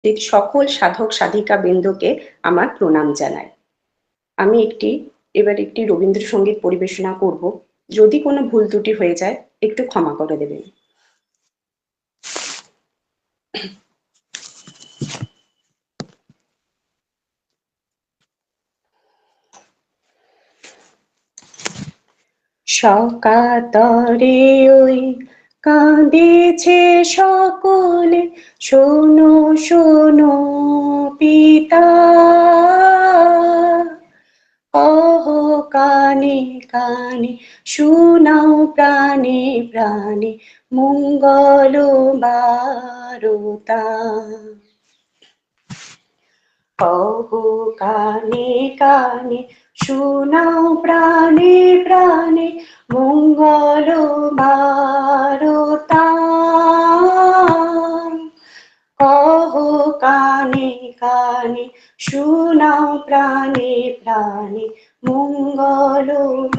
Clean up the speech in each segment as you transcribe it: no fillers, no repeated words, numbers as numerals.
সকল সাধক সাধিকা বৃন্দকে আমার প্রণাম জানাই। আমি এবার একটি রবীন্দ্রসঙ্গীত পরিবেশনা করব। যদি কোনো ভুল ত্রুটি হয়ে যায় একটু ক্ষমা করে দেবেন। সকাতরে ওই কাঁদিছে সকলে, শোনো শোনো পিতা, কহ কানে কানে শুনাও প্রাণে প্রাণে মঙ্গল বারতা। কহ কানে কানে শুনাও প্রাণে প্রাণে মঙ্গল বারতা। কহ কানে কানে শুনাও প্রাণে প্রাণে মঙ্গল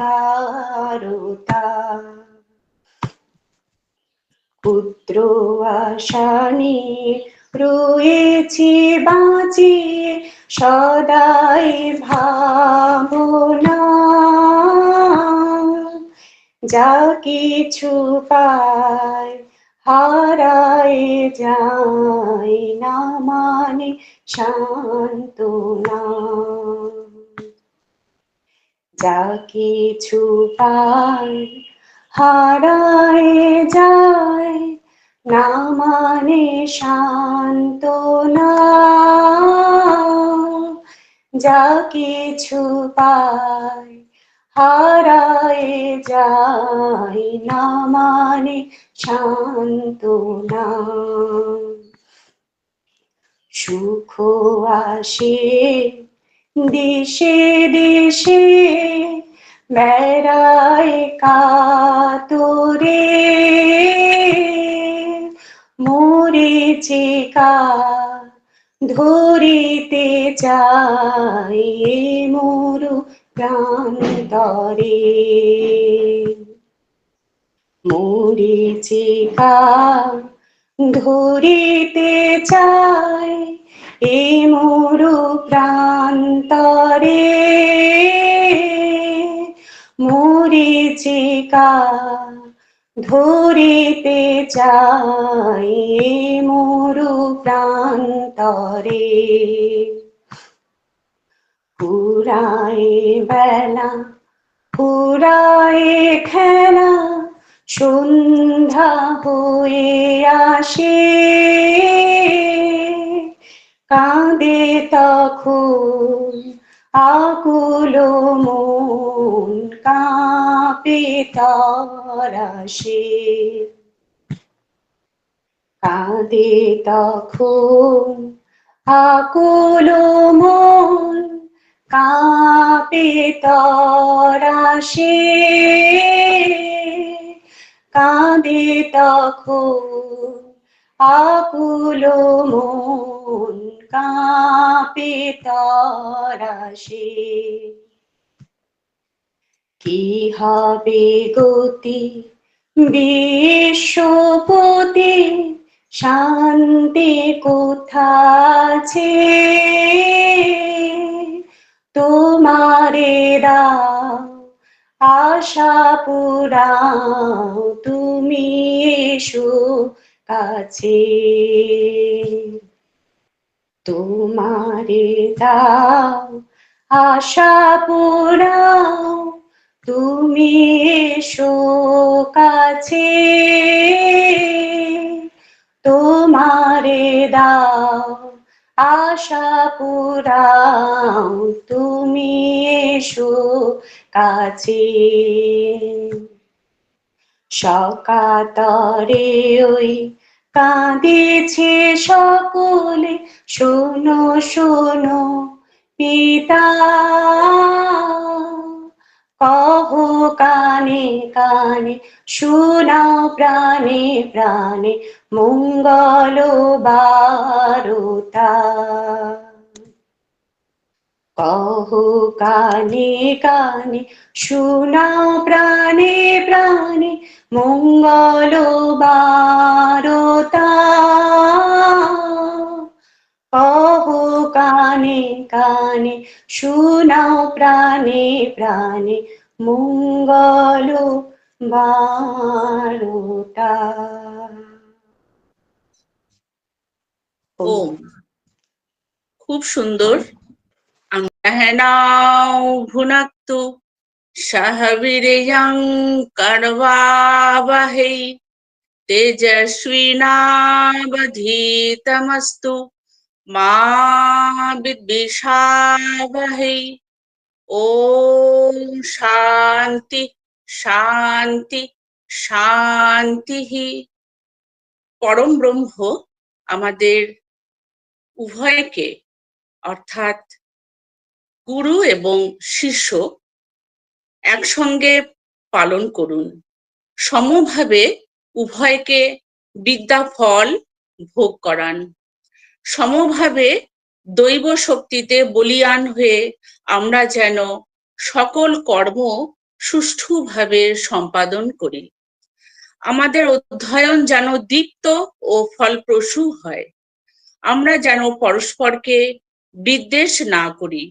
বারতা। পুত্র আশা নিয়ে রয়েছি বাঁচিয়ে সদাই ভাবনা, যা কিছু পাই হারায় যায় না মানে সান্ত্বনা। যা কিছু পাই হারায় যায় না মানে সান্ত্বনা। যা কিছু পাই হারায় যায় না মানে সান্ত্বনা। সুখ আসে দেশে দেশে বেড়ায় কাতরে, মরীচিকা ধরিতে চাই মরু প্রান্তরে। মরীচিকা ধরিতে চাই এ মরু প্রান্তরে। মরীচিকা ধরিতে চাই এ মরু প্রান্তরে। ফুরায় বেলা ফুরায় খেলা সন্ধ্যা হয়ে আসে, কাঁদে তখন আকুল মন কাঁপে তরাসে। কাঁদে তখন আকুল মন কাঁপে তরাসে। কাঁদে তখন আকুল মন কাঁপে তরাসে। কি হবে গতি বিশ্বপতি, শান্তি কোথাছে তোমারে দাও আশা পুরাও তুমি এসো কাছে। তোমারে দাও আশা পুরাও তুমি এসো কাছে। তোমারে দাও আশা পুরাও তুমি এসো কাছে। সকাতরে ওই কাঁদিছে সকলে, শোনো শোনো পিতা, কহ কানে কানে শুনাও প্রাণে প্রাণে মঙ্গল বারতা। কহ কানে কানে শুনাও প্রাণে প্রাণে মঙ্গল বারতা। কহো কানে কানে, শোনাও প্রাণে প্রাণে, মঙ্গল বারতা। ওম। খুব সুন্দর। আঙ্গাহনাও ভুনাক্তু সাহবীর্যং কর্বাবহৈ তেজস্বিনাবধীতমস্তু মা বিদ্বিষাবহৈ। ওম শান্তি শান্তি শান্তিঃ। পরম ব্রহ্ম আমাদের উভয়কে অর্থাৎ গুরু এবং শিষ্য একসঙ্গে পালন করুন। সমভাবে উভয়কে বিদ্যা ফল ভোগ করান। সমভাবে দৈব শক্তিতে বলীয়ান হয়ে আমরা যেন সকল কর্ম সুষ্ঠুভাবে সম্পাদন করি। আমাদের অধ্যয়ন যেন দীপ্ত ও ফলপ্রসূ হয়। আমরা যেন পরস্পরকে বিদ্বেষ না করি।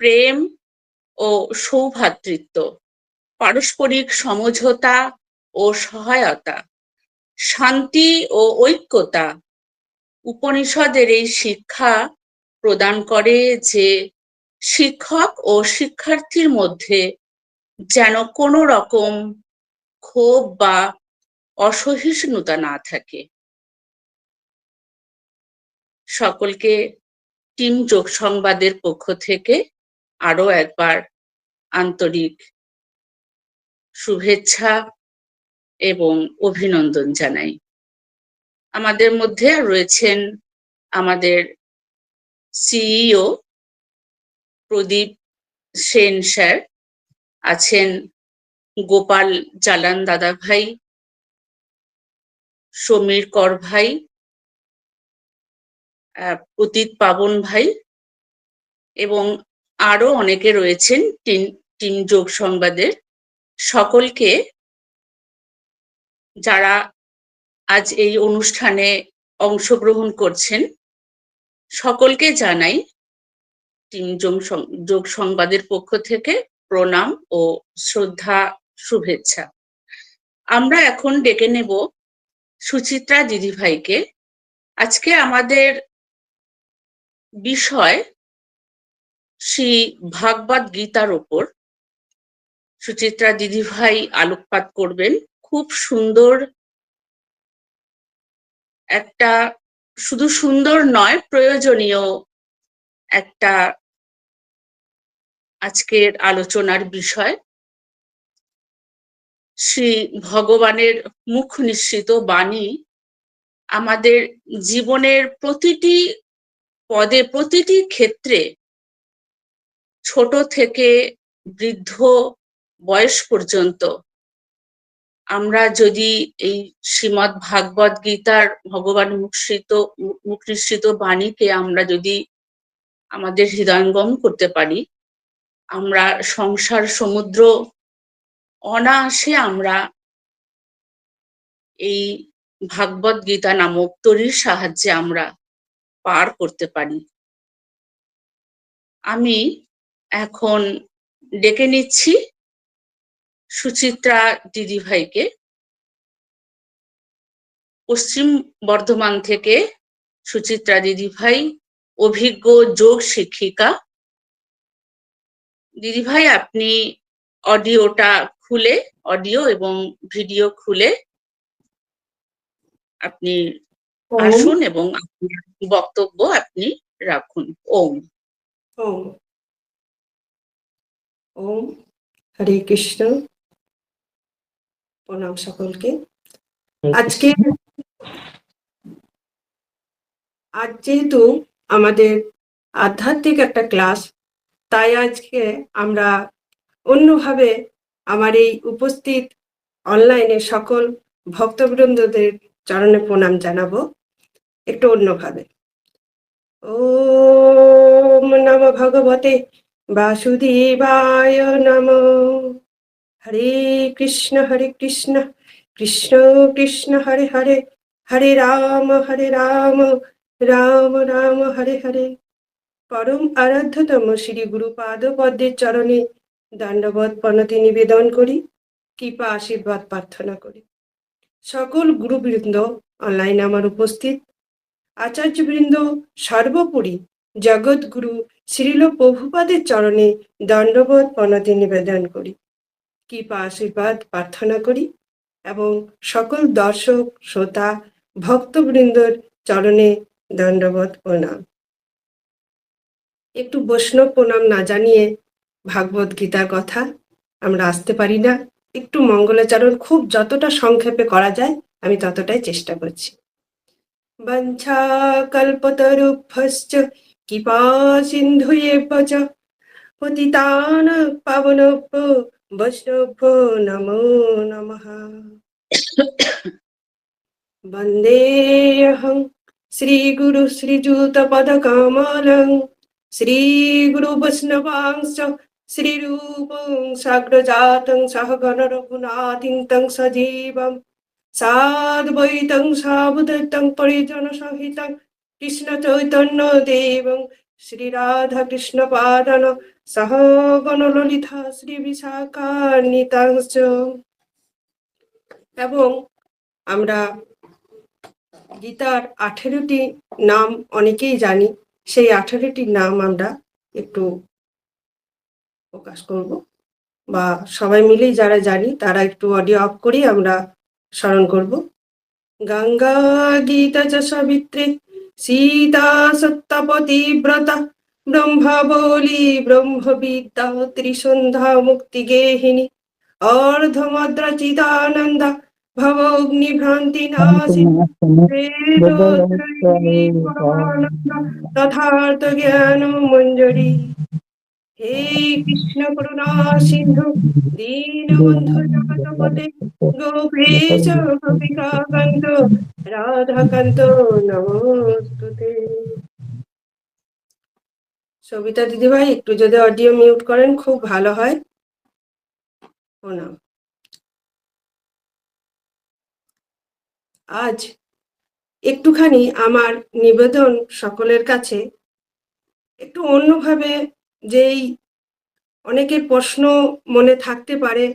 প্রেম ও সৌভ্রাতৃত্ব, পারস্পরিক সমঝোতা ও সহায়তা, শান্তি ও ঐক্যতা। উপনিষদের এই শিক্ষা প্রদান করে যে শিক্ষক ও শিক্ষার্থীর মধ্যে যেন কোনো রকম ক্ষোভ বা অসহিষ্ণুতা না থাকে। সকলকে টিম যোগ সংবাদের পক্ষ থেকে আরো একবার আন্তরিক শুভেচ্ছা এবং অভিনন্দন জানাই। আমাদের মধ্যে রয়েছেন আমাদের সিইও প্রদীপ সেন স্যার, আছেন গোপাল জালান দাদা ভাই, সমীর কর ভাই, অতীত পাবন ভাই এবং আরো অনেকে রয়েছেন টিম যোগ সংবাদের। সকলকে, যারা আজ এই অনুষ্ঠানে অংশগ্রহণ করছেন, সকলকে জানাই টিম যোগ সংবাদের পক্ষ থেকে প্রণাম ও শ্রদ্ধা শুভেচ্ছা। আমরা এখন ডেকে নেব সুচিত্রা দিদিভাইকে। আজকে আমাদের বিষয় শ্রী ভাগবত গীতার ওপর সুচিত্রা দিদিভাই আলোকপাত করবেন। খুব সুন্দর একটা, শুধু সুন্দর নয়, প্রয়োজনীয় একটা আজকের আলোচনার বিষয়। শ্রী ভগবানের মুখ নিঃসৃত বাণী আমাদের জীবনের প্রতিটি পদে, প্রতিটি ক্ষেত্রে, ছোট থেকে বৃদ্ধ বয়স পর্যন্ত আমরা যদি এই শ্রীমদ্ ভাগবত গীতার ভগবান মুখ নিঃসৃত বাণীকে আমরা যদি আমাদের হৃদয়ঙ্গম করতে পারি, আমরা সংসার সমুদ্র অনায়াসে আমরা এই ভাগবত গীতা নামক তরীর সাহায্যে আমরা পার করতে পারি। আমি এখন ডেকে নিচ্ছি সুচিত্রা দিদিভাইকে। পশ্চিম বর্ধমান থেকে সুচিত্রা দিদিভাই অভিজ্ঞ যোগ শিক্ষিকা। দিদিভাই, আপনি অডিওটা খুলে, অডিও এবং ভিডিও খুলে আপনি আসুন এবং আপনার বক্তব্য আপনি রাখুন। ওম। ওম। ওম। হরে কৃষ্ণ। প্রণাম সকলকে। আজ যেহেতু আমাদের আধ্যাত্মিক একটা ক্লাস, তাই আজকে আমরা অন্যভাবে আমার এই উপস্থিত অনলাইনে সকল ভক্তবৃন্দদের চরণে প্রণাম জানাবো একটু অন্যভাবে। ওম নমো ভগবতে বাসুদেবায় নমঃ। হরে কৃষ্ণ কৃষ্ণ কৃষ্ণ হরে হরে, হরে রাম রাম রাম হরে হরে। পরম আরাধ্যতম শ্রী গুরুপাদ পদ্মের চরণে দণ্ডবত প্রণতি নিবেদন করি, কৃপা আশীর্বাদ প্রার্থনা করি। সকল গুরুবৃন্দ অনলাইনে আমার উপস্থিত, আচার্যবৃন্দ, সর্বোপরি জগৎগুরু শ্রীল প্রভুপাদের চরণে দণ্ডবত প্রণতি নিবেদন করি, কৃপা আশীর্বাদ প্রার্থনা করি এবং সকল দর্শক শ্রোতা ভক্তবৃন্দর চরণে দণ্ডবত প্রণাম। একটু বৈষ্ণব প্রণাম না জানিয়ে ভাগবত গীতার কথা আমরা আসতে পারি না। একটু মঙ্গলাচরণ খুব যতটা সংক্ষেপে করা যায় আমি ততটাই চেষ্টা করছি। বঞ্ছা কল্পতরুভ্যশ্চ কৃপা সিন্ধুয়েব চ পতিতান পাবনভ্যো বৈষ্ণভ্যো নমো নমঃ। বন্দেহং শ্রীগুরু শ্রীযুতপদকমলং শ্রীগুরু বৈষ্ণবাংশ্চ শ্রীরূপং সাগ্রজাতং সহগণ রঘুনাথিং তং সজীবম সাদ্বৈতং সাবুদৈতং পরিজন সহিতং কৃষ্ণ চৈতন্য দেবং শ্রী রাধা কৃষ্ণ পাদন সহগণ ললিতা শ্রী বিশাখান্বিতাংশ। এবং আমরা গীতার 18টি নাম অনেকেই জানি, সেই 18টি নাম আমরা একটু প্রকাশ করব, বা সবাই মিলেই যারা জানি তারা একটু অডিও অফ করি আমরা স্মরণ করব। গঙ্গা গীতা চ সাবিত্রী সীতা সত্যপতিব্রতা ব্রহ্মাবলী ব্রহ্মবিদ্যা ত্রিসন্ধ্যা মুক্তি গেহিনী অর্ধমদ্রা চিদানন্দা ভবগ্নিভ্রান্তি নাশিনী তথার্থ জ্ঞান মঞ্জরি। হে কৃষ্ণ করুণা সিন্ধু দীনবন্ধু জগৎপতে গোপীশ গোপিকাকান্ত রাধাকান্ত নমস্তুতে। সবিতা দিদিভাই একটু যদি অডিও মিউট করেন খুব ভালো হয়। প্রণাম। আজ একটুখানি আমার নিবেদন সকলের কাছে একটু অন্যভাবে, যেই অনেকের প্রশ্ন মনে থাকতে পারে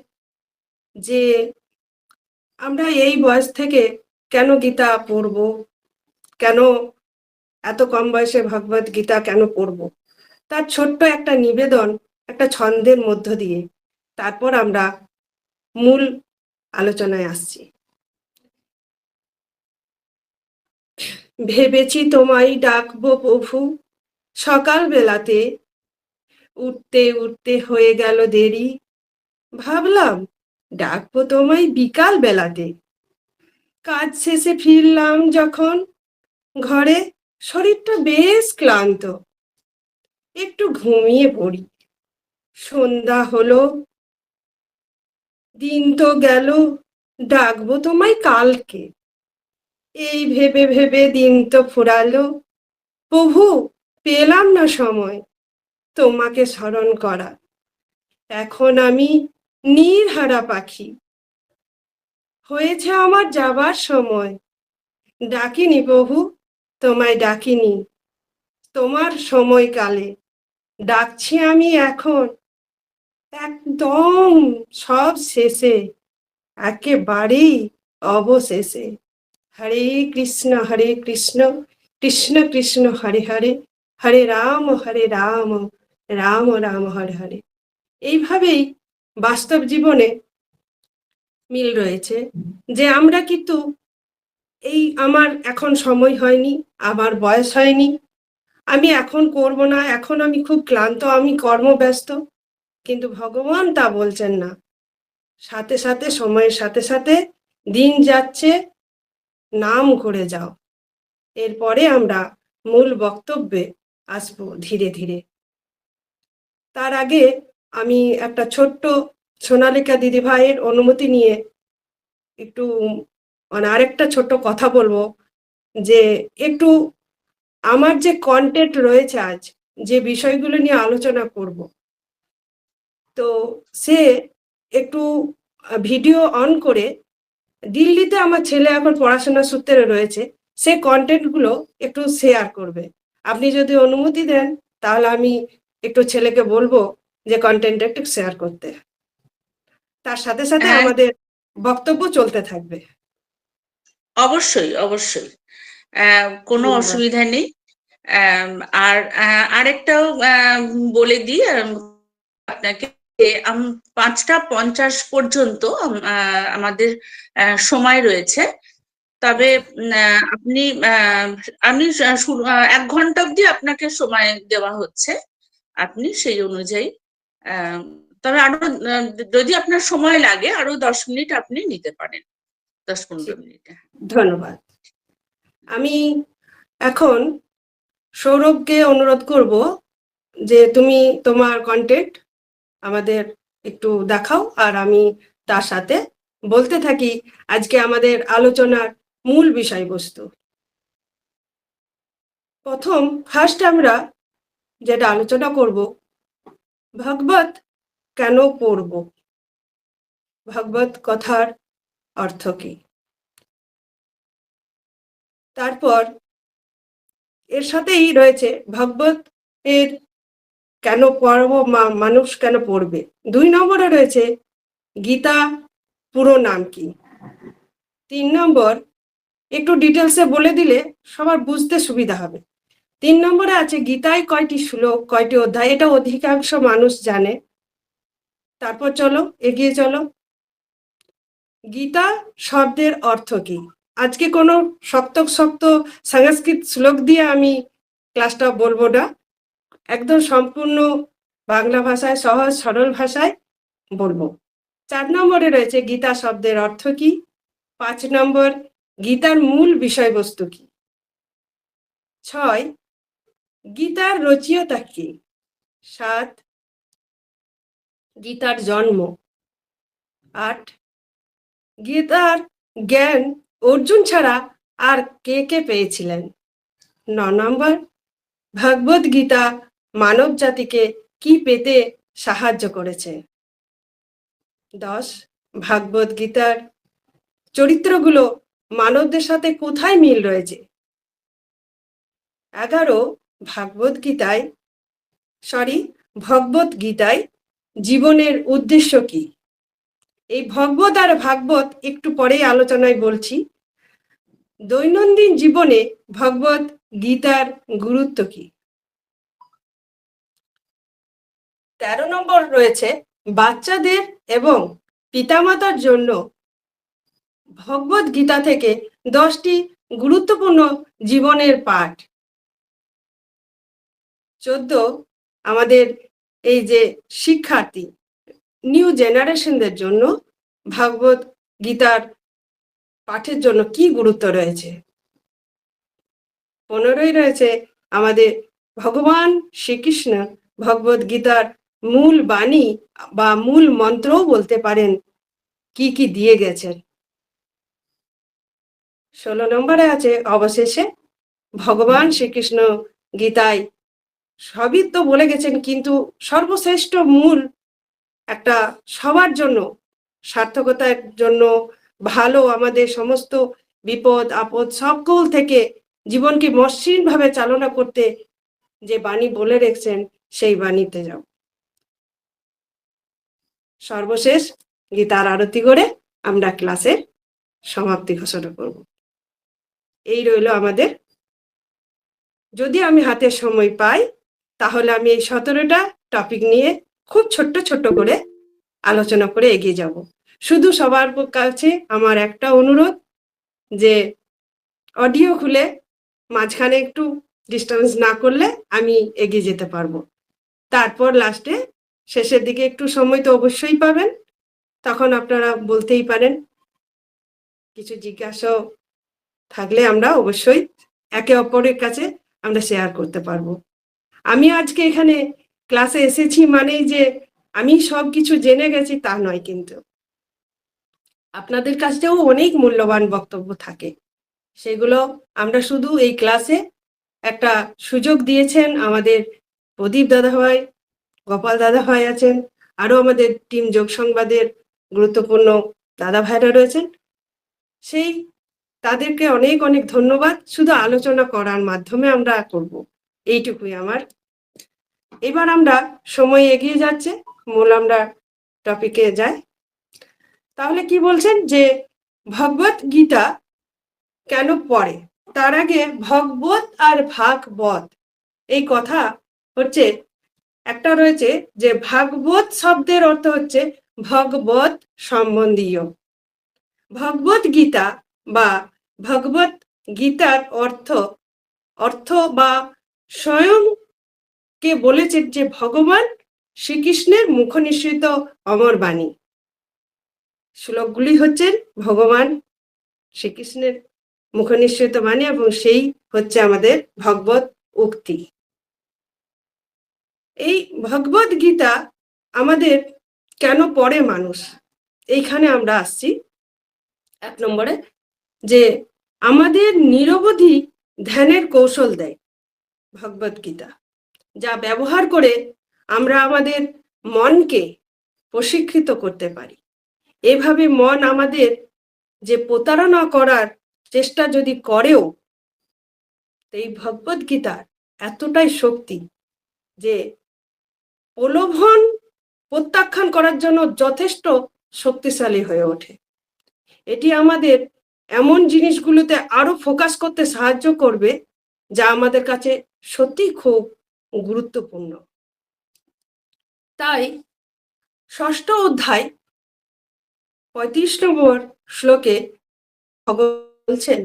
যে আমরা এই বয়স থেকে কেন গীতা পড়ব, কেন এত কম বয়সে ভগবত গীতা কেন পড়ব, তার ছোট্ট একটা নিবেদন একটা ছন্দের মধ্য দিয়ে তারপর আমরা মূল আলোচনায় আসছি। ভেবেছি তোমায় ডাকবো প্রভু সকাল বেলাতে, উঠতে উঠতে হয়ে গেল দেরি, ভাবলাম ডাকবো তোমায় বিকাল বেলাতে। কাজ শেষে ফিরলাম যখন ঘরে, শরীরটা বেশ ক্লান্ত, একটু ঘুমিয়ে পড়ি। সন্ধ্যা হলো, দিন তো গেল, ডাকবো তোমায় কালকে। এই ভেবে ভেবে দিন তো ফুরালো, প্রভু পেলাম না সময় তোমাকে স্মরণ করা। এখন আমি নীরহারা পাখি, হয়েছে আমার যাবার সময়। ডাকিনি প্রভু, তোমায় ডাকিনি তোমার সময়কালে, ডাকছি আমি এখন একদম সব শেষে, একেবারেই অবশেষে। হরে কৃষ্ণ কৃষ্ণ কৃষ্ণ হরে হরে, হরে রাম রাম রাম হরে হরে। এইভাবেই বাস্তব জীবনে মিল রয়েছে, যে আমরা কিন্তু এই আমার এখন সময় হয়নি, আমার বয়স হয়নি, আমি এখন করব না, এখন আমি খুব ক্লান্ত, আমি কর্মব্যস্ত, কিন্তু ভগবান তা বলছেন না। সাথে সাথে সময়ের সাথে সাথে দিন যাচ্ছে, নাম করে যাও। এরপরে আমরা মূল বক্তব্যে আসবো ধীরে ধীরে। তার আগে আমি একটা ছোট্ট সোনালিকা দিদি ভাইয়ের অনুমতি নিয়ে একটু আরেকটা ছোট্ট কথা বলবো, যে একটু আমার যে কন্টেন্ট রয়েছে আজ, যে বিষয়গুলো নিয়ে আলোচনা করব, তো সে একটু ভিডিও অন করে দিল্লিতে আমার ছেলে এখন পড়াশোনার সূত্রে রয়েছে, সে কন্টেন্ট গুলো একটু শেয়ার করবে। আপনি যদি অনুমতি দেন তাহলে আমি একটু ছেলেকে বলবো যে কন্টেন্ট একটু শেয়ার করতে। তার সাথে সাথে হ্যাঁ, আমাদের বক্তব্য চলতে থাকবে। অবশ্যই অবশ্যই, কোনো ধন্যবাদ। অসুবিধা নেই। আর আরেকটাও বলে দিই আপনাকে, যে 5টা 50 পর্যন্ত আমাদের সময় রয়েছে। তবে আপনি আমি 1 ঘন্টা অবধি আপনাকে সময় দেওয়া হচ্ছে, আপনি সেই অনুযায়ী তবে আরো যদি আপনার সময় লাগে আরো 10 মিনিট আপনি নিতে পারেন, 10-15 মিনিট। ধন্যবাদ। আমি এখন সৌরভকে অনুরোধ করব যে তুমি তোমার কন্টেন্ট আমাদের একটু দেখাও, আর আমি তার সাথে বলতে থাকি আজকে আমাদের আলোচনার মূল বিষয়বস্তু। ফার্স্ট আমরা যেটা আলোচনা করব, ভাগবত কেন পড়ব, ভাগবত কথার অর্থ কি। তারপর এর সাথেই রয়েছে ভাগবত এর কেন পড়ব, মানুষ কেন পড়বে। 2 নম্বরে রয়েছে গীতা পুরো নাম কি। 3 নম্বর একটু ডিটেলসে বলে দিলে সবার বুঝতে সুবিধা হবে। 3 নম্বরে আছে গীতায় কয়টি শ্লোক, কয়টি অধ্যায়, এটা অধিকাংশ মানুষ জানে। তারপর চলো এগিয়ে চলো, গীতা শব্দের অর্থ কি। আজকে কোনো শক্ত শক্ত সংস্কৃত শ্লোক দিয়ে আমি ক্লাসটা বলবো না, একদম সম্পূর্ণ বাংলা ভাষায় সহজ সরল ভাষায় বলবো। 4 নম্বরে রয়েছে গীতা শব্দের অর্থ কি। 5 নম্বর গীতার মূল বিষয়বস্তু কি। 6 গীতার রচয়িতা কি। 7 গীতার জন্ম। 8 গীতার জ্ঞান অর্জুন ছাড়া আর কে কে পেয়েছিলেন। 9 নম্বর ভগবদ গীতা মানব জাতিকে কি পেতে সাহায্য করেছে। 10 ভাগবত গীতার চরিত্রগুলো মানবদের সাথে কোথায় মিল রয়েছে। 11 ভগবত গীতায় জীবনের উদ্দেশ্য কি। এই ভগবত আর ভাগবত একটু পরেই আলোচনায় বলছি। দৈনন্দিন জীবনে ভগবত গীতার গুরুত্ব কি। 13 নম্বর রয়েছে বাচ্চাদের এবং পিতামাতার জন্য ভগবত গীতা থেকে 10টি গুরুত্বপূর্ণ জীবনের পাঠ। 14 আমাদের এই যে শিক্ষার্থী নিউ জেনারেশনদের জন্য ভগবত গীতার পাঠের জন্য কি গুরুত্ব রয়েছে। 15 রয়েছে আমাদের ভগবান শ্রীকৃষ্ণ ভগবত গীতার মূল বাণী বা মূল মন্ত্রও বলতে পারেন কি কি দিয়ে গেছেন। 16 নম্বরে আছে অবশেষে ভগবান শ্রীকৃষ্ণ গীতায় সবই তো বলে গেছেন, কিন্তু সর্বশ্রেষ্ঠ মূল একটা সবার জন্য সার্থকতার জন্য ভালো, আমাদের সমস্ত বিপদ আপদ সকল থেকে জীবনকে মসৃণ ভাবে চালনা করতে যে বাণী বলে রেখেছেন সেই বাণীতে যাও। সর্বশেষ গীতার আরতি করে আমরা ক্লাসের সমাপ্তি ঘোষণা করব। এই রইল আমাদের। যদি আমি হাতে সময় পাই তাহলে আমি এই 17টা টপিক নিয়ে খুব ছোট্ট ছোট্ট করে আলোচনা করে এগিয়ে যাব। শুধু সবার কাছে আমার একটা অনুরোধ যে অডিও খুলে মাঝখানে একটু ডিস্টার্বেন্স না করলে আমি এগিয়ে যেতে পারবো। তারপর লাস্টে শেষের দিকে একটু সময় তো অবশ্যই পাবেন, তখন আপনারা বলতেই পারেন, কিছু জিজ্ঞাসা থাকলে আমরা অবশ্যই একে অপরের কাছে আমরা শেয়ার করতে পারবো। আমি আজকে এখানে ক্লাসে এসেছি মানেই যে আমি সবকিছু জেনে গেছি তা নয়, কিন্তু আপনাদের কাছেও অনেক মূল্যবান বক্তব্য থাকে, সেগুলো আমরা শুধু এই ক্লাসে একটা সুযোগ দিয়েছেন আমাদের প্রদীপ দাদাভাই, গোপাল দাদাভাই আছেন, আরো আমাদের টিম যোগ সংবাদের গুরুত্বপূর্ণ দাদা ভাইরা রয়েছেন, সেই তাদেরকে অনেক অনেক ধন্যবাদ। শুধু আলোচনা করার মাধ্যমে আমরা করব, এইটুকুই আমার। এবার আমরা সময় এগিয়ে যাচ্ছে, মূল আমরা টপিকে যাই। তাহলে কি বলছেন যে ভগবত গীতা কেন পড়ে? তার আগে ভগবত আর ভাগবত এই কথা হচ্ছে, একটা রয়েছে যে ভাগবত শব্দের অর্থ হচ্ছে ভগবত সম্বন্ধীয়। ভগবত গীতা বা ভগবত গীতার অর্থ বা স্বয়ং কে বলেছেন যে ভগবান শ্রীকৃষ্ণের মুখনিসৃত অমর বাণী। শ্লোকগুলি হচ্ছেন ভগবান শ্রীকৃষ্ণের মুখনিসৃত বাণী এবং সেই হচ্ছে আমাদের ভগবত উক্তি। এই ভগবত গীতা আমাদের কেন পড়ে মানুষ, এইখানে আমরা আসছি। 1 নম্বরে যে আমাদের নিরবধি ধ্যানের কৌশল দেয় ভগবত গীতা, যা ব্যবহার করে আমরা আমাদের মনকে প্রশিক্ষিত করতে পারি। এভাবে মন আমাদের যে প্রতারণা করার চেষ্টা যদি করেও, এই ভগবত গীতার এতটাই শক্তি যে প্রলোভন প্রত্যাখ্যান করার জন্য যথেষ্ট শক্তিশালী হয়ে ওঠে। এটি আমাদের এমন জিনিসগুলোতে আরো ফোকাস করতে সাহায্য করবে যা আমাদের কাছে সত্যি খুব গুরুত্বপূর্ণ। তাই 6ষ্ঠ অধ্যায় 35 নম্বর শ্লোকে বলছেন,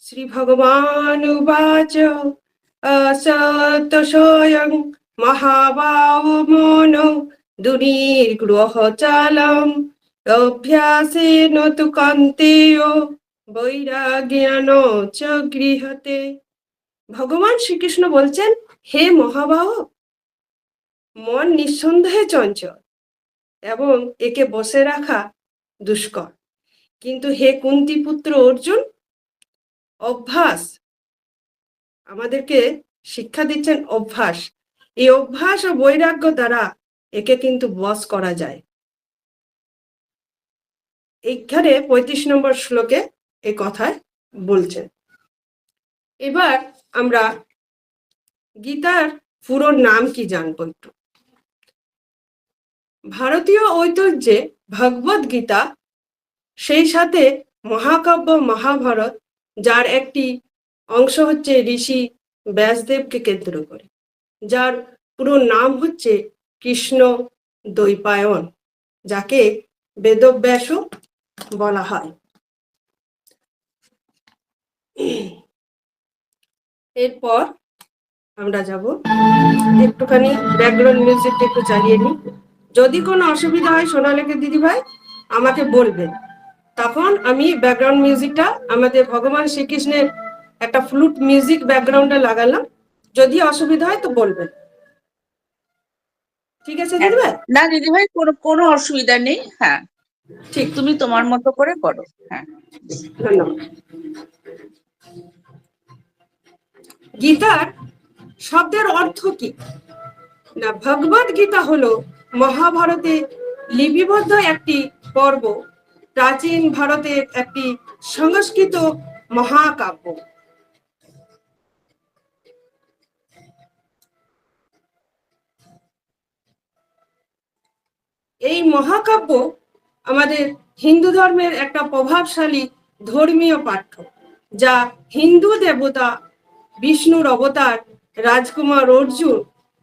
শ্রী ভগবান উবাচ অসত স্বয়ং মহাবাহ মনো দুর্নিগ্রহ চালম অভ্যাসেন তু কান্তেয় বৈরাগ্যেন চ গৃহতে। ভগবান শ্রীকৃষ্ণ বলছেন, হে মহাবাহ, মন নিঃসন্দেহে চঞ্চল এবং একে বসে রাখা দুষ্কর, কিন্তু হে কুন্তী পুত্র অর্জুন, অভ্যাস, আমাদেরকে শিক্ষা দিচ্ছেন অভ্যাস, এই অভ্যাস ও বৈরাগ্য দ্বারা একে কিন্তু বশ করা যায়। এইখানে 35 নম্বর শ্লোকে এই কথায় বলছেন। এবার আমরা গীতার পুরো নাম কি জানবো একটু। ভারতীয় ঐতিহ্যে ভগবত গীতা, সেই সাথে মহাকাব্য মহাভারত, যার একটি অংশ হচ্ছে ঋষি ব্যাসদেবকে কেন্দ্র করে, যার পুরো নাম হচ্ছে কৃষ্ণ দ্বৈপায়ন, যাকে বেদব্যাসও বলা হয়। এরপর আমরা যাব একটুখানি ব্যাকগ্রাউন্ড মিউজিকটা একটু চালিয়ে নিই। যদি কোনো অসুবিধা হয় সোনালীকে দিদিভাই আমাকে বলবেন, তখন আমি ব্যাকগ্রাউন্ড মিউজিকটা আমাদের ভগবান শ্রীকৃষ্ণের একটা ফ্লুট মিউজিক ব্যাকগ্রাউন্ডে লাগালাম, যদি অসুবিধা হয় তো বলবেন। ঠিক আছে দিদিভাই? না দিদিভাই, কোনো অসুবিধা নেই। হ্যাঁ, ঠিক, তুমি তোমার মতো করে করো। হ্যাঁ, ধন্যবাদ। গীতার শব্দের অর্থ কি না, ভগবত গীতা হলো মহাভারতে লিপিবদ্ধ একটি পর্ব, প্রাচীন ভারতের একটি সংস্কৃত মহাকাব্য। এই মহাকাব্য আমাদের হিন্দু ধর্মের একটা প্রভাবশালী ধর্মীয় পাঠ্য, যা হিন্দু দেবতা বিষ্ণুর অবতার রাজকুমার অর্জুন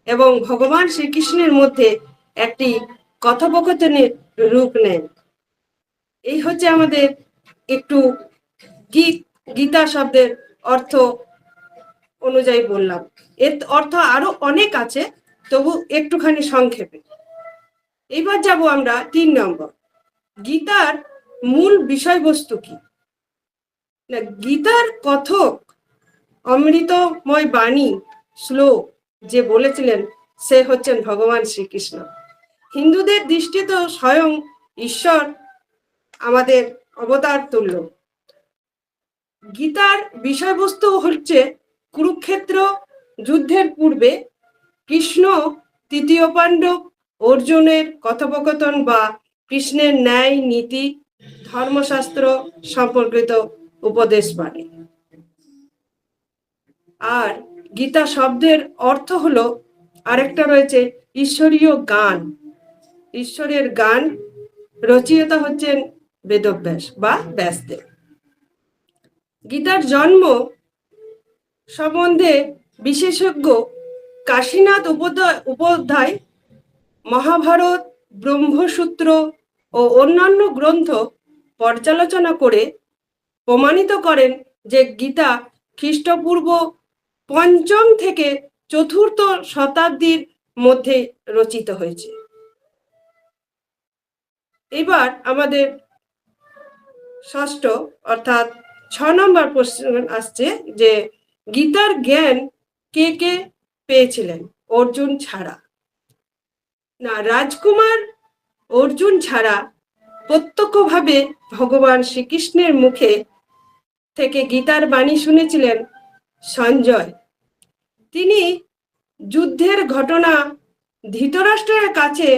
এবং ভগবান শ্রীকৃষ্ণের মধ্যে একটি কথোপকথনের রূপ নেয়। এই হচ্ছে আমাদের একটু গীতা শব্দের অর্থ অনুযায়ী বললাম। এর অর্থ আরো অনেক আছে, তবু একটুখানি সংক্ষেপে। এবার যাব আমরা 3 নম্বর, গীতার মূল বিষয়বস্তু কি না। গীতার কথক অমৃতময় বাণী শ্লোক যে বলেছিলেন সে হচ্ছেন ভগবান শ্রীকৃষ্ণ। হিন্দুদের দৃষ্টিতে স্বয়ং ঈশ্বর আমাদের অবতার তুল্য। গীতার বিষয়বস্তু হচ্ছে কুরুক্ষেত্র যুদ্ধের পূর্বে কৃষ্ণ তৃতীয় পাণ্ডব অর্জুনের কথোপকথন বা কৃষ্ণের ন্যায় নীতি ধর্মশাস্ত্র সম্পর্কিত উপদেশ বাণী। আর গীতা শব্দের অর্থ হলো, আরেকটা রয়েছে ঈশ্বরীয় গান। ঈশ্বরের গান রচয়িতা হচ্ছেন বেদব্যাস বা ব্যাসদেব। গীতার জন্ম সম্বন্ধে বিশেষজ্ঞ কাশীনাথ উপাধ্যায় মহাভারত, ব্রহ্মসূত্র ও অন্যান্য গ্রন্থ পর্যালোচনা করে প্রমাণিত করেন যে গীতা খ্রিস্টপূর্ব ৫ম থেকে ৪র্থ শতাব্দীর মধ্যে রচিত হয়েছে। এবার আমাদের ষষ্ঠ অর্থাৎ ৬ নম্বর প্রশ্ন আসছে যে গীতার জ্ঞান কে কে পেয়েছিলেন অর্জুন ছাড়া? না, রাজকুমার অর্জুন ছাড়া প্রত্যক্ষভাবে ভগবান শ্রীকৃষ্ণের মুখে থেকে গীতার বাণী শুনেছিলেন সঞ্জয়। তিনি যুদ্ধের ঘটনা ধৃতরাষ্ট্রের কাছে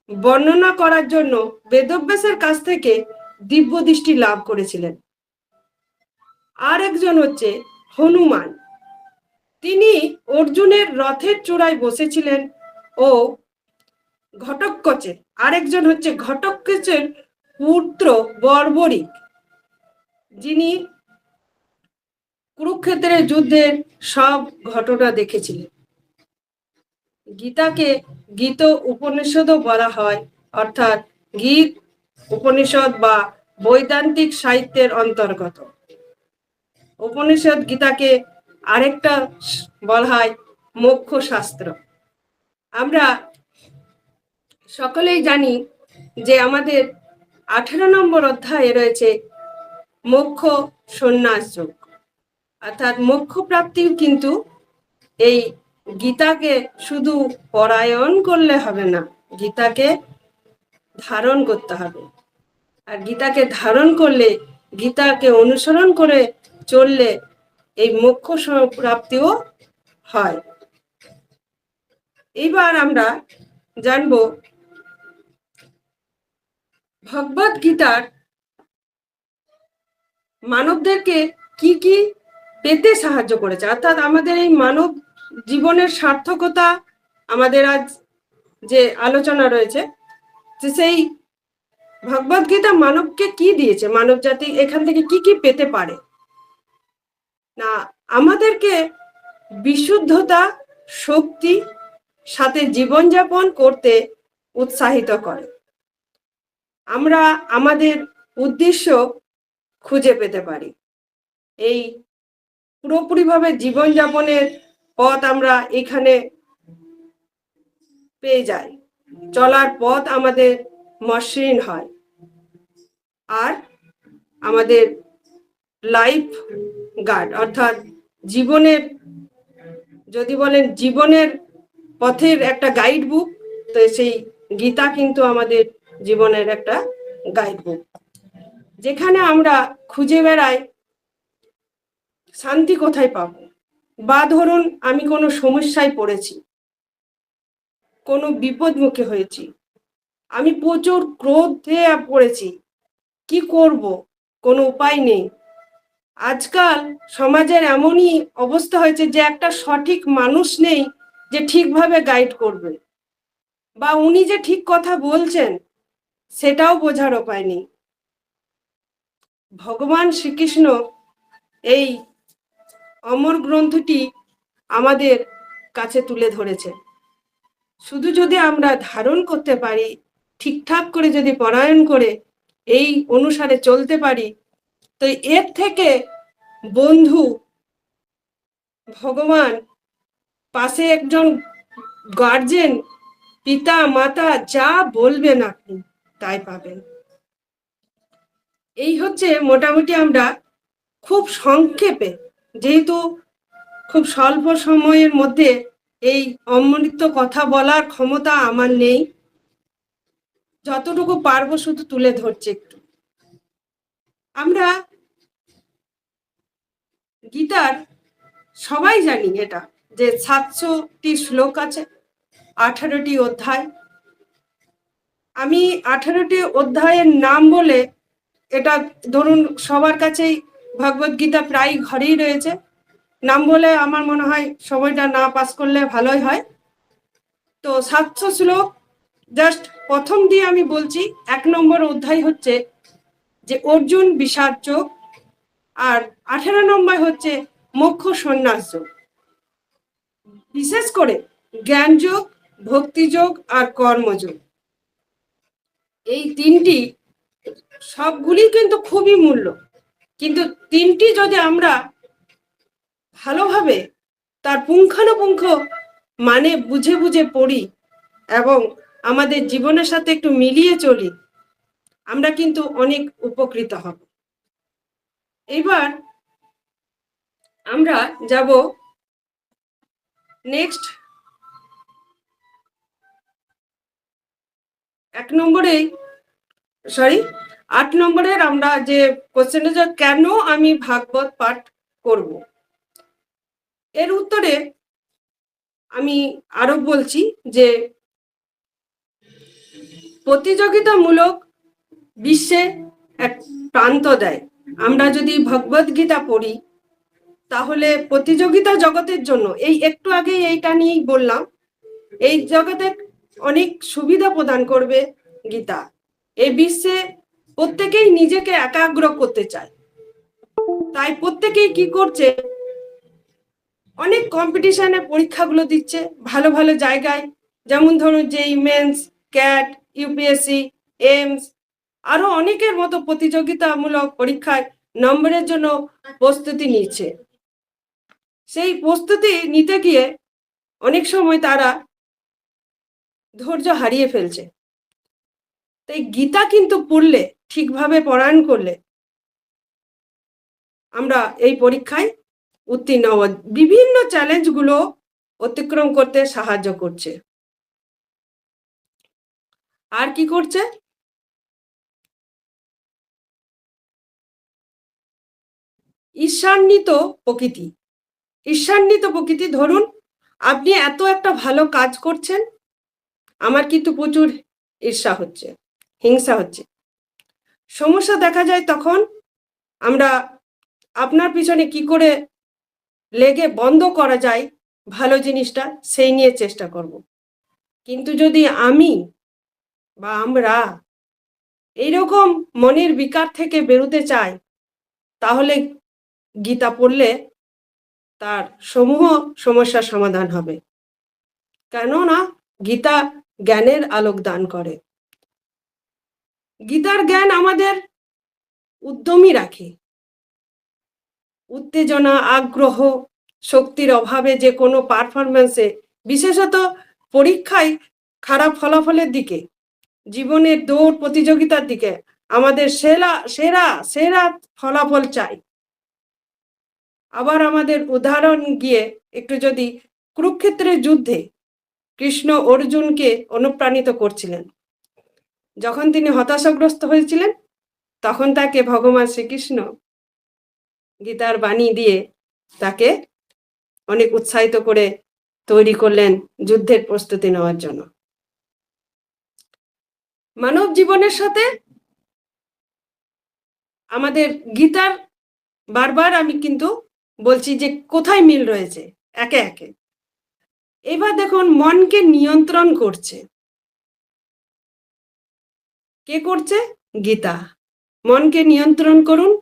বর্ণনা করার জন্য বেদব্যাসের কাছ থেকে দিব্য দৃষ্টি লাভ করেছিলেন। আর একজন হচ্ছে হনুমান। তিনি অর্জুনের রথের চূড়ায় বসেছিলেন ও ঘটোৎকচের, আরেকজন হচ্ছে ঘটোৎকচের পুত্র বর্বরিক, যিনি কুরুক্ষেত্রের যুদ্ধের সব ঘটনা দেখেছিলেন। গীতাকে গীত উপনিষদও বলা হয়, অর্থাৎ গীত উপনিষদ বা বৈদান্তিক সাহিত্যের অন্তর্গত। উপনিষদ গীতাকে আরেকটা বলা হয় মোক্ষ শাস্ত্র। আমরা সকলেই জানি যে আমাদের 18 নম্বর অধ্যায়ে রয়েছে মোক্ষ সন্ন্যাস যোগ, অর্থাৎ মোক্ষ প্রাপ্তি। কিন্তু এই গীতাকে শুধু পরায়ণ করলে হবে না, গীতাকে ধারণ করতে হবে। আর গীতাকে ধারণ করলে, গীতাকে অনুসরণ করে চললে এই মোক্ষ প্রাপ্তিও হয়। এবার আমরা জানব ভগবদ গীতার মানবদেরকে কি কি পেতে সাহায্য করেছে, অর্থাৎ আমাদের এই মানব জীবনের সার্থকতা। আমাদের আজ যে আলোচনা রয়েছে যে সেই ভগবদ গীতা মানবকে কি দিয়েছে, মানব জাতি এখান থেকে কি কি পেতে পারে। না, আমাদেরকে বিশুদ্ধতা, শক্তি সাথে জীবনযাপন করতে উৎসাহিত করে। আমরা আমাদের উদ্দেশ্য খুঁজে পেতে পারি। এই পুরোপুরিভাবে জীবনযাপনের পথ আমরা এখানে পেয়ে যাই। চলার পথ আমাদের মসৃণ হয়। আর আমাদের লাইফ গাইড, অর্থাৎ জীবনের, যদি বলেন জীবনের পথের একটা গাইড বুক, তো সেই গীতা কিন্তু আমাদের জীবনের একটা গাইড বুক, যেখানে আমরা খুঁজে বেড়াই শান্তি কোথায় পাবো। বা ধরুন আমি কোনো সমস্যায় পড়েছি, কোনো বিপদ মুখে হয়েছি, আমি প্রচুর ক্রোধে পড়েছি, কি করব, কোনো উপায় নেই। আজকাল সমাজের এমনই অবস্থা হয়েছে যে একটা সঠিক মানুষ নেই যে ঠিকভাবে গাইড করবে, বা উনি যে ঠিক কথা বলছেন সেটাও বোঝার উপায় নেই। ভগবান শ্রীকৃষ্ণ এই অমর গ্রন্থটি আমাদের কাছে তুলে ধরেছে। শুধু যদি আমরা ধারণ করতে পারি, ঠিকঠাক করে যদি পরায়ণ করে এই অনুসারে চলতে পারি, তো এর থেকে বন্ধু, ভগবান, পাশে একজন গার্জেন, পিতা মাতা, যা বলবেন আপনি তাই পাবেন। এই হচ্ছে মোটামুটি আমরা খুব সংক্ষেপে, যেহেতু খুব স্বল্প সময়ের মধ্যে এই অমৃত কথা বলার ক্ষমতা আমার নেই, যতটুকু পারবো শুধু তুলে ধরছি একটু। আমরা গীতার সবাই জানি এটা যে 700টি শ্লোক আছে, 18টি অধ্যায়। আমি 18টি অধ্যায়ের নাম বলে এটা ধরুন সবার কাছেই ভগবদ গীতা প্রায় ঘরেই রয়েছে, নাম বলে আমার মনে হয় সময়টা না পাস করলে ভালোই হয়। তো 700 শ্লোক, জাস্ট প্রথম দিয়ে আমি বলছি, 1 নম্বর অধ্যায় হচ্ছে যে অর্জুন বিষাদ যোগ, আর 18 নম্বর হচ্ছে মোক্ষ সন্ন্যাস যোগ। বিশেষ করে জ্ঞান যোগ, ভক্তি যোগ আর কর্মযোগ, এই তিনটি সবগুলি কিন্তু খুবই মূল্য, কিন্তু তিনটি যদি আমরা ভালোভাবে তার পুঙ্খানুপুঙ্খ মানে বুঝে বুঝে পড়ি এবং আমাদের জীবনের সাথে একটু মিলিয়ে চলি, আমরা কিন্তু অনেক উপকৃত হব। এবার আমরা যাব নেক্সট 8 নম্বরের আমরা যে কোশ্চেনটা, যে কেন আমি ভাগবত পাঠ করব, এর উত্তরে আমি আরো বলছি যে প্রতিযোগিতামূলক বিশ্বে এক প্রান্ত দেয়। আমরা যদি ভগবদ গীতা পড়ি তাহলে প্রতিযোগিতা জগতের জন্য, এই একটু আগে এইটা নিয়েই বললাম, এই জগতে অনেক সুবিধা প্রদান করবে গীতা। এই বিশ্বে প্রত্যেকেই নিজেকে একাগ্র করতে চায়, তাই প্রত্যেকেই কি করছে, অনেক কম্পিটিশনে পরীক্ষাগুলো দিচ্ছে ভালো ভালো জায়গায়, যেমন ধরুন যেই মেন্স, ক্যাট, ইউপিএসসি, এইমস, আরো অনেকের মতো প্রতিযোগিতামূলক পরীক্ষায় নম্বরের জন্য প্রস্তুতি নিচ্ছে। সেই প্রস্তুতি নিতে গিয়ে অনেক সময় তারা ধৈর্য হারিয়ে ফেলছে। তাই গীতা কিন্তু পড়লে, ঠিকভাবে পারায়ণ করলে আমরা এই পরীক্ষায় উত্তীর্ণ হব, বিভিন্ন চ্যালেঞ্জগুলো অতিক্রম করতে সাহায্য করছে। আর কি করছে, ঈর্ষান্বিত প্রকৃতি। ঈর্ষান্বিত প্রকৃতি, ধরুন আপনি এত একটা ভালো কাজ করছেন, আমার কিন্তু প্রচুর ঈর্ষা হচ্ছে, হিংসা হচ্ছে। সমস্যা দেখা যায় তখন আমরা আপনার পিছনে কি করে লেগে বন্ধ করা যায় ভালো জিনিসটা, সেই নিয়ে চেষ্টা করব। কিন্তু যদি আমি বা আমরা এইরকম মনের বিকার থেকে বেরোতে চাই, তাহলে গীতা পড়লে তার সমূহ সমস্যার সমাধান হবে। কেননা গীতা জ্ঞানের আলোক দান করে। গীতার জ্ঞান আমাদের উদ্যমী রাখে। উত্তেজনা, আগ্রহ, শক্তির অভাবে যে কোনো পারফরমেন্সে, বিশেষত পরীক্ষায় খারাপ ফলাফলের দিকে, জীবনের দৌড় প্রতিযোগিতার দিকে আমাদের সেরা সেরা সেরা ফলাফল চাই। আবার আমাদের উদাহরণ গিয়ে একটু যদি, কুরুক্ষেত্রের যুদ্ধে কৃষ্ণ অর্জুনকে অনুপ্রাণিত করছিলেন। যখন তিনি হতাশাগ্রস্ত হয়েছিলেন, তখন তাকে ভগবান শ্রীকৃষ্ণ গীতার বাণী দিয়ে তাকে অনেক উৎসাহিত করে তৈরি করলেন যুদ্ধের প্রস্তুতি নেওয়ার জন্য। মানব জীবনের সাথে আমাদের গীতার বারবার আমি কিন্তু বলছি যে কোথায় মিল রয়েছে একে একে। এবার দেখুন, মনকে নিয়ন্ত্রণ করছে কে করছে? গীতা। মনকে নিয়ন্ত্রণ করুন,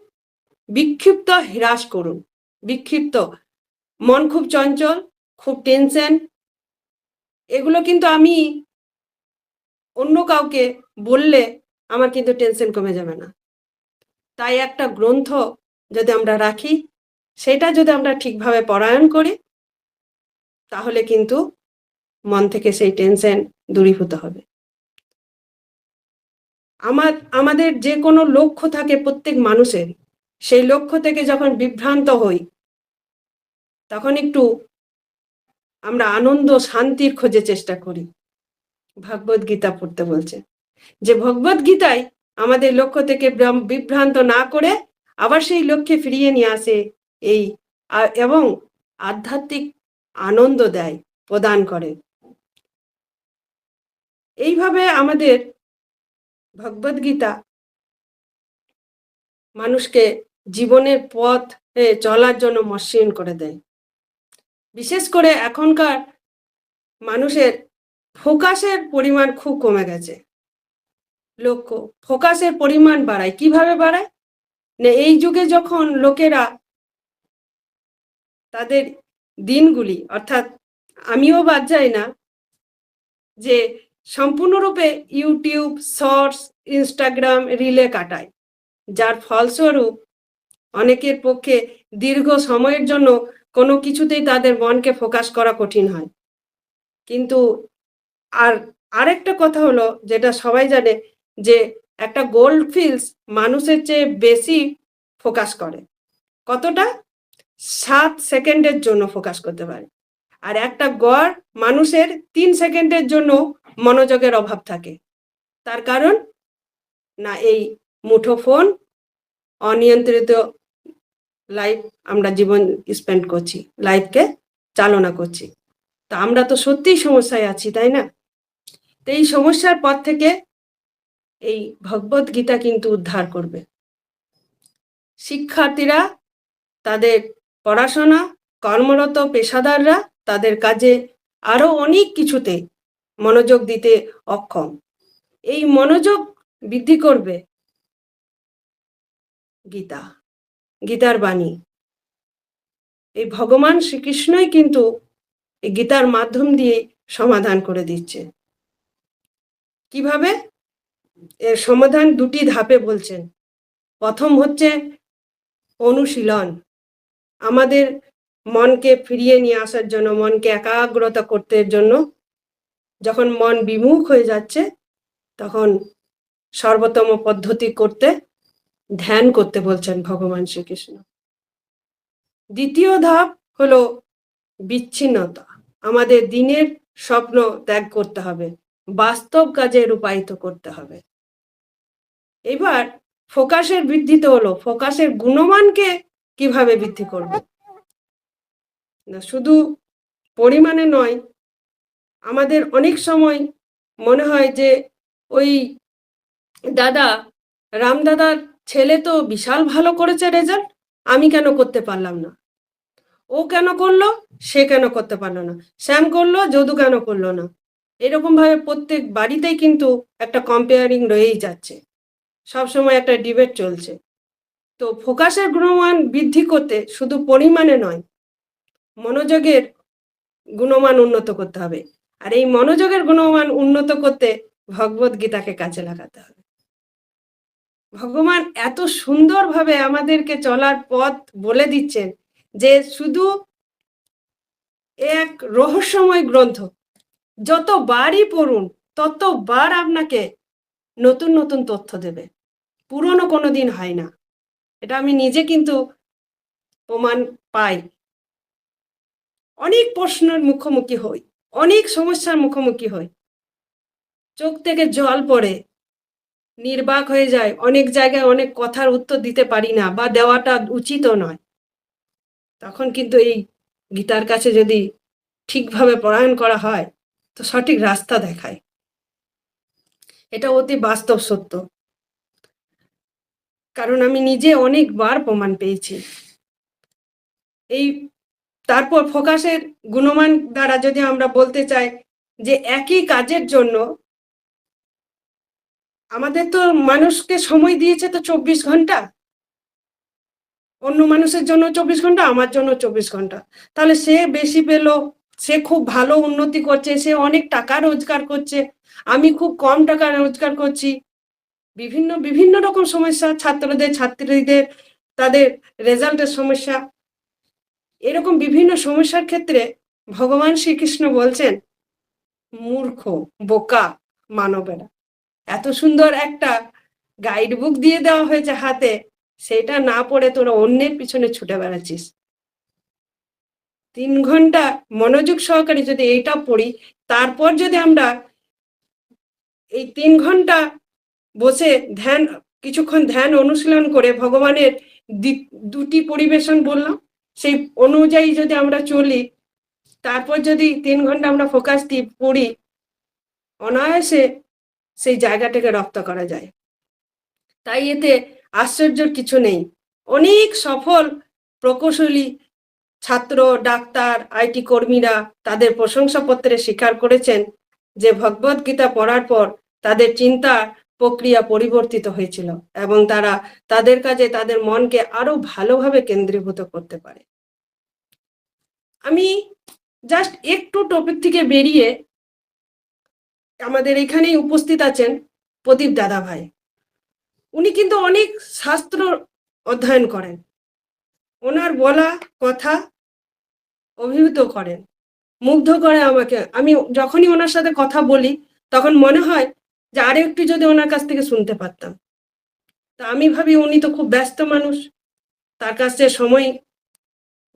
বিক্ষিপ্ত হ্রাস করুন। বিক্ষিপ্ত মন খুব চঞ্চল, খুব টেনশন, এগুলো কিন্তু আমি অন্য কাউকে বললে আমার কিন্তু টেনশন কমে যাবে না। তাই একটা গ্রন্থ যদি আমরা রাখি, সেটা যদি আমরা ঠিকভাবে পারায়ণ করি, তাহলে কিন্তু মন থেকে সেই টেনশন দূরীভূত হবে। আমাদের যে কোনো লক্ষ্য থাকে প্রত্যেক মানুষের, সেই লক্ষ্য থেকে যখন বিভ্রান্ত হই, তখন একটু আমরা আনন্দ শান্তির খোঁজে চেষ্টা করি। ভগবদ গীতা পড়তে বলছে যে ভগবদ গীতায় আমাদের লক্ষ্য থেকে বিভ্রান্ত না করে আবার সেই লক্ষ্যে ফিরিয়ে নিয়ে আসে, এই এবং আধ্যাত্মিক আনন্দ দেয়, প্রদান করে। এইভাবে আমাদের ভগবদ গীতা মানুষকে জীবনের পথ চলার জন্য মসৃণ করে দেয়। বিশেষ করে এখনকার মানুষের ফোকাসের পরিমাণ খুব কমে গেছে। লক্ষ্য ফোকাসের পরিমাণ বাড়ায়, কিভাবে বাড়ায় না, এই যুগে যখন লোকেরা তাদের দিনগুলি, অর্থাৎ আমিও বাদ যাই না, যে সম্পূর্ণরূপে ইউটিউব, শর্টস, ইনস্টাগ্রাম, রিলে কাটায়, যার ফলস্বরূপ অনেকের পক্ষে দীর্ঘ সময়ের জন্য কোনো কিছুতেই তাদের মনকে ফোকাস করা কঠিন হয়। কিন্তু আরেকটা কথা হলো, যেটা সবাই জানে, যে একটা গোল্ড ফিল্স মানুষের চেয়ে বেশি ফোকাস করে। কতটা? 7 সেকেন্ডের জন্য ফোকাস করতে পারে। আর একটা গড় মানুষের 3 সেকেন্ডের জন্য মনোযোগের অভাব থাকে। তার কারণ না, এই মুঠোফোন, অনিয়ন্ত্রিত লাইফ আমরা জীবন স্পেন্ড করছি, লাইফকে চালনা করছি। তা আমরা তো সত্যিই সমস্যায় আছি, তাই না? তো এই সমস্যার পর থেকে এই ভগবত গীতা কিন্তু উদ্ধার করবে। শিক্ষার্থীরা তাদের পড়াশোনা, কর্মরত পেশাদাররা তাদের কাজে আরো অনেক কিছুতে মনোযোগ দিতে অক্ষম। এই মনোযোগ বৃদ্ধি করবে গীতা, গীতার বাণী। এই ভগবান শ্রীকৃষ্ণই কিন্তু এই গীতার মাধ্যম দিয়ে সমাধান করে দিচ্ছে। কিভাবে? এর সমাধান 2টি ধাপে বলছেন। প্রথম হচ্ছে অনুশীলন, আমাদের মনকে ফিরিয়ে নিয়ে আসার জন্য, মনকে একাগ্রতা করতে জন্য। যখন মন বিমুখ হয়ে যাচ্ছে তখন সর্বোত্তম পদ্ধতি করতে ধ্যান করতে বলছেন ভগবান শ্রীকৃষ্ণ। দ্বিতীয় ধাপ হলো বিচ্ছিন্নতা, আমাদের দিনের স্বপ্ন ত্যাগ করতে হবে, বাস্তব কাজে রূপায়িত করতে হবে। এবার ফোকাসের বৃদ্ধিতে হলো ফোকাসের গুণমানকে কিভাবে বৃদ্ধি করব, না শুধু পরিমাণে নয়। আমাদের অনেক সময় মনে হয় যে ওই দাদা, রাম দাদার ছেলে তো বিশাল ভালো করেছে রেজাল্ট, আমি কেন করতে পারলাম না? ও কেন করলো, সে কেন করতে পারলো না? শ্যাম করলো, যদু কেন করলো না? এরকম ভাবে প্রত্যেক বাড়িতেই কিন্তু একটা কম্পেয়ারিং রয়েই যাচ্ছে, সবসময় একটা ডিবেট চলছে। তো ফোকাসের গুণমান বৃদ্ধি করতে শুধু পরিমাণে নয়, মনোযোগের গুণমান উন্নত করতে হবে। আর এই মনোযোগের গুণমান উন্নত করতে ভগবত গীতাকে কাজে লাগাতে হবে। ভগবান এত সুন্দরভাবে আমাদেরকে চলার পথ বলে দিচ্ছেন যে শুধু এক রহস্যময় গ্রন্থ, যতবারই পড়ুন ততবার আপনাকে নতুন নতুন তথ্য দেবে, পুরনো কোনো দিন হয় না। এটা আমি নিজে কিন্তু প্রমাণ পাই। অনেক প্রশ্নের মুখোমুখি হই, অনেক সমস্যার মুখোমুখি হই, চোখ থেকে জল পড়ে, নির্বাক হয়ে যায়, অনেক জায়গায় অনেক কথার উত্তর দিতে পারি না বা দেওয়াটা উচিতও নয়। তখন কিন্তু এই গীতার কাছে যদি ঠিকভাবে পারায়ণ করা হয় তো সঠিক রাস্তা দেখায়। এটা অতি বাস্তব সত্য, কারণ আমি নিজে অনেকবার প্রমাণ পেয়েছি। এই তারপর ফোকাসের গুণমান দ্বারা যদি আমরা বলতে চাই যে একই কাজের জন্য আমাদের তো মানুষকে সময় দিয়েছে তো 24 ঘন্টা, অন্য মানুষের জন্য 24 ঘন্টা, আমার জন্য 24 ঘন্টা। তাহলে সে বেশি পেল, সে খুব ভালো উন্নতি করছে, সে অনেক টাকা রোজগার করছে, আমি খুব কম টাকা রোজগার করছি। বিভিন্ন বিভিন্ন রকম সমস্যা, ছাত্রদের ছাত্রীদের তাদের রেজাল্টের সমস্যা, এরকম বিভিন্ন সমস্যার ক্ষেত্রে ভগবান শ্রীকৃষ্ণ বলছেন, মূর্খ বোকা মানবেরা, এত সুন্দর একটা গাইড বুক দিয়ে দেওয়া হয়েছে হাতে, সেটা না পড়ে তোরা অন্যের পিছনে ছুটে বেড়াচ্ছিস। 3 ঘন্টা মনোযোগ সহকারে যদি এইটা পড়ি, তারপর যদি আমরা এই 3 ঘন্টা বসে ধ্যান, কিছুক্ষণ ধ্যান অনুশীলন করে ভগবানের 2টি পরিবেশন বললাম, সেই অনুযায়ী যদি আমরা চলি, তারপর যদি 3 ঘন্টা আমরা ফোকাস দিয়ে পড়ি, অনায়াসে সেই জায়গাটাকে রপ্ত করা যায়। তাই এতে আশ্চর্যের কিছু নেই। অনেক সফল প্রকৌশলী ছাত্র, ডাক্তার, আইটি কর্মীরা তাদের প্রশংসাপত্রে স্বীকার করেছেন যে ভগবদ গীতা পড়ার পর তাদের চিন্তা প্রক্রিয়া পরিবর্তিত হয়েছিল এবং তারা তাদের কাজে তাদের মনকে আরো ভালোভাবে কেন্দ্রীভূত করতে পারে। আমি জাস্ট একটু টপিক থেকে বেরিয়ে, আমাদের এখানেই উপস্থিত আছেন প্রদীপ দাদা ভাই। উনি কিন্তু অনেক শাস্ত্র অধ্যয়ন করেন, ওনার বলা কথা অভিভূত করেন, মুগ্ধ করে আমাকে। আমি যখনই ওনার সাথে কথা বলি তখন মনে হয় যে আরো একটু যদি ওনার কাছ থেকে শুনতে পারতাম। তা আমি ভাবি উনি তো খুব ব্যস্ত মানুষ, তার কাছে সময়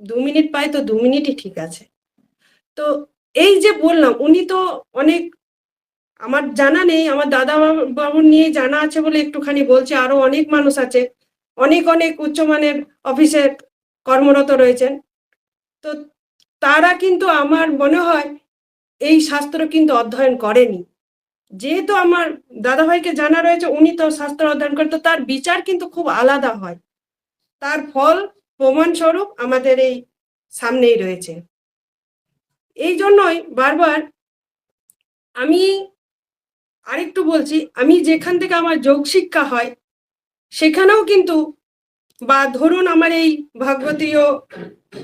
2 মিনিট পাই তো 2 মিনিটই ঠিক আছে। তো এই যে বললাম, উনি তো অনেক, আমার জানা নেই, আমার দাদা বাবু নিয়ে জানা আছে বলে একটুখানি বলছে, আরো অনেক মানুষ আছে, অনেক অনেক উচ্চমানের অফিসে কর্মরত রয়েছেন। তো তারা কিন্তু আমার মনে হয় এই শাস্ত্র কিন্তু অধ্যয়ন করেনি। যেহেতু আমার দাদা ভাইকে জানা রয়েছে উনি তো শাস্ত্র অধ্যয়ন করে, তো তার বিচার কিন্তু খুব আলাদা হয়, তার ফল প্রমাণ স্বরূপ আমাদের এই সামনেই রয়েছে। এই জন্যই বারবার আমি আরেকটু বলছি, আমি যেখান থেকে আমার যোগ শিক্ষা হয় সেখানেও কিন্তু, বা ধরুন আমার এই ভাগবতীয়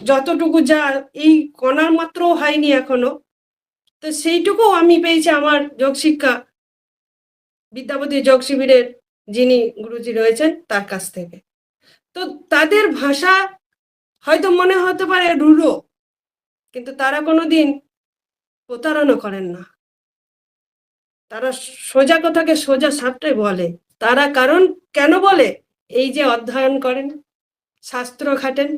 যতটুকু যা এই কণার মাত্র হয়নি এখনো, তো সেইটুকু আমি পেয়েছি আমার যোগ শিক্ষা বিদ্যাপতি যোগ শিবিরের যিনি গুরুজি রয়েছেন তার কাছ থেকে। তো তাদের ভাষা হয়তো মনে হতে পারে রূঢ়, কিন্তু তারা কোনোদিন প্রতারণা করেন না, তারা সোজা কথাকে সোজা সাপটাই বলে। তারা কারণ কেন বলে, এই যে অধ্যয়ন করেন, শাস্ত্র ঘাটেন।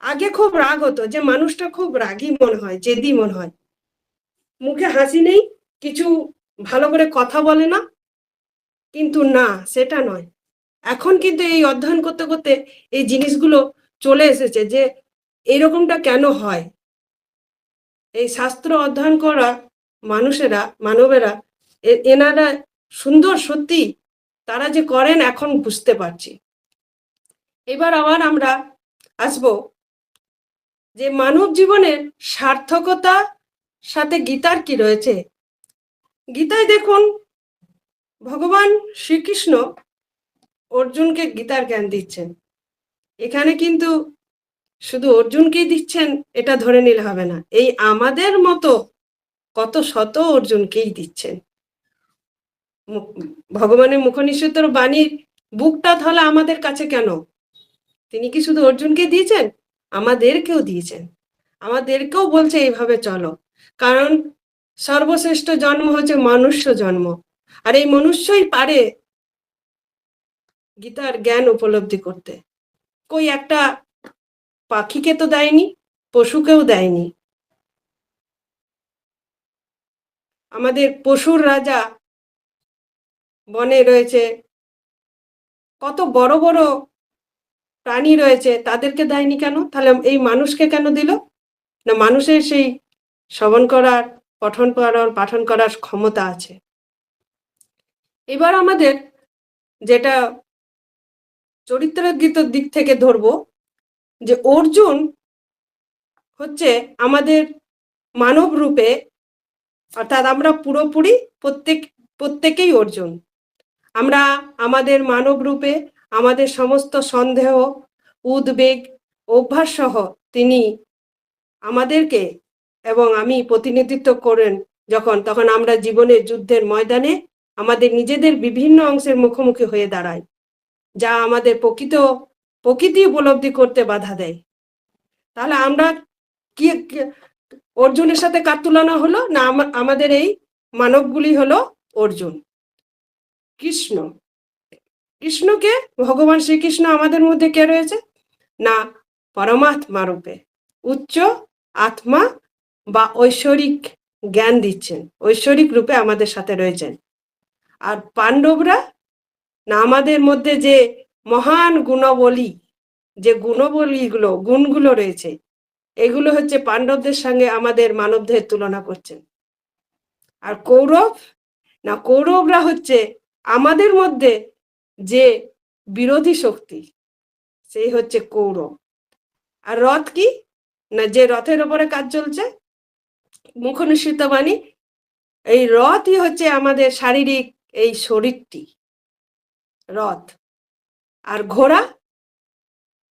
আগে খুব রাগ হতো যে মানুষটা খুব রাগী মনে হয়, জেদি মনে হয়, মুখে হাসি নেই, কিছু ভালো করে কথা বলে না, কিন্তু না, সেটা নয়। এখন কিন্তু এই অধ্যয়ন করতে করতে এই জিনিসগুলো চলে এসেছে যে এরকমটা কেন হয়। এই শাস্ত্র অধ্যয়ন করা মানুষেরা, মানবেরা, এনারা সুন্দর, সত্যি তারা যে করেন এখন বুঝতে পারছি। এবার আবার আমরা আসবো যে মানব জীবনের সার্থকতা সাথে গীতার কি রয়েছে। গীতায় দেখুন ভগবান শ্রীকৃষ্ণ অর্জুনকে গীতার জ্ঞান দিচ্ছেন। এখানে কিন্তু শুধু অর্জুনকেই দিচ্ছেন এটা ধরে নিলে হবে না, এই আমাদের মতো কত শত অর্জুনকেই দিচ্ছেন। ভগবানের মুখনিঃসৃত বাণীর বুকটা তাহলে আমাদের কাছে কেন? তিনি কি শুধু অর্জুনকে দিয়েছেন? আমাদেরকেও দিয়েছেন, আমাদেরকেও বলছে এইভাবে চলো, কারণ সর্বশ্রেষ্ঠ জন্ম হচ্ছে মনুষ্য জন্ম, আর এই মনুষ্যই পারে গীতার জ্ঞান উপলব্ধি করতে। কই একটা পাখিকে তো দেয়নি, পশুকেও দেয়নি। আমাদের পশুর রাজা বনে রয়েছে, কত বড় বড় প্রাণী রয়েছে, তাদেরকে দেয়নি কেন? তাহলে এই মানুষকে কেন দিল না? মানুষের সেই শ্রবণ করার, পাঠন করার ক্ষমতা আছে। এবার আমাদের যেটা চরিত্রের দিক থেকে ধরবো, যে অর্জুন হচ্ছে আমাদের মানব রূপে, অর্থাৎ আমরা পুরোপুরি প্রত্যেকেই অর্জুন। আমরা আমাদের মানব রূপে আমাদের সমস্ত সন্দেহ, উদ্বেগ, অভ্যাস সহ তিনি আমাদেরকে এবং আমি প্রতিনিধিত্ব করেন যখন, তখন আমরা জীবনের যুদ্ধের ময়দানে আমাদের নিজেদের বিভিন্ন অংশের মুখোমুখি হয়ে দাঁড়াই, যা আমাদের প্রকৃতি উপলব্ধি করতে বাধা দেয়। তাহলে আমরা কি অর্জুনের সাথে কার তুলনা হলো না? আমাদের এই মানবগুলি হলো অর্জুন। কৃষ্ণকে ভগবান শ্রীকৃষ্ণ আমাদের মধ্যে কে রয়েছে না? পরমাত্মা রূপে উচ্চ আত্মা বা ঐশ্বরিক জ্ঞান দিচ্ছেন, ঐশ্বরিক রূপে আমাদের সাথে রয়েছেন। আর পাণ্ডবরা না, আমাদের মধ্যে যে মহান গুণবলী, যে গুণগুলো রয়েছে, এগুলো হচ্ছে পাণ্ডবদের সঙ্গে আমাদের মানবদের তুলনা করছেন। আর কৌরবরা হচ্ছে আমাদের মধ্যে যে বিরোধী শক্তি, সেই হচ্ছে কৌরব। আর রথ কি না, যে রথের ওপরে কাজ চলছে, মুখনিসৃত বাণী, এই রথই হচ্ছে আমাদের শারীরিক এই শরীরটি রথ। আর ঘোড়া,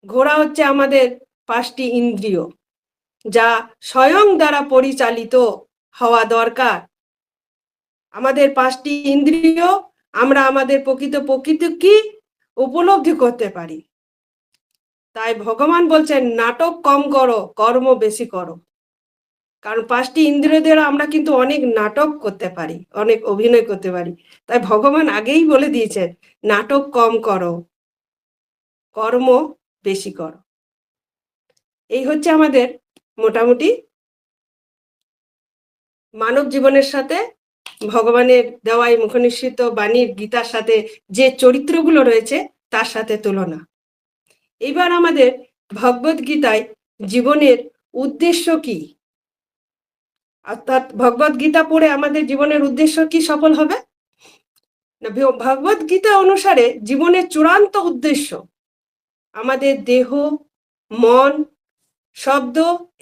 ঘোড়া হচ্ছে আমাদের 5টি ইন্দ্রিয়, যা স্বয়ং দ্বারা পরিচালিত হওয়া দরকার। আমাদের 5টি ইন্দ্রিয় আমরা আমাদের প্রকৃতি কি উপলব্ধি করতে পারি। তাই ভগবান বলছেন নাটক কম করো, কর্ম বেশি করো। কারণ 5টি ইন্দ্রিয় দ্বারা আমরা কিন্তু অনেক নাটক করতে পারি, অনেক অভিনয় করতে পারি। তাই ভগবান আগেই বলে দিয়েছেন নাটক কম করো, কর্ম বেশি করো। এই হচ্ছে আমাদের মোটামুটি মানব জীবনের সাথে ভগবানের দেওয়াই মুখনিসৃত বাণীর গীতার সাথে যে চরিত্রগুলো রয়েছে তার সাথে তুলনা। এবার আমাদের ভগবদ গীতায় জীবনের উদ্দেশ্য কি, অর্থাৎ ভগবদ গীতা পড়ে আমাদের জীবনের উদ্দেশ্য কি সফল হবে না। ভগবদ গীতা অনুসারে জীবনের চূড়ান্ত উদ্দেশ্য আমাদের দেহ, মন, শব্দ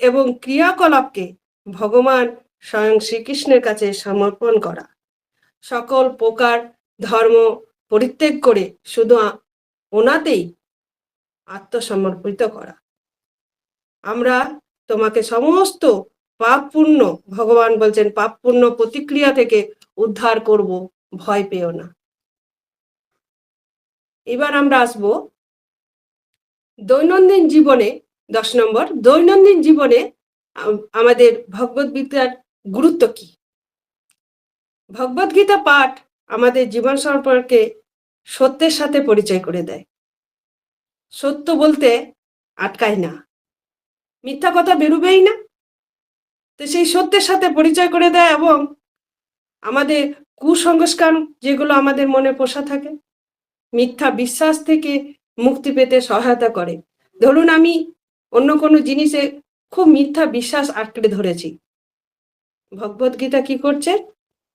এবং ক্রিয়াকলাপকে ভগবান স্বয়ং শ্রীকৃষ্ণের কাছে সমর্পণ করা, সকল প্রকার ধর্ম পরিত্যাগ করে শুধু ওনাতেই আত্মসমর্পিত করা। আমরা তোমাকে সমস্ত পাপ পুণ্য, ভগবান বলছেন পাপ পুণ্য প্রতিক্রিয়া থেকে উদ্ধার করব, ভয় পেও না। এবার আমরা আসব দৈনন্দিন জীবনে। 10 নম্বর, দৈনন্দিন জীবনে আমাদের ভগবদ গীতার গুরুত্ব কি। ভগবদ গীতা পাঠ আমাদের জীবন সম্পর্কে সত্যের সাথে পরিচয় করে দেয়। সত্য বলতে আটকায় না, মিথ্যা কথা বেরোবেই না। তো সেই সত্যের সাথে পরিচয় করে দেয় এবং আমাদের কুসংস্কার যেগুলো আমাদের মনে পোষা থাকে, মিথ্যা বিশ্বাস থেকে মুক্তি পেতে সহায়তা করে। ধরুন আমি অন্য কোনো জিনিসে খুব মিথ্যা বিশ্বাস আঁকড়ে ধরেছি, ভগবদ গীতা কি করছে,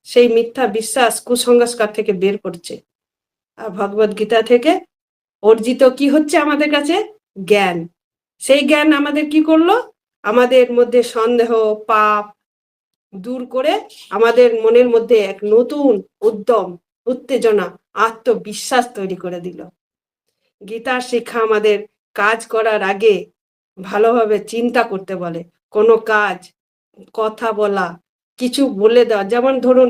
সেই মিথ্যা বিশ্বাস কুসংস্কার থেকে বের করছে। আর ভগবদ গীতা থেকে অর্জিত কি হচ্ছে আমাদের কাছে জ্ঞান। সেই জ্ঞান আমাদের কি করলো, আমাদের মধ্যে সন্দেহ পাপ দূর করে আমাদের মনের মধ্যে এক নতুন উদ্যম, উত্তেজনা, আত্মবিশ্বাস তৈরি করে দিল। গীতার শিক্ষা আমাদের কাজ করার আগে ভালোভাবে চিন্তা করতে বলে। কোনো কাজ, কথা বলা, কিছু বলে দেওয়া, যেমন ধরুন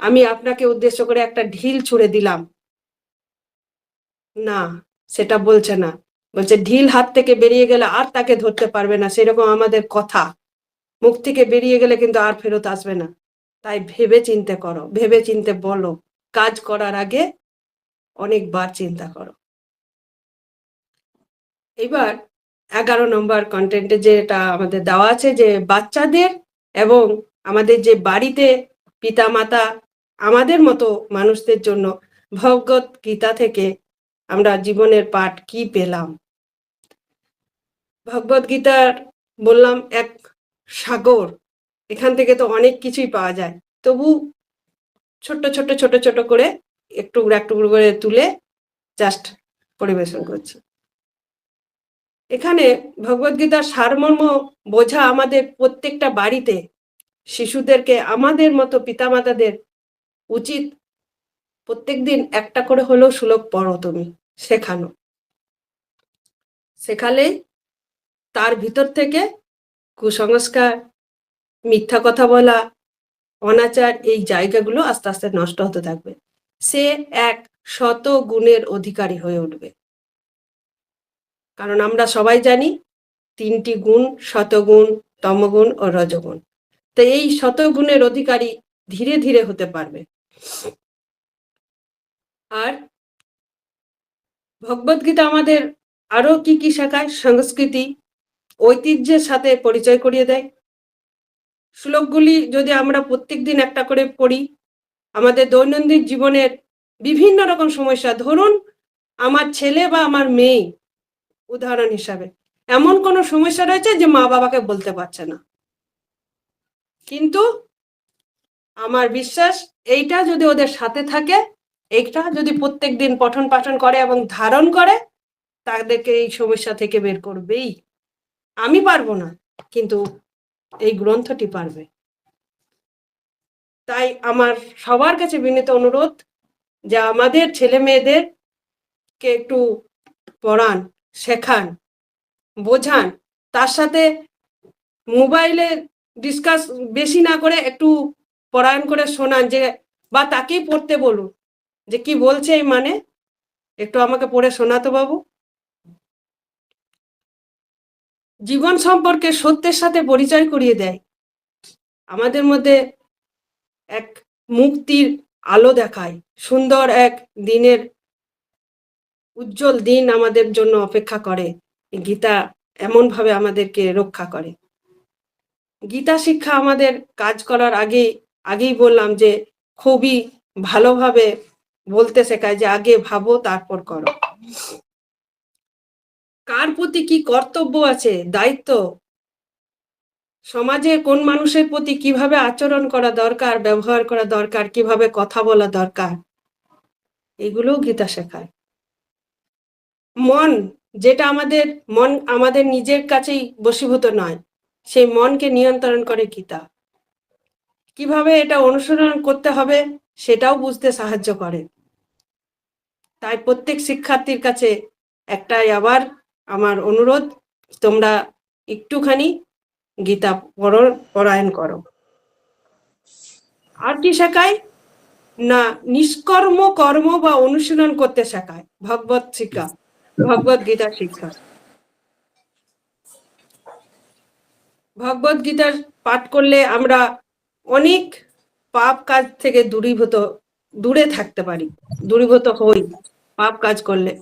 আমি আপনাকে উদ্দেশ্য করে একটা ঢিল ছুঁড়ে দিলাম, না সেটা বলছে না, বলছে ঢিল হাত থেকে বেরিয়ে গেলে আর তাকে ধরতে পারবে না। সেরকম আমাদের কথা মুখ থেকে বেরিয়ে গেলে কিন্তু আর ফেরত আসবে না। তাই ভেবে চিন্তে করো, ভেবে চিন্তে বলো, কাজ করার আগে অনেকবার চিন্তা করো। এবার 11 নম্বর কন্টেন্টে যেটা আমাদের দেওয়া আছে, যে বাচ্চাদের এবং আমাদের যে বাড়িতে পিতা মাতা আমাদের মতো মানুষদের জন্য ভগবদ গীতা থেকে আমরা জীবনের পাঠ কি পেলাম। ভগবদ গীতার বললাম এক সাগর, এখান থেকে তো অনেক কিছুই পাওয়া যায়, তবু ছোট্ট ছোট্ট ছোট ছোট করে একটু করে তুলে জাস্ট পরিবেশন করছি। এখানে ভগবদ গীতার সারমর্ম বোঝা আমাদের প্রত্যেকটা বাড়িতে শিশুদেরকে আমাদের মতো পিতামাতাদের উচিত প্রত্যেকদিন একটা করে হলেও শ্লোক পড়ো, তুমি শেখানো। শেখালে তার ভিতর থেকে কুসংস্কার, মিথ্যা কথা বলা, অনাচার, এই জায়গাগুলো আস্তে আস্তে নষ্ট হতে থাকবে। সে এক শত গুণের অধিকারী হয়ে উঠবে। কারণ আমরা সবাই জানি 3টি গুণ, শতগুণ, তমগুণ ও রজগুণ। তো এই শতগুণের অধিকারী ধীরে ধীরে হতে পারবে। আর ভগবদ গীতা আমাদের আরো কি কি শেখায়, সংস্কৃতি, ঐতিহ্যের সাথে পরিচয় করিয়ে দেয়। শ্লোকগুলি যদি আমরা প্রত্যেকদিন একটা করে পড়ি, আমাদের দৈনন্দিন জীবনের বিভিন্ন রকম সমস্যা, ধরুন আমার ছেলে বা আমার মেয়ে উদাহরণ হিসাবে, এমন কোনো সমস্যা রয়েছে যে মা বাবাকে বলতে পারছে না, কিন্তু আমার বিশ্বাস এইটা যদি ওদের সাথে থাকে এইটা যদি প্রত্যেক দিন পঠন পাঠন করে এবং ধারণ করে, তাদেরকে এই সমস্যা থেকে বের করবেই। আমি পারবো না, কিন্তু এই গ্রন্থটি পারবে। তাই আমার সবার কাছে বিনীত অনুরোধ যে আমাদের ছেলে মেয়েদেরকে একটু পড়ান, শেখান, বোঝান, তার সাথে মোবাইলে ডিসকাস বেশি না করে একটু পড়ায়ন করে শোনান, যে বা তাকেই পড়তে বলুন যে কি বলছে এই মানে একটু আমাকে পড়ে শোনাতো বাবু। জীবন সম্পর্কে সত্যের সাথে পরিচয় করিয়ে দেয়, আমাদের মধ্যে এক মুক্তির আলো দেখায়, সুন্দর এক দিনের উজ্জ্বল দিন আমাদের জন্য অপেক্ষা করে। গীতা এমন ভাবে আমাদেরকে রক্ষা করে। গীতা শিক্ষা আমাদের কাজ করার আগেই বললাম যে খুবই ভালোভাবে বলতে শেখায় যে আগে ভাবো তারপর করো। কার প্রতি কি কর্তব্য আছে, দায়িত্ব, সমাজে কোন মানুষের প্রতি কিভাবে আচরণ করা দরকার, ব্যবহার করা দরকার, কিভাবে কথা বলা দরকার, এগুলোও গীতা শেখায়। মন, যেটা মন আমাদের নিজের কাছেই বশীভূত নয়, সেই মনকে নিয়ন্ত্রণ করে গীতা। কিভাবে এটা অনুসরণ করতে হবে সেটাও বুঝতে সাহায্য করে। তাই প্রত্যেক শিক্ষার্থীর কাছে একটাই আবার আমার অনুরোধ, তোমরা একটুখানি গীতা পড়ায়ন করো। আর কি শেখায় না, নিষ্কর্ম কর্ম বা অনুশীলন করতে শেখায় ভগবত গীতা শিক্ষা। ভগবত গীতার পাঠ করলে আমরা অনেক পাপ কাজ থেকে দূরে থাকতে পারি, দূরীভূত হই পাপ কাজ করলে।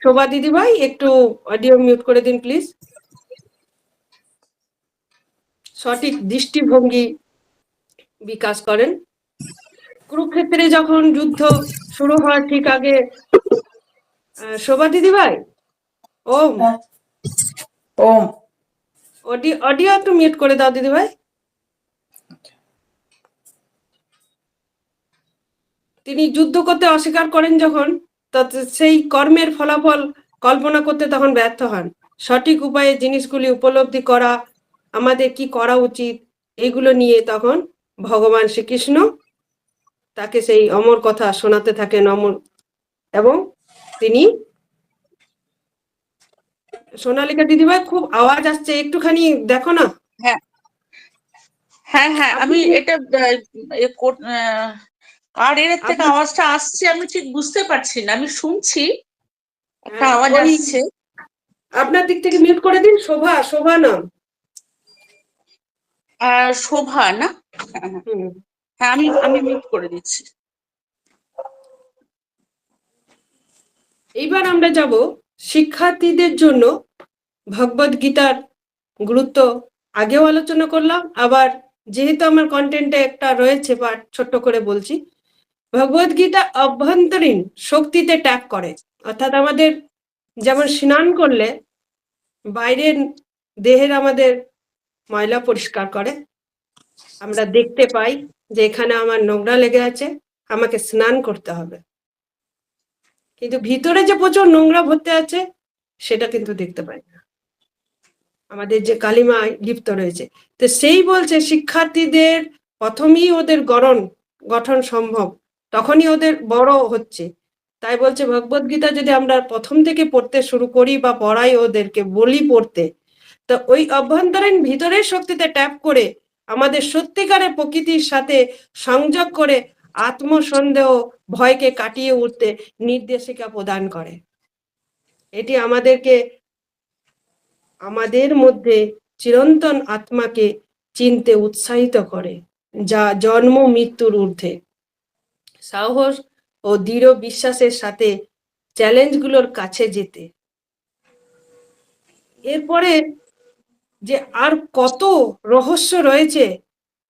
শোভা দিদি ভাই একটু অডিও মিউট করে দিন প্লিজ। সঠিক দৃষ্টিভঙ্গি বিকাশ করেন। কুরুক্ষেত্রে যখন যুদ্ধ শুরু হওয়ার ঠিক আগে, শোভা দিদি ভাই ওম ওম অডিও একটু মিউট করে দাও দিদি ভাই। তিনি যুদ্ধ করতে অস্বীকার করেন যখন, সেই কর্মের ফলাফল কল্পনা করতে তখন ব্যর্থ হন। সঠিক উপায়ে জিনিসগুলি উপলব্ধি করা, আমাদের কি করা উচিত, এগুলো নিয়ে তখন ভগবান শ্রীকৃষ্ণ তাকে সেই অমর কথা শোনাতে থাকেন। এবং তিনি, সোনালিকা দিদিভাই খুব আওয়াজ আসছে, একটুখানি দেখো না। হ্যাঁ হ্যাঁ হ্যাঁ, আমি এটা কার এর থেকে আওয়াজটা আসছে আমি ঠিক বুঝতে পারছি না, আমি শুনছি একটা আওয়াজ আসছে। আপনার দিক থেকে মিউট করে দিন। শোভা নাম, শোভা না? হ্যাঁ, আমি মিউট করে দিচ্ছি। এইবার আমরা যাব শিক্ষার্থীদের জন্য ভগবদ গীতার গুরুত্ব। আগেও আলোচনা করলাম, আবার যেহেতু আমার কন্টেন্টে একটা রয়েছে পাঠ, ছোট্ট করে বলছি। ভগবদ গীতা অভ্যন্তরীণ শক্তিতে ট্যাপ করে, অর্থাৎ আমাদের যেমন স্নান করলে বাইরের দেহের আমাদের ময়লা পরিষ্কার করে, আমরা দেখতে পাই যে এখানে আমার নোংরা লেগে আছে, আমাকে স্নান করতে হবে, কিন্তু ভিতরে যে প্রচুর নোংরা ভর্তি আছে সেটা কিন্তু দেখতে পাই না, আমাদের যে কালিমায় লিপ্ত রয়েছে। তো সেই বলছে শিক্ষার্থীদের প্রথমেই ওদের গঠন সম্ভব, তখনই ওদের বড় হচ্ছে। তাই বলছে ভগবদ গীতা যদি আমরা প্রথম থেকে পড়তে শুরু করি বা পড়াই, ওদেরকে বলি পড়তে, তো ওই অভ্যন্তরীণ ভিতরের শক্তিতে ট্যাপ করে আমাদের সত্যিকারের প্রকৃতির সাথে সংযোগ করে আত্মসন্দেহ ভয়কে কাটিয়ে উঠতে নির্দেশিকা প্রদান করে। এটি আমাদের মধ্যে চিরন্তন আত্মাকে চিনতে উৎসাহিত করে, যা জন্ম মৃত্যুর ঊর্ধ্বে। সাহস ও দৃঢ় বিশ্বাসের সাথে চ্যালেঞ্জগুলোর কাছে যেতে। এরপরে যে আর কত রহস্য রয়েছে,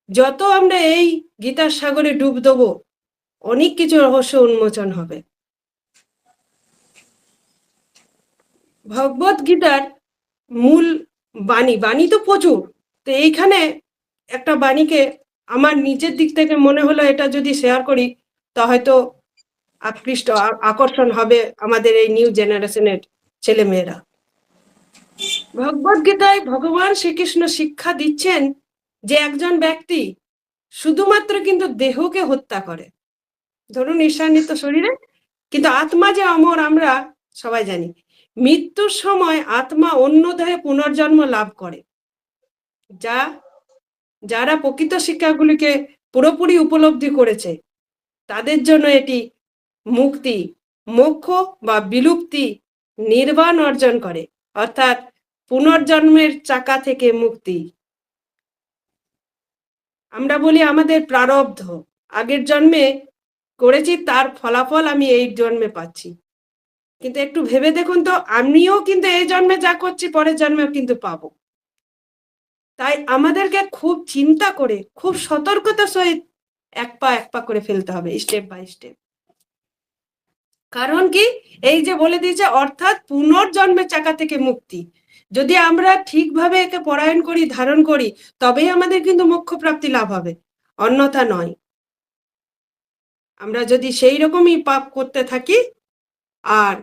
যত আমরা এই গীতার সাগরে ডুব দেবো, অনেক কিছু রহস্য উন্মোচন হবে। ভগবত গীতার মূল বাণী তো প্রচুর, তো এইখানে একটা বাণীকে আমার নিজের দিক থেকে মনে হলো এটা যদি শেয়ার করি তা হয়তো আকর্ষণ হবে আমাদের এই নিউ জেনারেশনের ছেলে মেয়েরা। ভগবদ গীতায় ভগবান শ্রীকৃষ্ণ শিক্ষা দিচ্ছেন যে একজন ব্যক্তি শুধুমাত্র কিন্তু দেহকে হত্যা করে, ধরুন ঈর্ষান্বিত শরীরে, কিন্তু আত্মা যে অমর আমরা সবাই জানি। মৃত্যুর সময় আত্মা অন্য দেহে পুনর্জন্ম লাভ করে। যারা প্রকৃত শিক্ষাগুলিকে পুরোপুরি উপলব্ধি করেছে তাদের জন্য এটি মুক্তি, মোক্ষ বা বিলুপ্তি, নির্বাণ অর্জন করে, অর্থাৎ পুনর্জন্মের চাকা থেকে মুক্তি। আমরা বলি আমাদের প্রারব্ধ, আগের জন্মে করেছি তার ফলাফল আমি এই জন্মে পাচ্ছি, কিন্তু একটু ভেবে দেখুন তো, আমিও কিন্তু এই জন্মে যা করছি পরের জন্মেও কিন্তু পাবো। তাই আমাদেরকে খুব চিন্তা করে খুব সতর্কতার সহিত এক পা করে ফেলতে হবে, স্টেপ বাই স্টেপ। কারণ কি, এই যে বলে দিয়েছে অর্থাৎ পুনর্জন্মের চাকা থেকে মুক্তি। যদি আমরা ঠিকভাবে একে পরায়ণ করি, ধারণ করি, তবেই আমাদের কিন্তু মোক্ষ প্রাপ্তি লাভ হবে, অন্যথা নয়। আমরা যদি সেই রকমই পাপ করতে থাকি আর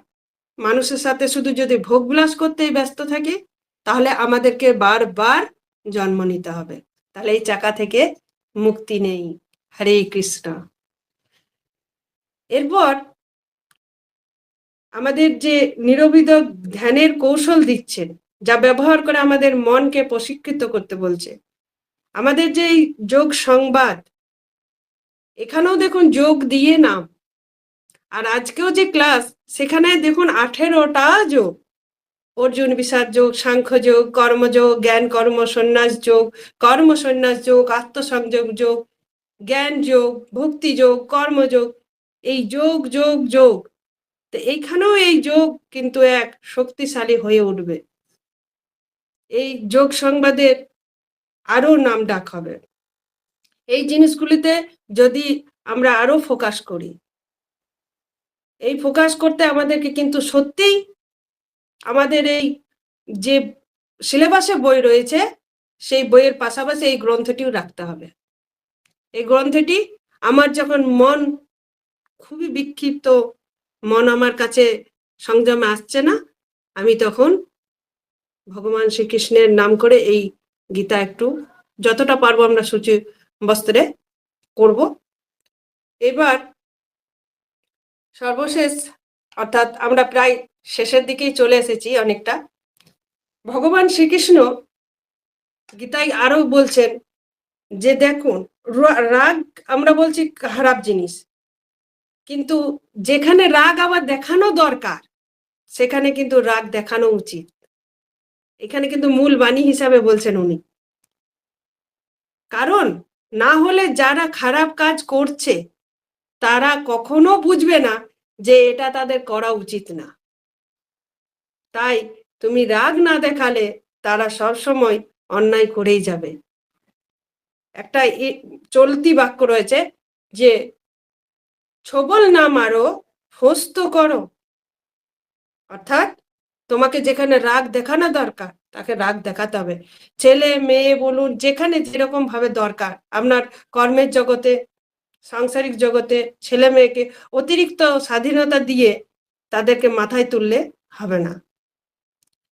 মানুষের সাথে শুধু যদি ভোগবিলাস করতেই ব্যস্ত থাকি, তাহলে আমাদেরকে বারবার জন্ম নিতে হবে, তাহলে এই চাকা থেকে মুক্তি নেই। হরে কৃষ্ণ। এরপর আমাদের যে নিরবিধ ধ্যানের কৌশল দিচ্ছেন, যা ব্যবহার করে আমাদের মনকে প্রশিক্ষিত করতে বলছে। আমাদের যে যোগ সংবাদ, এখানেও দেখুন যোগ দিয়ে নাম, আর আজকেও যে ক্লাস সেখানে দেখুন 18টা যোগ, অর্জুন বিষাদ যোগ, সাংখ্য যোগ, কর্মযোগ, জ্ঞান কর্ম সন্ন্যাস যোগ, কর্ম সন্ন্যাস যোগ, আত্মসংযোগ যোগ, জ্ঞান যোগ, ভক্তি যোগ, কর্মযোগ, এই যোগ যোগ যোগ। তো এইখানেও এই যোগ কিন্তু এক শক্তিশালী হয়ে উঠবে। এই যোগ সংবাদের আরো নাম ডাক হবে। এই জিনিসগুলিতে যদি আমরা আরো ফোকাস করি, এই ফোকাস করতে আমাদেরকে কিন্তু সত্যিই আমাদের এই যে সিলেবাসে বই রয়েছে সেই বইয়ের পাশাপাশি এই গ্রন্থটিও রাখতে হবে। এই গ্রন্থটি আমার যখন মন খুবই বিক্ষিপ্ত, মন আমার কাছে সংযমে আসছে না, আমি তখন ভগবান শ্রীকৃষ্ণের নাম করে এই গীতা একটু যতটা পারবো আমরা সূচি বস্ত্রে করব। এবার সর্বশেষ, অর্থাৎ আমরা প্রায় শেষের দিকেই চলে এসেছি অনেকটা। ভগবান শ্রীকৃষ্ণ গীতায় আরো বলছেন যে দেখুন, রাগ আমরা বলছি খারাপ জিনিস, কিন্তু যেখানে রাগ আবার দেখানো দরকার সেখানে কিন্তু রাগ দেখানো উচিত। এখানে কিন্তু মূল বাণী হিসাবে বলছেন উনি। কারণ না হলে যারা খারাপ কাজ করছে তারা কখনো বুঝবে না যে এটা তাদের করা উচিত না। তাই তুমি রাগ না দেখালে তারা সব সময় অন্যায় করেই যাবে। একটা চলতি বাক্য রয়েছে যে ছবল না মারো, ফস্ত করো। অর্থাৎ তোমাকে যেখানে রাগ দেখানো দরকার তাকে রাগ দেখাতে হবে। ছেলে মেয়ে বলুন, যেখানে যেরকম ভাবে দরকার, আপনার কর্মের জগতে, সাংসারিক জগতে ছেলে মেয়েকে অতিরিক্ত স্বাধীনতা দিয়ে তাদেরকে মাথায় তুললে হবে না।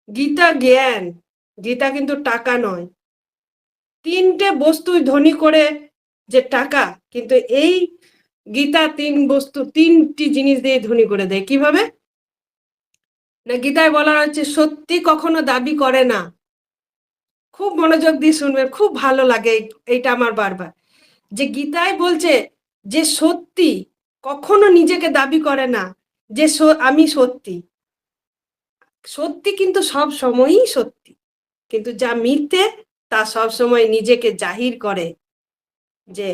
গীতা জ্ঞান, গীতা কিন্তু টাকা নয়। 3টে বস্তু ধনী করে যে টাকা, কিন্তু এই গীতা 3টি জিনিস দিয়ে ধনী করে দেয়। কিভাবে না, গীতায় বলা হচ্ছে সত্যি কখনো দাবি করে না। খুব মনোযোগ দিয়ে শুনবেন, খুব ভালো লাগে এইটা আমার বারবার, যে গীতায় বলছে যে সত্যি কখনো নিজেকে দাবি করে না যে আমি সত্যি। সত্যি কিন্তু সব সময়ই সত্যি, কিন্তু যা মিথ্যে তা সব সময় নিজেকে জাহির করে, যে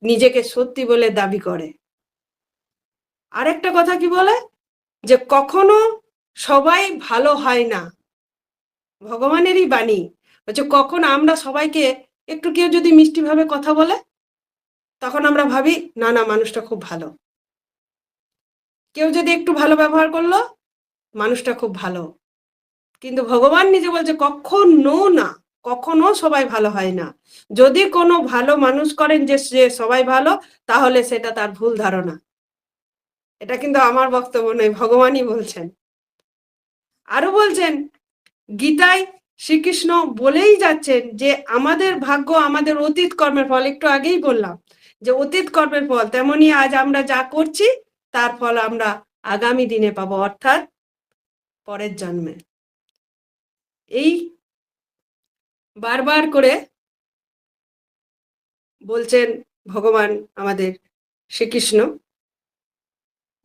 নিজেকে সত্যি বলে দাবি করে। আরেকটা কথা কি বলে, যে কখনো সবাই ভালো হয় না। ভগবানেরই বাণী হচ্ছে, কখন আমরা সবাইকে একটু কেউ যদি মিষ্টি ভাবে কথা বলে তখন আমরা ভাবি না না মানুষটা খুব ভালো। কেউ যদি একটু ভালো ব্যবহার করলো মানুষটা খুব ভালো। কিন্তু ভগবান নিজে বলছে কখনো সবাই ভালো হয় না। যদি কোনো ভালো মানুষ করেন যে সে সবাই ভালো, তাহলে সেটা তার ভুল ধারণা। এটা কিন্তু আমার বক্তব্য নয়, ভগবানই বলছেন। আরো বলছেন গীতায় শ্রীকৃষ্ণ বলেই যাচ্ছেন যে আমাদের ভাগ্য আমাদের অতীত কর্মের ফল। একটু আগেই বললাম যে অতীত কর্মের ফল, তেমনি আজ আমরা যা করছি তার ফল আমরা আগামী দিনে পাবো, অর্থাৎ পরের জন্মে। এই বারবার করে বলছেন ভগবান আমাদের শ্রীকৃষ্ণ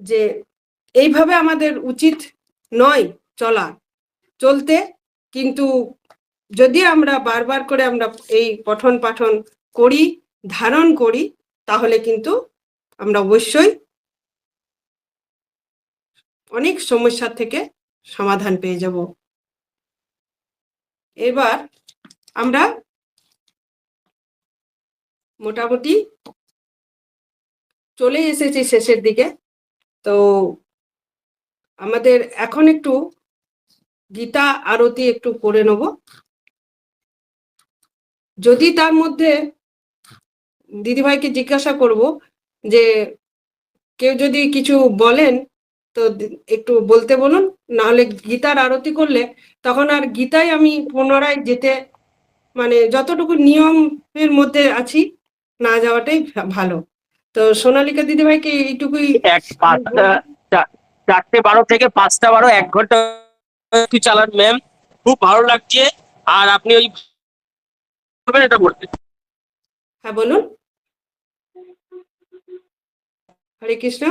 যে এইভাবে আমাদের উচিত নয় চলতে, কিন্তু যদি আমরা বারবার করে আমরা এই পঠন পাঠন করি, ধারণ করি, তাহলে কিন্তু আমরা অবশ্যই অনেক সমস্যার থেকে সমাধান পেয়ে যাব। এবার আমরা মোটামুটি চলে এসেছি শেষের দিকে। তো আমাদের এখন একটু গীতা আরতি একটু করে নেব। যদি তার মধ্যে দিদিভাইকে জিজ্ঞাসা করব যে কেউ যদি কিছু বলেন তো একটু বলতে বলুন, নাহলে গীতার আরতি করলে তখন আর গীতায় আমি পুনরায় যেতে, মানে যতটুকু নিয়মের মধ্যে আছি না যাওয়াটাই ভালো। তো সোনালিকা দিদিভাইকে এইটুকুই। 4:12 থেকে 5:12 1 ঘন্টা একটু চালান ম্যাম, খুব ভালো লাগছে। আর আপনি ওই এটা বলতে। হ্যাঁ বলুন। হরে কৃষ্ণ।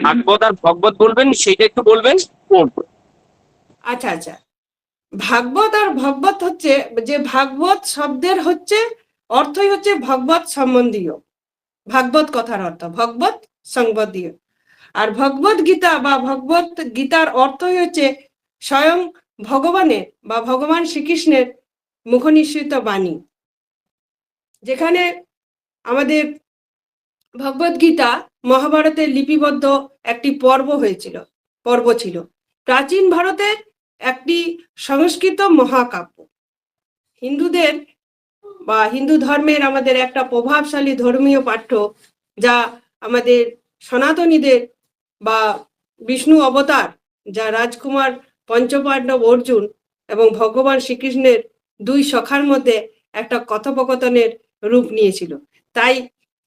ভাগবত আর ভগবত বলবেন, সেটা একটু বলবেন। আচ্ছা আচ্ছা, ভাগবত আর ভগবত হচ্ছে যে ভাগবত শব্দের হচ্ছে অর্থই হচ্ছে ভগবত সম্বন্ধীয়, ভাগবত কথার অর্থ ভগবত সম্বন্ধীয়। আর ভগবত গীতা বা ভগবত গীতার অর্থই হচ্ছে স্বয়ং ভগবানের বা ভগবান শ্রীকৃষ্ণের মুখনিসৃত বাণী। যেখানে আমাদের ভগবত গীতা মহাভারতের লিপিবদ্ধ একটি পর্ব ছিল। প্রাচীন ভারতের একটি সংস্কৃত মহাকাব্য। হিন্দুদের বা হিন্দু ধর্মের আমাদের একটা প্রভাবশালী ধর্মীয় পাঠ্য, যা আমাদের সনাতনীদের বা বিষ্ণু অবতার, যা রাজকুমার পঞ্চপাণ্ডব অর্জুন এবং ভগবান শ্রীকৃষ্ণের দুই সখার মধ্যে একটা কথোপকথনের রূপ নিয়েছিল। তাই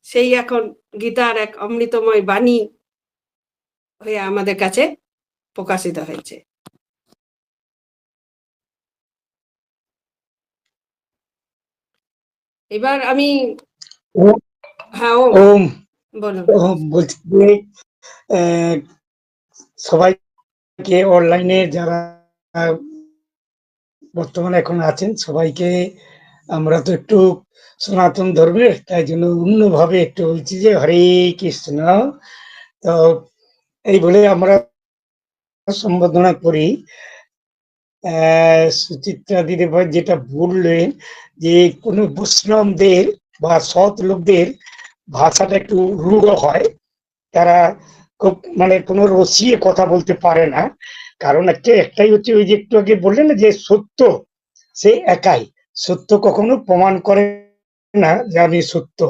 সেই এখন গীতার এক অমৃতময় বাণী হয়ে আমাদের কাছে প্রকাশিত হয়েছে। এবার আমি হ্যাঁ ওম বলুন। বলছি যে সবাইকে অনলাইনে যারা বর্তমানে এখন আছেন সবাইকে আমরা তো একটু সনাতন ধর্মের, তাই জন্য অন্যভাবে একটু বলছি যে হরে কৃষ্ণ। তো এই বলে আমরা সম্বোধনা করি। সুচিত্রা দিদিভাই যেটা বললেন যে কোনো বৈষ্ণবদের বা সৎ লোকদের ভাষাটা একটু রূঢ় হয়, তারা খুব মানে কোনো রসিয়ে কথা বলতে পারে না। কারণ একটাই হচ্ছে ওই যে একটু আগে বললেন না যে সত্য সে একাই, সত্য কখনো প্রমাণ করে না যে আমি সত্য,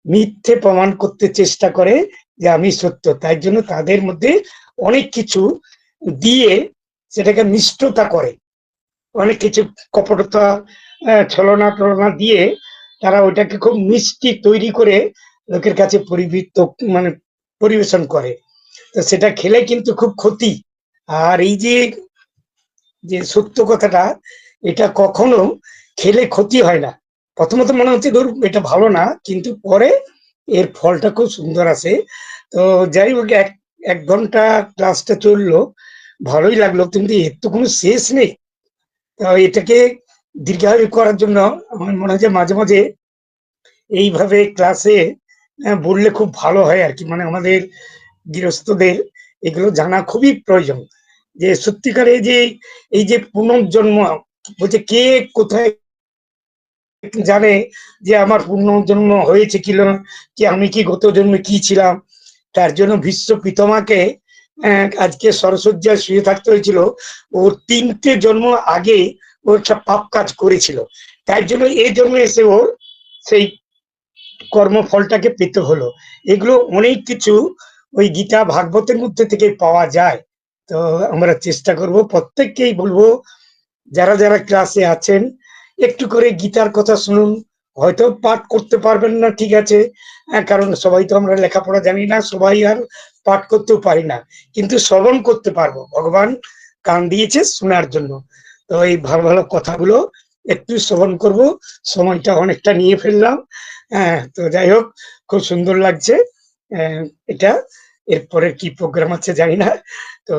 মিথ্যে প্রমাণ করতে চেষ্টা করে যে আমি সত্য। তাই জন্য তাদের মধ্যে অনেক কিছু দিয়ে সেটাকে মিষ্টতা করে, অনেক কিছু কপটতা ছলনা টলনা দিয়ে তারা ওইটাকে খুব মিষ্টি তৈরি করে লোকের কাছে মানে পরিবেশন করে। তো সেটা খেলে কিন্তু খুব ক্ষতি। আর এই যে সত্য কথাটা, এটা কখনো খেলে ক্ষতি হয় না। প্রথমত মনে হচ্ছে ধর এটা ভালো না, কিন্তু পরে এর ফলটা খুব সুন্দর আসে। তো যাই হোক, 1 ঘন্টা ক্লাসটা চললো, ভালোই লাগলো, কিন্তু এর তো কোনো শেষ নেই। এটাকে দীর্ঘায়ু করার জন্য আমার মনে হয় যে মাঝে মাঝে এইভাবে ক্লাসে বললে খুব ভালো হয় আর কি। মানে আমাদের গৃহস্থদের এগুলো জানা খুবই প্রয়োজন, যে সত্যিকারে যে এই যে পুনর্জন্ম বলছে, কে কোথায় জানে যে আমার পুনর্জন্ম হয়েছে কি না, কি আমি কি গত জন্মে কি ছিলাম। তার জন্য ভীষ্ম পিতামাকে আজকে সরসজ্জায় শুয়ে থাকতে হয়েছিল। ওর 3টে জন্ম আগে ওর সব পাপ কাজ করেছিল, তাই জন্য এই জন্মে এসে ওর সেই কর্মফলটাকে পেতে হলো। এগুলো অনেক কিছু ওই গীতা ভাগবতের মধ্যে থেকে পাওয়া যায়। তো আমরা চেষ্টা করব, প্রত্যেককেই বলবো যারা যারা ক্লাসে আছেন একটু করে গীতার কথা শুনুন। হয়তো পাঠ করতে পারবেন না, ঠিক আছে, কারণ সবাই তো আমরা লেখাপড়া জানি না, সবাই আর পাঠ করতেও পারি না, কিন্তু শ্রবণ করতে পারবো। ভগবান কান দিয়েছে শোনার জন্য। তো এই ভালো ভালো কথাগুলো একটু শ্রবণ করব। সময়টা অনেকটা নিয়ে ফেললাম, তো যাই হোক, খুব সুন্দর লাগছে। এটা এরপরে কি প্রোগ্রাম আছে জানি না, তো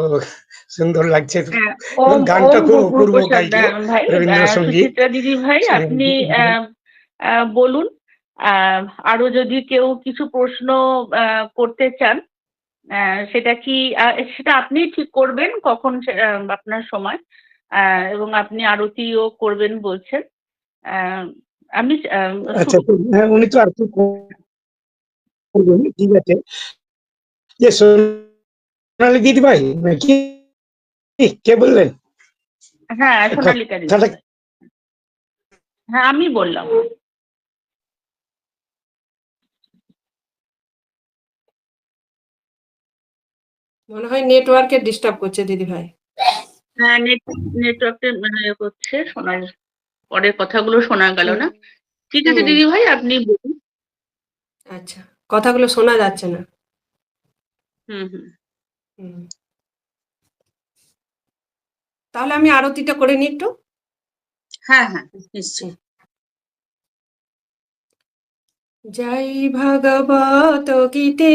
সুন্দর লাগছে। এবং ওম গানটা ওম খুব অপূর্ব গুরুপ্রসাদ গাইলো, ভাই, রবীন্দ্রসঙ্গীত। সুচিত্রা দিদি ভাই, আপনি বলুন। আরো যদি কেউ কিছু প্রশ্ন করতে চান, সেটা কি সেটা আপনি ঠিক করবেন কখন আপনার সময়, এবং আপনি আরতিও করবেন বলছেন। আমি আচ্ছা, তো উনি তো আর কি করবেন, ঠিক আছে। যে সোনালী দিদি ভাই নাকি, কে বললেন? হ্যাঁ, সোনালিকা দিদি কথাটা ভাই। হ্যাঁ, আমি বললাম। মনে হয় নেটওয়ার্কের ডিস্টার্ব করছে দিদি ভাই। হ্যাঁ, নেটওয়ার্কের করছে, পরের কথাগুলো শোনা গেল না। ঠিক আছে দিদি ভাই, আপনি বলুন। আচ্ছা, কথাগুলো শোনা যাচ্ছে না। হুম হুম। হুম। তাহলে আমি আরতিটা করে নিই একটু। হ্যাঁ হ্যাঁ, নিশ্চয়ই। জয় ভাগবত গীতে,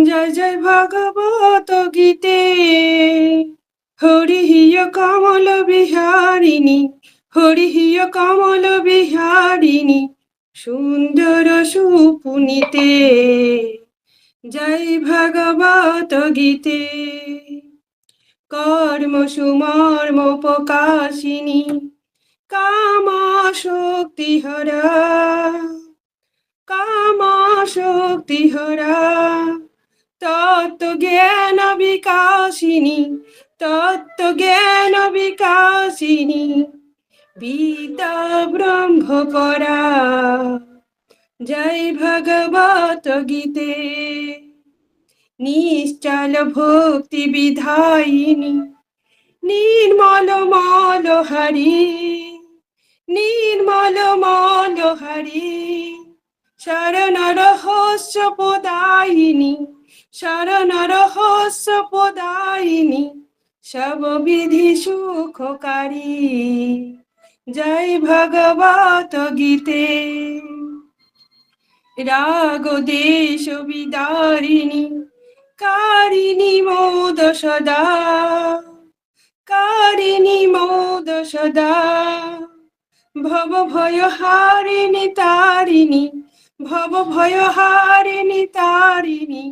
জয় জয় ভাগবত গীতে, হরিহিয় কমল বিহারিণী, হরিহিয় কমল বিহারিণী, সুন্দর সুপুনিতে, জয় ভাগবত গীতে, কর্ম সুমর্ম প্রকাশিনী, কামা শক্তি হরা, কামা শক্তি হরা, তত্ত্ব জ্ঞান বিকাশিনী, তত্ত্ব জ্ঞান বিকাশিনী, বিদ্যা ব্রহ্ম পরা, জয় ভগবত গীতে, নিশ্চল ভক্তি বিধায়িনী, নির্মল মল হরি, নির্মল মল হরি, শরণ রহস্য প্রদায়িনী, শরণ রহস্য প্রদায়িনী, সব বিধি সুখকারী, জয় ভগবত গীতে, রাগ দেশ বিদারিণী, কারিণী মোদ সদা, কারিণী মোদ সদা, ভব ভয় হারিণী তারিণী, ভব ভয় হারিণী তারিণী,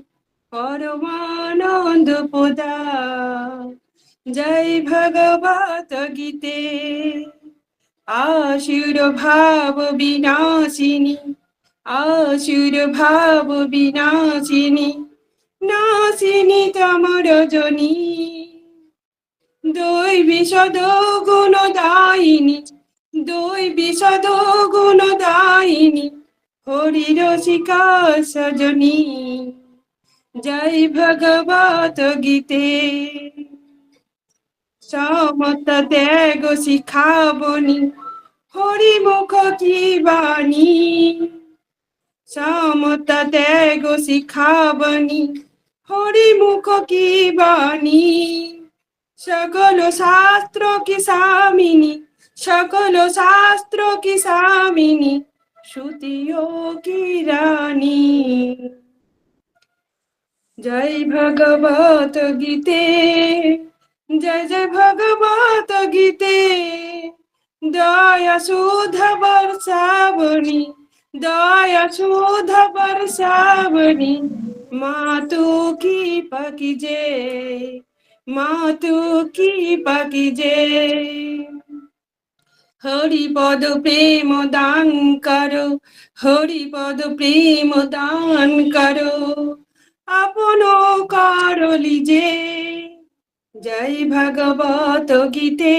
পরমানন্দ প্রদা, জয় ভগবত গীতে, আসুর ভাব বিনাশিনী, আসুর ভাব বিনাশিনী, নাশিনী তমর জনী, দৈবী সদ গুণদায়িনী, দৈবী সদ গুণদায়িনী, হরি রসিকা সজনী, জয় ভগবত গীতে, সমত ত্যাগ শিখাবনি, হরি মুখ কি বাণী, সমত ত্যাগ শিখাবনি, হরি মুখ কি বাণী, সকল শাস্ত্র কি স্বামিনী, সকল শাস্ত্র কি স্বামিনী, শ্রুতিও কি রানী, জয় ভগবত গীতে, জয় জয় ভগবত গীতে, দয়া সুধ বর্ষাবনি, দয়া সুধ বর্ষাবনি, মাতু কি পাকি যে, মাতু কি পাকি যে, হরিপদ প্রেম দান করো, হরিপদ প্রেম দান করো, আপন করলি যে, জয় ভগবত গীতে,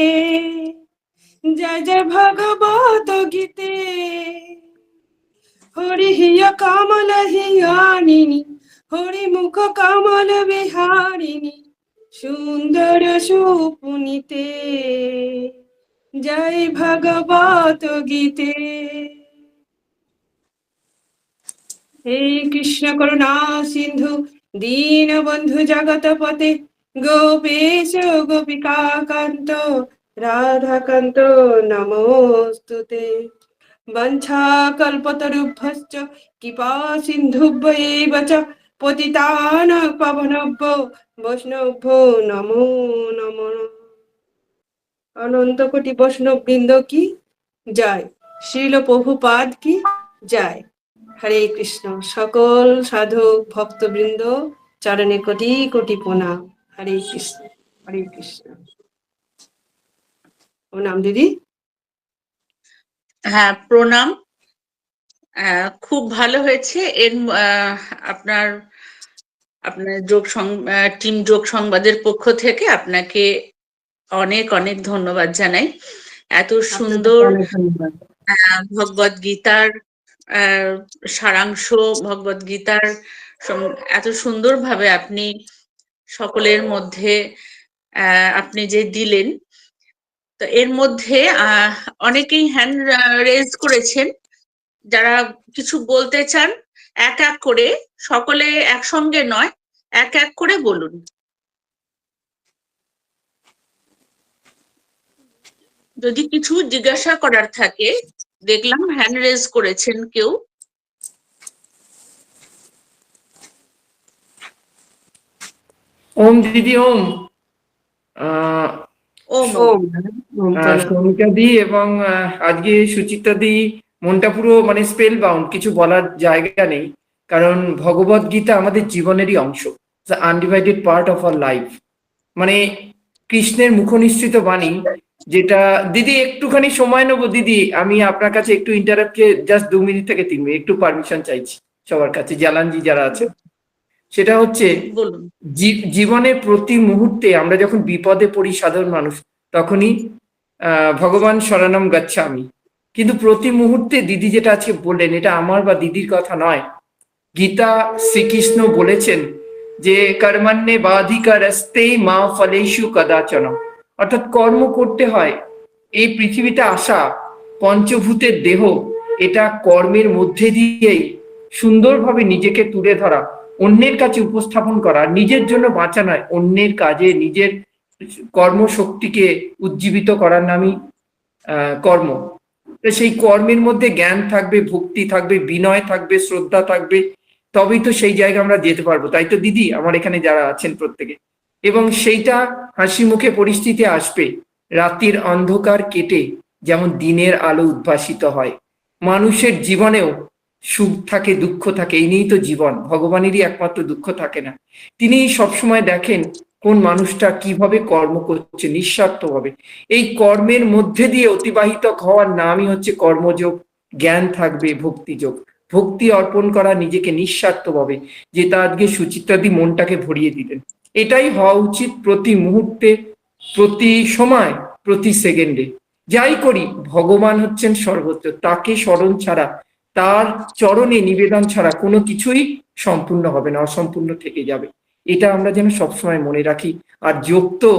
জয় জয় ভগবত গীতে, হরি হিয় কমল হিয়ানিনী, হরি মুখ কমল বিহারিণী সুন্দর সুপুনিতে জয় ভগবত গীতে। হে কৃষ্ণ করুণা সিন্ধু দীনবন্ধু জগৎপতে গোপেশ গোপিকা কান্ত রাধাকান্ত নমোস্তুতে। বঞ্ছা কল্পতরুভ্যশ্চ কৃপা সিন্ধুভ্যেব চ পতিতানাং পাবনেভ্যো বৈষ্ণবেভ্যো নমো নমঃ। অনন্ত কোটি বৈষ্ণব বৃন্দ কি জয়, শ্রীল প্রভুপাদ কি জয়। হরে কৃষ্ণ। সকল সাধক ভক্তবৃন্দ চরণে কোটি কোটি প্রণাম। হরে কৃষ্ণ, হরে কৃষ্ণ। প্রণাম দিদি। হ্যাঁ, প্রণাম। খুব ভালো হয়েছে। আপনার আপনার টিম যোগ সংবাদের পক্ষ থেকে আপনাকে অনেক অনেক ধন্যবাদ জানাই। এত সুন্দর ভগবদ গীতার সারাংশ, ভগবদ গীতার এত সুন্দরভাবে আপনি সকলের মধ্যে আপনি যে দিলেন, তো এর মধ্যে অনেকেই হ্যান্ড রেজ করেছেন। যারা কিছু বলতে চান এক এক করে, সকলে একসঙ্গে নয়, এক এক করে বলুন। যদি কিছু জিজ্ঞাসা করার থাকে, দেখলাম হ্যান্ড রেজ করেছেন কেউ। ওম দিদি ওম। ওম। ওম ওম প্রণাম। সৌমিকা দি এবং আজকে সুচিত্রা দি, মনটা পুরো মানে স্পেল বাউন্ড, কিছু বলার জায়গা নেই। কারণ ভগবদ গীতা আমাদের জীবনেরই অংশ, undivided part of our life. মানে কৃষ্ণের মুখনিসৃত বাণী, যেটা দিদি একটুখানি সময় নেবো। দিদি আমি আপনার কাছে একটু ইন্টারাপ্টকে জাস্ট 2 মিনিট থেকে 3 মিনিট একটু পারমিশন চাইছি সবার কাছে, জালানজি যারা আছে। সেটা হচ্ছে বলুন। জীবনের প্রতি মুহূর্তে আমরা যখন বিপদে পড়ি সাধারণ মানুষ, তখনই ভগবান শরণম গচ্ছামি। কিন্তু প্রতি মুহূর্তে দিদি যেটা আজকে বললেন, এটা আমার বা দিদির কথা নয়। গীতা শ্রীকৃষ্ণ বলেছেন যে কর্মণ্যে বাধিকারস্তে মা ফলেষু কদাচন, অর্থাৎ কর্ম করতে হয়। এই পৃথিবীতে আসা, পঞ্চভূতের দেহ, এটা কর্মের মধ্যে দিয়েই সুন্দরভাবে নিজেকে তুলে ধরা, অন্যের কাছে উপস্থাপন করা। নিজের জন্য বাঁচা নয়, অন্যের কাজে নিজের কর্মশক্তিকে উজ্জীবিত করার নামই কর্ম। তো সেই কর্মের মধ্যে জ্ঞান থাকবে, ভক্তি থাকবে, বিনয় থাকবে, শ্রদ্ধা থাকবে, তবেই তো সেই জায়গায় আমরা যেতে পারবো। তাই তো দিদি, আমার এখানে যারা আছেন প্রত্যেকে, এবং সেইটা হাসি মুখে পরিস্থিতি আসবে। রাতের অন্ধকার কেটে যেমন দিনের আলো উদ্ভাসিত হয়, মানুষের জীবনেও সুখ থাকে, দুঃখ থাকে, এই নিয়েই তো জীবন। ভগবানেরই একমাত্র দুঃখ থাকে না। তিনি সবসময় দেখেন কোন মানুষটা কিভাবে কর্ম করছে নিঃস্বার্থভাবে। এই কর্মের মধ্যে দিয়ে অতিবাহিত হওয়ার নামই হচ্ছে কর্মযোগ। জ্ঞান থাকবে, ভক্তিযোগ, ভক্তি অর্পণ করা নিজেকে নিঃস্বার্থভাবে, যেটা আজকে সুচিত্রাদি মনটাকে ভরিয়ে দিলেন। এটাই হওয়া উচিত প্রতি মুহূর্তে, প্রতি সময়, প্রতি সেকেন্ডে। যাই করি, ভগবান হচ্ছেন সর্বোচ্চ। তাকে স্মরণ ছাড়া, তার চরণে নিবেদন ছাড়া কোনো কিছুই সম্পূর্ণ হবে না, অসম্পূর্ণ থেকে যাবে। এটা আমরা যেন সবসময় মনে রাখি। আর যোগ তো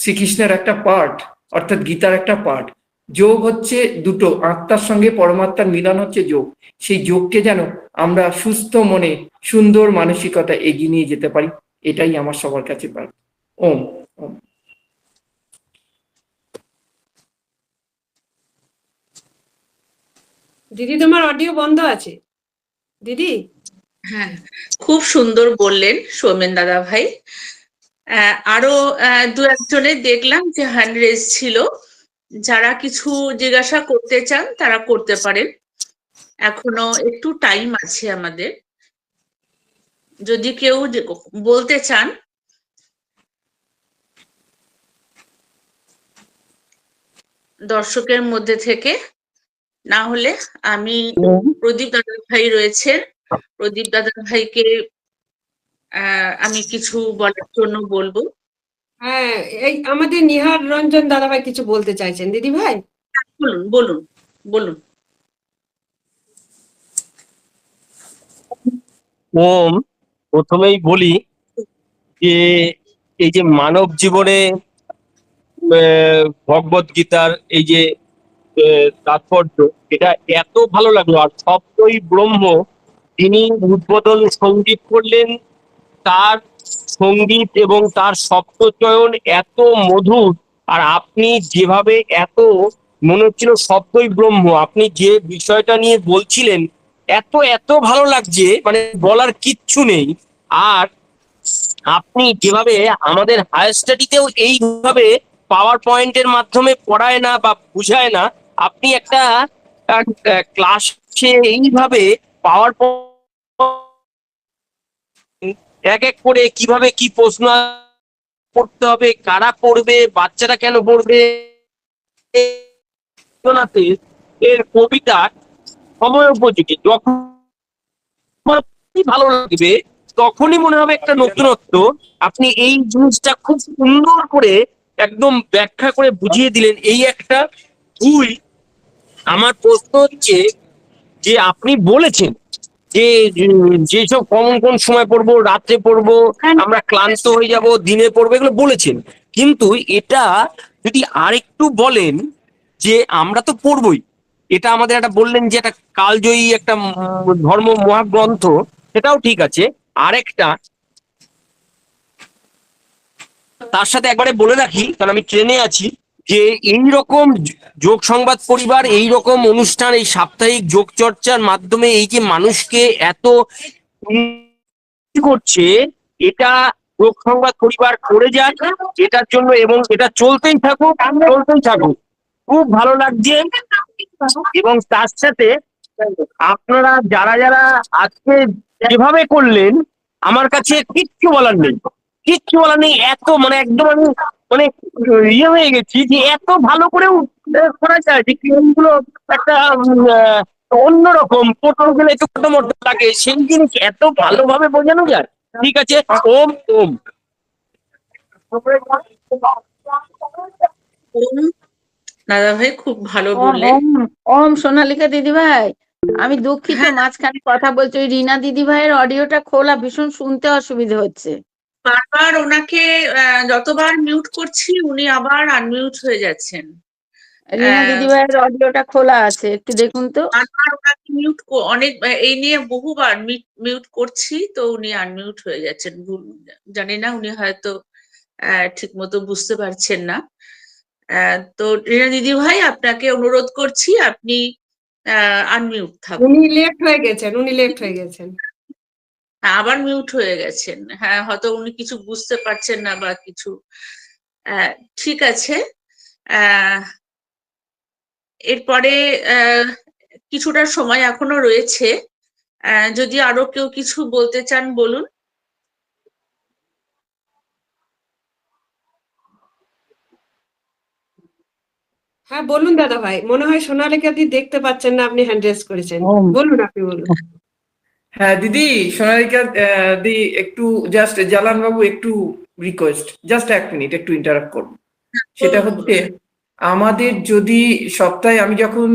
শ্রীকৃষ্ণের একটা পার্ট, অর্থাৎ গীতার একটা পার্ট। যোগ হচ্ছে দুটো, আত্মার সঙ্গে পরমাত্মার মিলন হচ্ছে যোগ। সেই যোগকে যেন আমরা সুস্থ মনে, সুন্দর মানসিকতা এগিয়ে নিয়ে যেতে পারি, এটাই আমার সবার কাছে পার। ওম ওম। দিদি তোমার অডিও বন্ধ আছে দিদি। হ্যাঁ, খুব সুন্দর বললেন সৌমেন দাদা ভাই। আরো দু একজনের দেখলাম যে হ্যান্ড রেজ ছিল। যারা কিছু জিজ্ঞাসা করতে চান তারা করতে পারেন, এখনো একটু টাইম আছে আমাদের। যদি কেউ বলতে চান, দর্শকের মধ্যে থেকে, না হলে আমি, প্রদীপ দাদা ভাই রয়েছেন, প্রদীপ দাদা ভাইকে আমি কিছু বলার জন্য বলবো। হ্যাঁ, এই আমাদের নিহার রঞ্জন দাদাভাই কিছু বলতে চাইছেন দিদি ভাই। বলুন বলুন বলুন। ওম। প্রথমেই বলি যে এই যে মানব জীবনে ভগবত গীতার এই যে তাৎপর্য, এটা এত ভালো লাগলো। আর সপ্তই ব্রহ্ম তিনি উদ্বোধন সঙ্গীত করলেন, তার সঙ্গীত এবং তার শব্দচয়ন এত মধুর। আর আপনি যেভাবে এত মনে হচ্ছিল শব্দই ব্রহ্ম, আপনি যে বিষয়টা নিয়ে বলছিলেন এত এত ভালো লাগছে, মানে বলার কিচ্ছু নেই। আর আপনি যেভাবে আমাদের হায়ার স্টাডিতেও এইভাবে পাওয়ার পয়েন্টের মাধ্যমে পড়ায় না বা বুঝায় না, আপনি একটা ক্লাসে এইভাবে পাওয়ার এক এক করে কিভাবে কি প্রশ্ন পড়তে হবে, কারা পড়বে, বাচ্চারা কেন পড়বে, এর কবিতা সময় উপযোগী। যখন ভালো লাগবে তখনই মনে হবে একটা নতুনত্ব। আপনি এই জিনিসটা খুব সুন্দর করে একদম ব্যাখ্যা করে বুঝিয়ে দিলেন। এই একটা ভুল। আমার প্রশ্ন হচ্ছে যে আপনি বলেছেন যে যেসব কোন সময় পড়বো, রাত্রে পড়বো, আমরা ক্লান্ত হয়ে যাব, দিনে পড়বো, এগুলো বলেছেন। কিন্তু এটা যদি আরেকটু বলেন যে আমরা তো পড়বই, এটা আমাদের একটা বললেন যে একটা কালজয়ী একটা ধর্ম মহাগ্রন্থ, সেটাও ঠিক আছে। আরেকটা তার সাথে একবারে বলে রাখি, কারণ আমি ট্রেনে আছি, যে এই রকম যোগ সংবাদ পরিবার, এই রকম অনুষ্ঠান, এই সাপ্তাহিক যোগ চর্চার মাধ্যমে এই যে মানুষকে এত করছে, এটা যোগ সংবাদ পরিবার করে যাক এটার জন্য, এবং এটা চলতেই থাকুক, চলতেই থাকুক। খুব ভালো লাগছে। এবং তার সাথে আপনারা যারা যারা আজকে যেভাবে করলেন, আমার কাছে কিচ্ছু বলার নেই, কিচ্ছু বলার নেই। এত মানে একদম আমি মানে ইয়ে হয়ে গেছি যে এত ভালো করেও করা যায় যে গুলো একটা অন্যরকম কোথাও গেলে একটু ছোট মোটো লাগে, সেই জিনিস এত ভালোভাবে বোঝানো যায়। ঠিক আছে, ওম ওম। দাদা ভাই খুব ভালো ওম বললেন। ওম ওম সোনালিকা দিদি ভাই, আমি দুঃখিত হ্যাঁ, মাঝখানে কথা বলছি, ওই রিনা দিদি ভাইয়ের অডিওটা খোলা, ভীষণ শুনতে অসুবিধা হচ্ছে। বারবার ওনাকে যতবার মিউট করছি উনি আবার আনমিউট হয়ে যাচ্ছেন। রিনা দিদি ভাইয়ের অডিওটা খোলা আছে, একটু দেখুন তো। বারবার ওনাকে মিউট অনেক এই নিয়ে বহুবার মিউট করছি, তো উনি আনমিউট হয়ে যাচ্ছেন। জানি না, উনি হয়তো ঠিক মতো বুঝতে পারছেন না। তো রিনা দিদি ভাই, আপনাকে অনুরোধ করছি আপনি আনমিউট থাকুন। উনি লেফট হয়ে গেছেন, উনি লেফট হয়ে গেছেন। হ্যাঁ, আবার মিউট হয়ে গেছেন। হ্যাঁ, হয়তো উনি কিছু বুঝতে পারছেন না বা কিছু। ঠিক আছে। এরপরে কিছুটা সময় এখনো রয়েছে, যদি আরো কেউ কিছু বলতে চান বলুন। হ্যাঁ বলুন দাদা ভাই, মনে হয় সোনালিকা দি দেখতে পাচ্ছেন না, আপনি হ্যান্ড রেজ করেছেন। বলুন, আপনি বলুন। হ্যাঁ দিদি, সোনালিকা দি একটু জাস্ট, জালান বাবু একটু রিকোয়েস্ট, জাস্ট 1 মিনিট একটু ইন্টারাপ্ট করবো। সেটা হচ্ছে আমাদের যদি সপ্তাহে, আমি যখন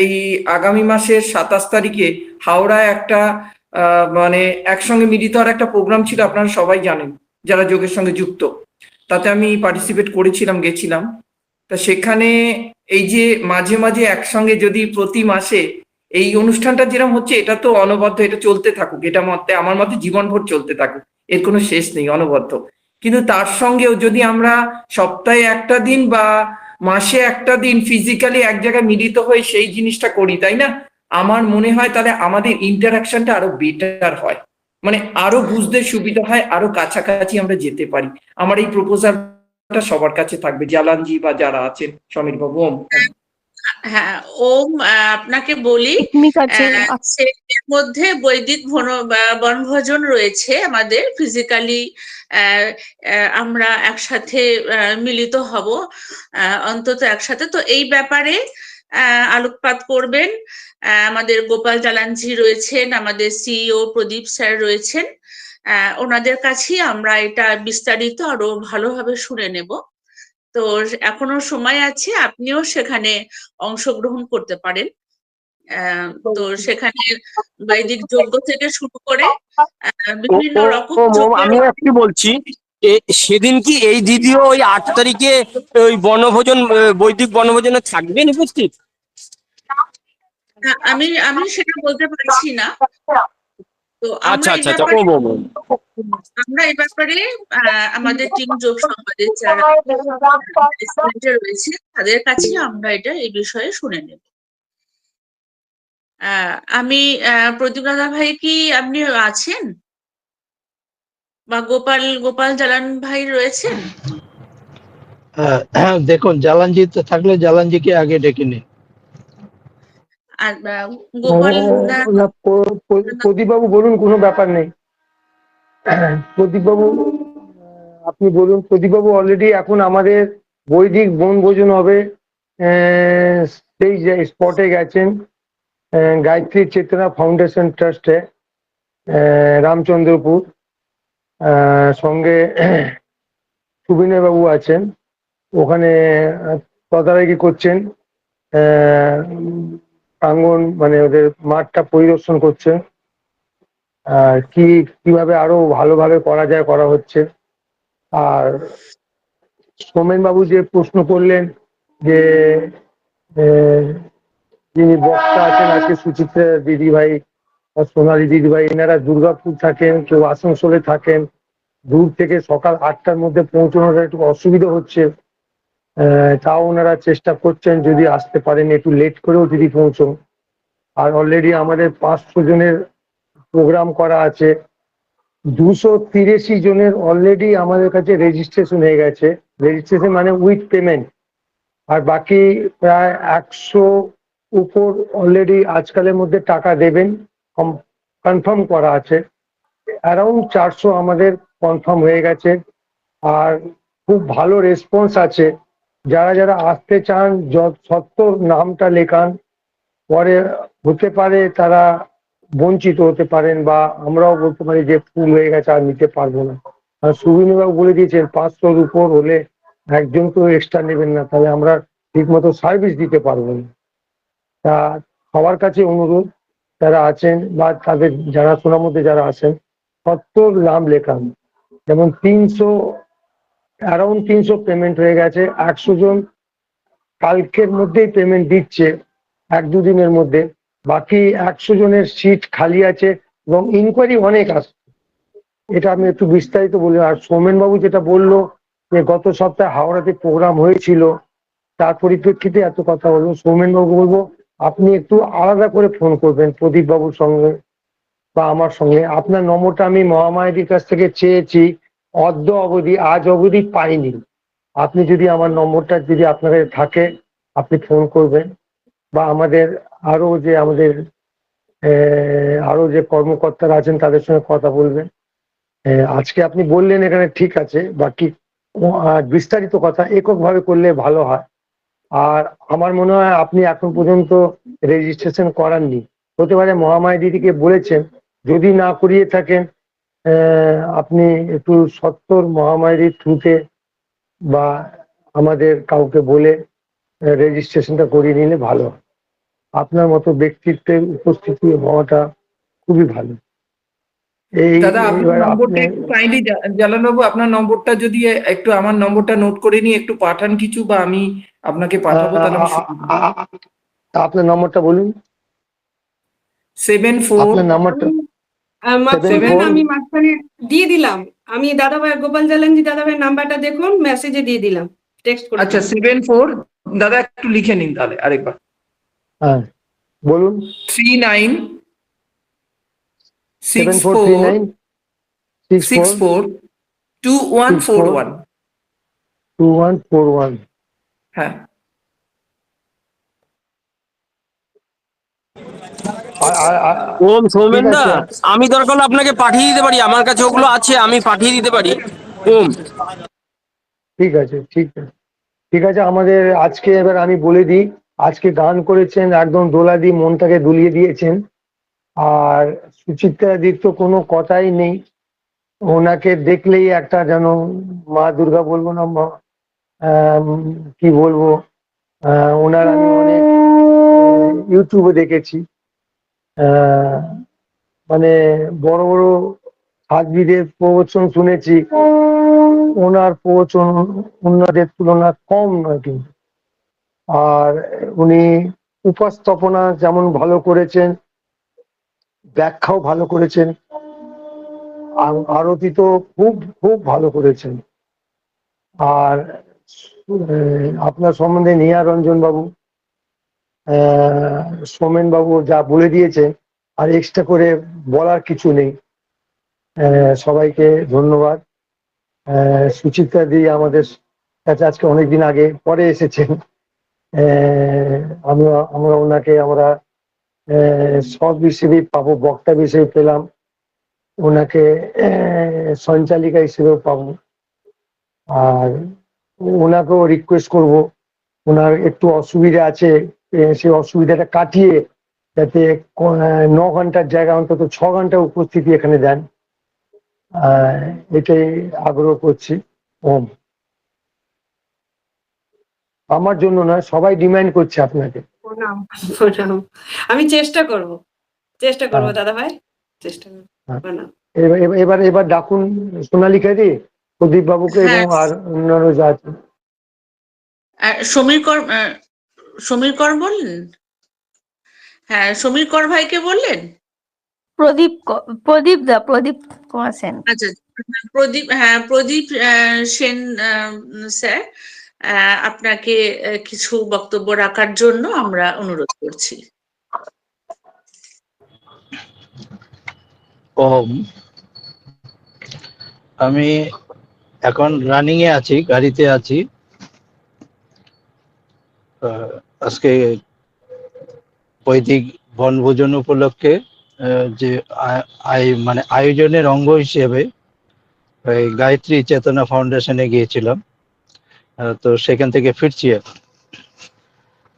এই আগামী মাসের 27 তারিখে হাওড়ায় একটা মানে একসঙ্গে মিলিত হওয়ার একটা প্রোগ্রাম ছিল, আপনারা সবাই জানেন যারা যোগের সঙ্গে যুক্ত, তাতে আমি পার্টিসিপেট করেছিলাম, গেছিলাম। তা সেখানে এই যে মাঝে মাঝে একসঙ্গে যদি প্রতি মাসে এই অনুষ্ঠানটা যেরকম হচ্ছে, এটা তো অনবদ্য, এটা চলতে থাকুক, এটা মতে আমার মতে জীবনভর চলতে থাকুক, এর কোনো শেষ নেই, অনবদ্য। কিন্তু তার সঙ্গেও যদি আমরা সপ্তাহে একটা দিন বা মাসে একটা দিন ফিজিক্যালি এক জায়গায় মিলিত হয়ে সেই জিনিসটা করি, তাই না, আমার মনে হয় তাহলে আমাদের ইন্টারাকশনটা আরো বেটার হয়, মানে আরো বুঝতে সুবিধা হয়, আরো কাছাকাছি আমরা যেতে পারি। আমার এই প্রপোজালটা সবার কাছে থাকবে, জালানজি বা যারা আছেন, সমীর বাবু। ওম। হ্যাঁ, ওম। আপনাকে বলি, এর মধ্যে বৈদিক বনভোজন রয়েছে আমাদের। ফিজিক্যালি আমরা একসাথে মিলিত হব, অন্তত একসাথে। তো এই ব্যাপারে আলোকপাত করবেন আমাদের গোপাল জালানজি রয়েছেন, আমাদের সিইও প্রদীপ স্যার রয়েছেন। ওনাদের কাছেই আমরা এটা বিস্তারিত আরো ভালোভাবে শুনে নেব। তো এখনো সময় আছে, আপনিও সেখানে অংশগ্রহণ করতে পারেন। তো সেখানে বৈদিক যজ্ঞ থেকে শুরু করে বিভিন্ন ও রকম ও মোম, যজ্ঞের। আমি একটু বলছি, সেদিন কি এই দিদিও ওই 8 তারিখে ওই বনভোজন বৈদিক বনভোজনে থাকবেন উপস্থিত? আমি আমি সেটা বলতে পারছি না। তো আচ্ছা আচ্ছা আচ্ছা, ও মোম। আমরা এই ব্যাপারে আমাদের টিম যোগ সংবাদের যারা স্টুডেন্টে রয়েছে তাদের কাছে আমরা এটা এই বিষয়ে শুনে নেব। আমি প্রদীপ দাদা ভাই, কি আপনি আছেন? বা গোপাল গোপাল জালান ভাই রয়েছেন? হ্যাঁ, দেখুন জালানজি থাকলে জালানজিকে আগে ডেকে নিন। আর গোপাল প্রদীপবাবু বলুন, কোনো ব্যাপার নেই। প্রদীপবাবু, আপনি বলুন। প্রদীপবাবু অলরেডি এখন আমাদের বৈদিক বনভোজন হবে, সেই স্পটে গেছেন, গায়ত্রী চেতনা ফাউন্ডেশন ট্রাস্টে, রামচন্দ্রপুর। সঙ্গে সুবিনয় বাবু আছেন ওখানে, তদারকি করছেন, প্রাঙ্গণ মানে ওদের মাঠটা পরিদর্শন করছেন, আর কিভাবে আরো ভালোভাবে করা যায় করা হচ্ছে। আর সোমেন বাবু যে প্রশ্ন করলেন যে যিনি বক্তা আছেন আজকে, সুচিত্রা দিদি ভাই আর সোনালী দিদি ভাই, এনারা দুর্গাপুর থাকেন, কেউ আসানসোলে থাকেন, দূর থেকে সকাল 8টার মধ্যে পৌঁছানোটা একটু অসুবিধা হচ্ছে। তাও ওনারা চেষ্টা করছেন যদি আসতে পারেন একটু লেট করেও যদি পৌঁছন। আর অলরেডি আমাদের 500 জনের প্রোগ্রাম করা আছে, 283 জনের অলরেডি আমাদের কাছে রেজিস্ট্রেশন হয়ে গেছে। রেজিস্ট্রেশন মানে উইথ পেমেন্ট। আর বাকি প্রায় 100 উপর অলরেডি আজকালের মধ্যে টাকা দেবেন, কনফার্ম করা আছে। অ্যারাউন্ড 400 আমাদের কনফার্ম হয়ে গেছে। আর খুব ভালো রেসপন্স আছে। যারা যারা আসতে চান সত্তর নামটা লেখান, পরে হতে পারে তারা বঞ্চিত হতে পারেন, বা আমরাও বলতে পারি যে ফুল হয়ে গেছে আর নিতে পারবো না। আর সুবিনবাবু বলে দিয়েছেন 500-র উপর হলে একজন তো এক্সট্রা নেবেন না, তাহলে আমরা ঠিক মতো সার্ভিস দিতে পারবো না। তা সবার কাছে অনুরোধ, যারা আছেন বা তাদের জানাশোনার মধ্যে যারা আছেন, 70 নাম লেখান। যেমন 300, অ্যারাউন্ড 300 পেমেন্ট হয়ে গেছে। 100 জন কালকের মধ্যেই পেমেন্ট দিচ্ছে, 1-2 দিনের মধ্যে। বাকি 100 জনের সিট খালি আছে এবং ইনকোয়ারি অনেক আসছে। এটা আমি একটু বিস্তারিত বলি। আর সৌমেন বাবু যেটা বললো যে গত সপ্তাহে হাওড়াতে প্রোগ্রাম হয়েছিল, তার পরিপ্রেক্ষিতে এত কথা হলো। সৌমেন বাবু বলবো আপনি একটু আলাদা করে ফোন করবেন প্রদীপ বাবুর সঙ্গে বা আমার সঙ্গে। আপনার নম্বরটা আমি মহামায়াদির কাছ থেকে চেয়েছি, অদ্য অবধি আজ অবধি পাইনি। আপনি যদি আমার নম্বরটা যদি আপনার কাছে থাকে আপনি ফোন করবেন, বা আমাদের আরো যে কর্মকর্তারা আছেন তাদের সঙ্গে কথা বলবেন। আজকে আপনি বললেন এখানে, ঠিক আছে, বাকি বিস্তারিত কথা এককভাবে করলে ভালো হয়। আর আমার মনে হয় আপনি এখন পর্যন্ত রেজিস্ট্রেশন করাননি। হতে পারে মহামায়া দিদিকে বলেছেন, যদি না করিয়ে থাকেন আপনি একটু সত্তর মহামায়াদির থ্রুতে বা আমাদের কাউকে বলে রেজিস্ট্রেশনটা করিয়ে নিলে ভালো হয়। আপনার মতো ব্যক্তিত্বের উপস্থিতি হওয়াটা খুবই ভালো। দাদা আপনার নম্বরটা একটু কাইন্ডলি, জালানবাবু আপনার নম্বরটা যদি একটু, আমার নম্বরটা নোট করে নিয়ে একটু পাঠান কিছু, বা আমি আপনাকে পাঠাবো, তাহলে আপনার নম্বরটা বলুন। 74। আপনার নম্বরটা মাফ করবেন, আমি মাঝখানে দিয়ে দিলাম। আমি দাদাভাই গোপাল জালানজি দাদাভাই নাম্বারটা দেখুন, মেসেজে দিয়ে দিলাম, টেক্সট করে। আচ্ছা 74, দাদা একটু লিখে নিন তাহলে আরেকবার। হ্যাঁ বলুন। 39 7439 64 2141। 2141। হ্যাঁ। ওম সৌমেন দা, আমি দরকার হলে আপনাকে পাঠিয়ে দিতে পারি, আমার কাছে ওগুলো আছে, আমি পাঠিয়ে দিতে পারি। ওম, ঠিক আছে ঠিক আছে ঠিক আছে। আমাদের আজকে এবার আমি বলে দিই, আজকে গান করেছেন একদম দোলা দিয়ে মনটাকে দুলিয়ে দিয়েছেন। আর সুচিত্রা দির তো কোনো কথাই নেই, ওনাকে দেখলেই একটা যেন মা দুর্গা বলবো না, কি বলবো, ওনার আমি অনেক ইউটিউবে দেখেছি, মানে বড় বড় হাজবিদের প্রবচন শুনেছি, ওনার প্রবচন অন্যদের তুলনা কম নয় কিন্তু। আর উনি উপস্থাপনা যেমন ভালো করেছেন, ব্যাখ্যাও ভালো করেছেন, আরতি তো খুব খুব ভালো করেছেন। আর আপনার সম্বন্ধে নিয়া রঞ্জন বাবু, সোমেন বাবু যা বলে দিয়েছেন, আর এক্সট্রা করে বলার কিছু নেই। সবাইকে ধন্যবাদ। সুচিত্রা দি আমাদের কাছে আজকে অনেকদিন আগে পরে এসেছেন। আমরা ওনাকে সব হিসেবেই পাবো, বক্তা হিসেবে পেলাম, ওনাকে সঞ্চালিকা হিসেবেও পাবো। আর ওনাকেও রিকোয়েস্ট করব, ওনার একটু অসুবিধা আছে, সেই অসুবিধাটা কাটিয়ে যাতে 9 ঘন্টার জায়গা অন্তত 6 ঘন্টা উপস্থিতি এখানে দেন, এটাই আগ্রহ করছি। ওম। আমার জন্য না, সবাই ডিমান্ড করছে আপনাকে। প্রণাম প্রণাম। আমি চেষ্টা করব হ্যাঁ। দাদা ভাই, চেষ্টা করবো। হ্যাঁ। প্রণাম। এবার ডাকুন সোনালিকা দি, প্রদীপ বাবুকে এবং হ্যাঁ, আর অন্যান্য যা আছে। সমীর কর বললেন? হ্যাঁ, সমীর কর ভাইকে বললেন? প্রদীপ কুমার সেন। আচ্ছা, প্রদীপ সেন স্যার, আপনাকে কিছু বক্তব্য রাখার জন্য আমরা অনুরোধ করছি। ওম। আমি এখন রানিং এ আছি, গাড়িতে আছি। আজকে বৈদিক বনভোজন উপলক্ষে যে মানে আয়োজনের অঙ্গ হিসেবে গায়ত্রী চেতনা ফাউন্ডেশনে গিয়েছিলাম, তো সেখান থেকে ফিরছি এখন।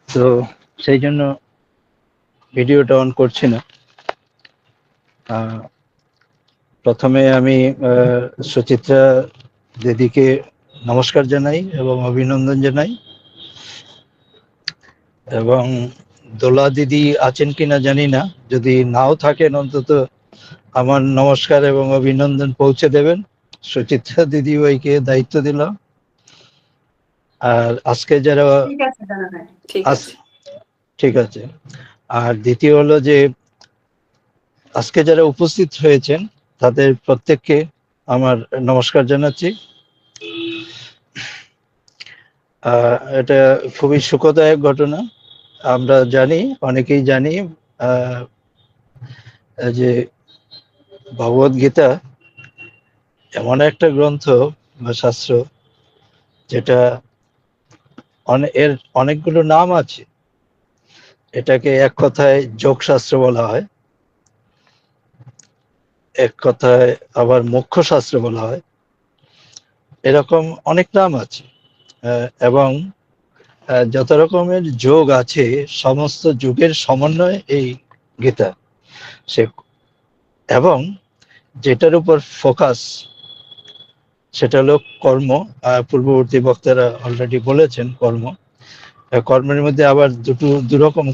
তো সেই জন্য ভিডিওটা অন করছি না। প্রথমে আমি সুচিত্রা দিদিকে নমস্কার জানাই এবং অভিনন্দন জানাই, এবং দোলা দিদি আছেন কিনা জানি না, যদি নাও থাকেন অন্তত আমার নমস্কার এবং অভিনন্দন পৌঁছে দেবেন। সুচিত্রা দিদি ওইকে দায়িত্ব দিলাম। আর আজকে যারা ঠিক আছে দাদা ভাই, ঠিক আছে। আর দ্বিতীয় হলো যে আজকে যারা উপস্থিত হয়েছেন তাদের প্রত্যেককে আমার নমস্কার জানাচ্ছি। এটা খুবই সুখদায়ক ঘটনা। আমরা জানি, অনেকেই জানি যে ভগবদ গীতা এমন একটা গ্রন্থ বা শাস্ত্র যেটা এর অনেকগুলো নাম আছে। এটাকে এক কথায় যোগ শাস্ত্র বলা হয়, এক কথায় আবার মোক্ষ শাস্ত্র বলা হয়, এরকম অনেক নাম আছে। এবং যত রকমের যোগ আছে সমস্ত যুগের সমন্বয় এই গীতা। সে এবং যেটার উপর ফোকাস সেটা হলো কর্ম। পূর্ববর্তী বক্তারা অলরেডি বলেছেন কর্ম। কর্মের মধ্যে আবার দুরকম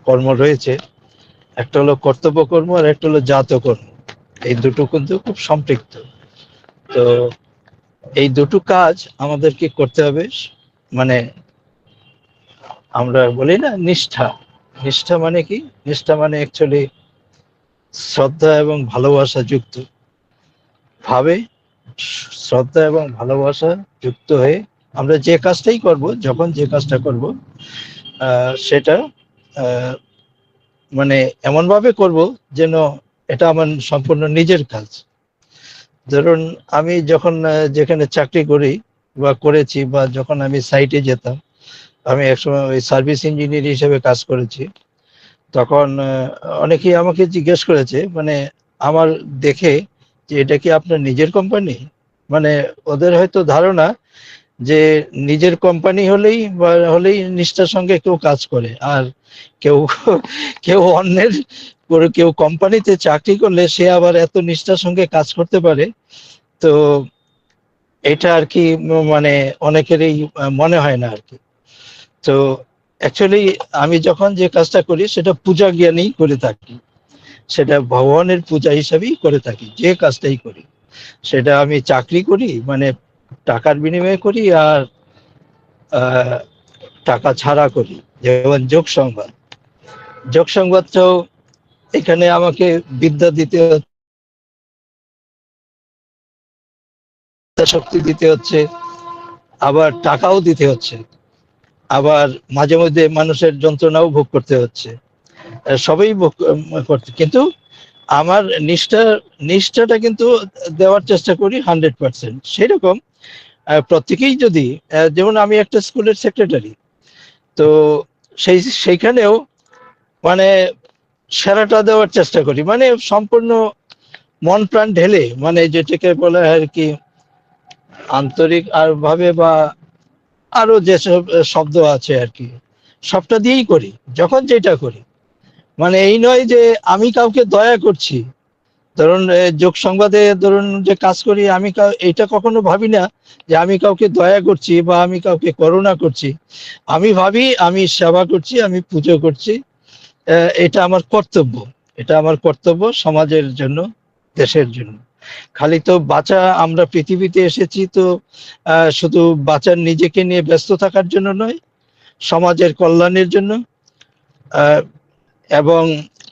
কর্ম রয়েছে, একটা হলো কর্তব্য কর্ম আর একটা হলো জাত কর্ম। এই দুটো কিন্তু খুব সম্পৃক্ত। তো এই দুটো কাজ আমাদেরকে করতে হবে। মানে আমরা বলি না নিষ্ঠা, নিষ্ঠা মানে কি? নিষ্ঠা মানে অ্যাকচুয়ালি শ্রদ্ধা এবং ভালোবাসা যুক্ত ভাবে, শ্রদ্ধা এবং ভালোবাসা যুক্ত হয়ে আমরা যে কাজটাই করব, যখন যে কাজটা করব সেটা মানে এমন ভাবে করব যেন এটা আমার সম্পূর্ণ নিজের কাজ। ধরুন আমি যখন যেখানে চাকরি করি বা করেছি, বা যখন আমি সাইটে যেতাম, আমি একসময় ওই সার্ভিস ইঞ্জিনিয়ার হিসেবে কাজ করেছি, তখন অনেকেই আমাকে জিজ্ঞেস করেছে, মানে আমার দেখে, যে এটা কি আপনার নিজের কোম্পানি? মানে ওদের হয়তো ধারণা যে নিজের কোম্পানি হলেই নিষ্ঠার সঙ্গে কেউ কাজ করে, আর কেউ কেউ অন্যের কেউ কোম্পানিতে চাকরি করলে সে আবার এত নিষ্ঠার সঙ্গে কাজ করতে পারে। তো এটা আর কি মানে অনেকেরই মনে হয় না আর কি। তো অ্যাকচুয়ালি আমি যখন যে কাজটা করি সেটা পূজা জ্ঞানেই করে থাকি, সেটা ভগবানের পূজা হিসাবেই করে থাকি। যে কাজটাই করি, সেটা আমি চাকরি করি মানে টাকার বিনিময়ে করি, আর টাকা ছাড়া করি। যেমন যোগ সংবাদটাও এখানে আমাকে বিদ্যা দিতে হচ্ছে, শক্তি দিতে হচ্ছে, আবার টাকাও দিতে হচ্ছে, আবার মাঝে মধ্যে মানুষের যন্ত্রণাও ভোগ করতে হচ্ছে, সবই ভোগ করতে, কিন্তু আমার নিষ্ঠাটা কিন্তু দেওয়ার চেষ্টা করি 100%। সেরকম প্রত্যেকেই যদি, যেমন আমি একটা স্কুলের সেক্রেটারি, তো সেইখানেও মানে সেরাটা দেওয়ার চেষ্টা করি, মানে সম্পূর্ণ মন প্রাণ ঢেলে, মানে যেটাকে বলে আর কি আন্তরিক আর ভাবে, বা আরো যেসব শব্দ আছে আর কি, সবটা দিয়েই করি যখন যেটা করি। মানে এই নয় যে আমি কাউকে দয়া করছি, ধরুন যোগ সংবাদে ধরুন যে কাজ করি, আমি এটা কখনো ভাবি না যে আমি কাউকে দয়া করছি বা আমি কাউকে করুণা করছি। আমি ভাবি আমি সেবা করছি, আমি পুজো করছি, এটা আমার কর্তব্য, এটা আমার কর্তব্য সমাজের জন্য, দেশের জন্য। খালি তো বাঁচা, আমরা পৃথিবীতে এসেছি তো শুধু বাঁচার নিজেকে নিয়ে ব্যস্ত থাকার জন্য নয়, সমাজের কল্যাণের জন্য। এবং